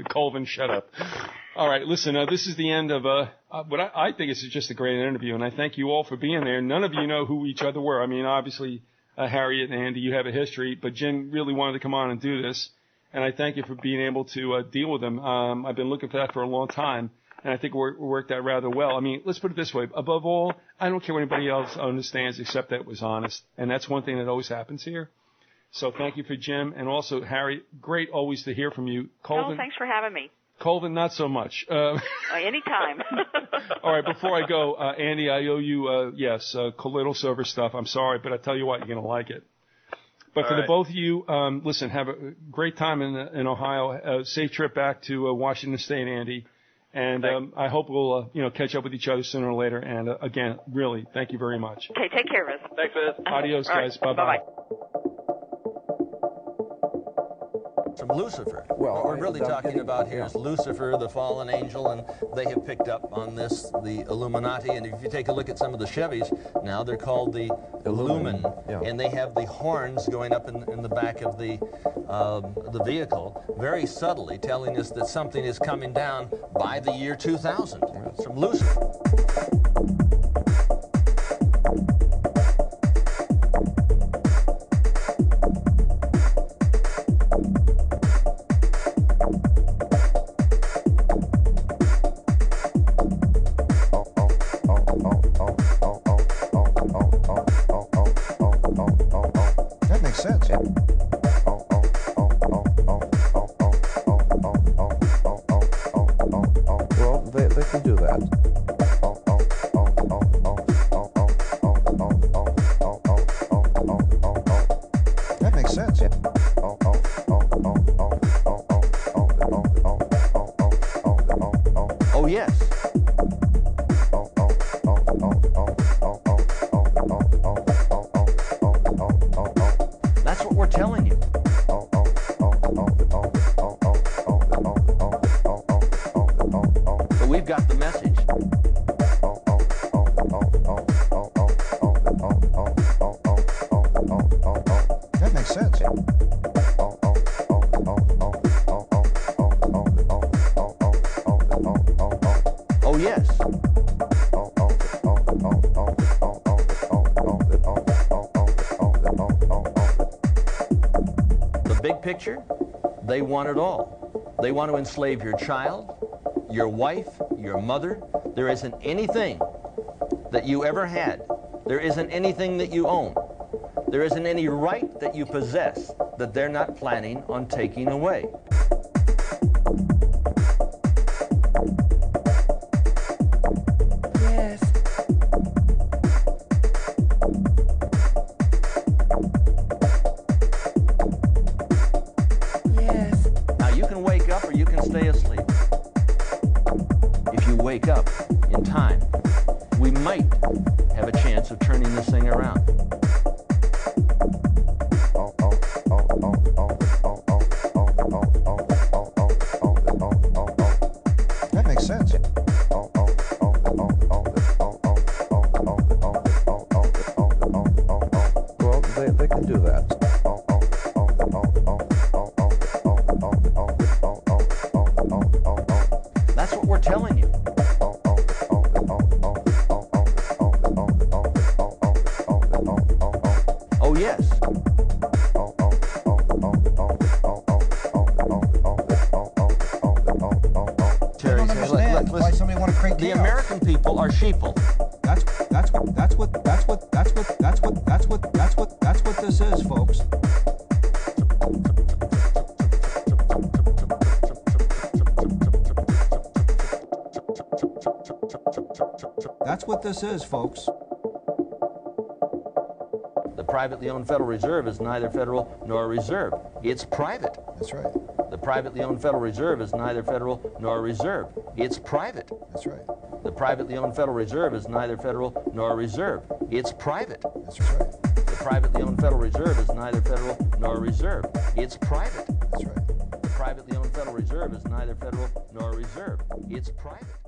Colvin, shut up. All right. Listen, this is the end of what I think is just a great interview, and I thank you all for being there. None of you know who each other were. I mean, obviously, Harriet and Andy, you have a history, but Jim really wanted to come on and do this, and I thank you for being able to deal with him. I've been looking for that for a long time, and I think we worked out rather well. I mean, let's put it this way. Above all, I don't care what anybody else understands except that it was honest, and that's one thing that always happens here. So thank you for Jim, and also, Harry, great always to hear from you. Colvin, thanks for having me. Colvin, not so much. Anytime. All right, before I go, Andy, I owe you, colloidal silver stuff. I'm sorry, but I tell you what, you're going to like it. But for the both of you, listen, have a great time in Ohio. Safe trip back to Washington State, Andy. And I hope we'll, catch up with each other sooner or later. And again, really, thank you very much. Okay, take care, Riz. Thanks, Riz. Adios, guys. Right. Bye-bye. From Lucifer. What we're really talking about here is Lucifer, the fallen angel, and they have picked up on this, the Illuminati. And if you take a look at some of the Chevys, now they're called the Illumin, and they have the horns going up in the back of the vehicle, very subtly telling us that something is coming down by the year 2000. It's from Lucifer. Well, they can do that. makes sense. Oh, yes. The big picture, they want it all. They want to enslave your child, your wife, your mother. There isn't anything that you ever had. There isn't anything that you own. There isn't any right that you possess that they're not planning on taking away. Yes. Yes. Now you can wake up or you can stay asleep. If you wake up in time, we might have a chance of turning this thing around. That makes sense. Well, they can do that. That's what we're telling you. Oh, yes. Terry, I don't understand why somebody want to create the chaos. American people are sheeple. That's what this is, folks. That's what this is, folks. The privately owned Federal Reserve is neither federal nor a reserve. It's private. That's right. The privately owned Federal Reserve is neither federal nor a reserve. It's private. That's right. The privately owned Federal Reserve is neither federal nor a reserve. It's private. That's right. The privately owned Federal Reserve is neither federal nor a reserve. It's private. That's right. The privately owned Federal Reserve is neither federal nor a reserve. It's private.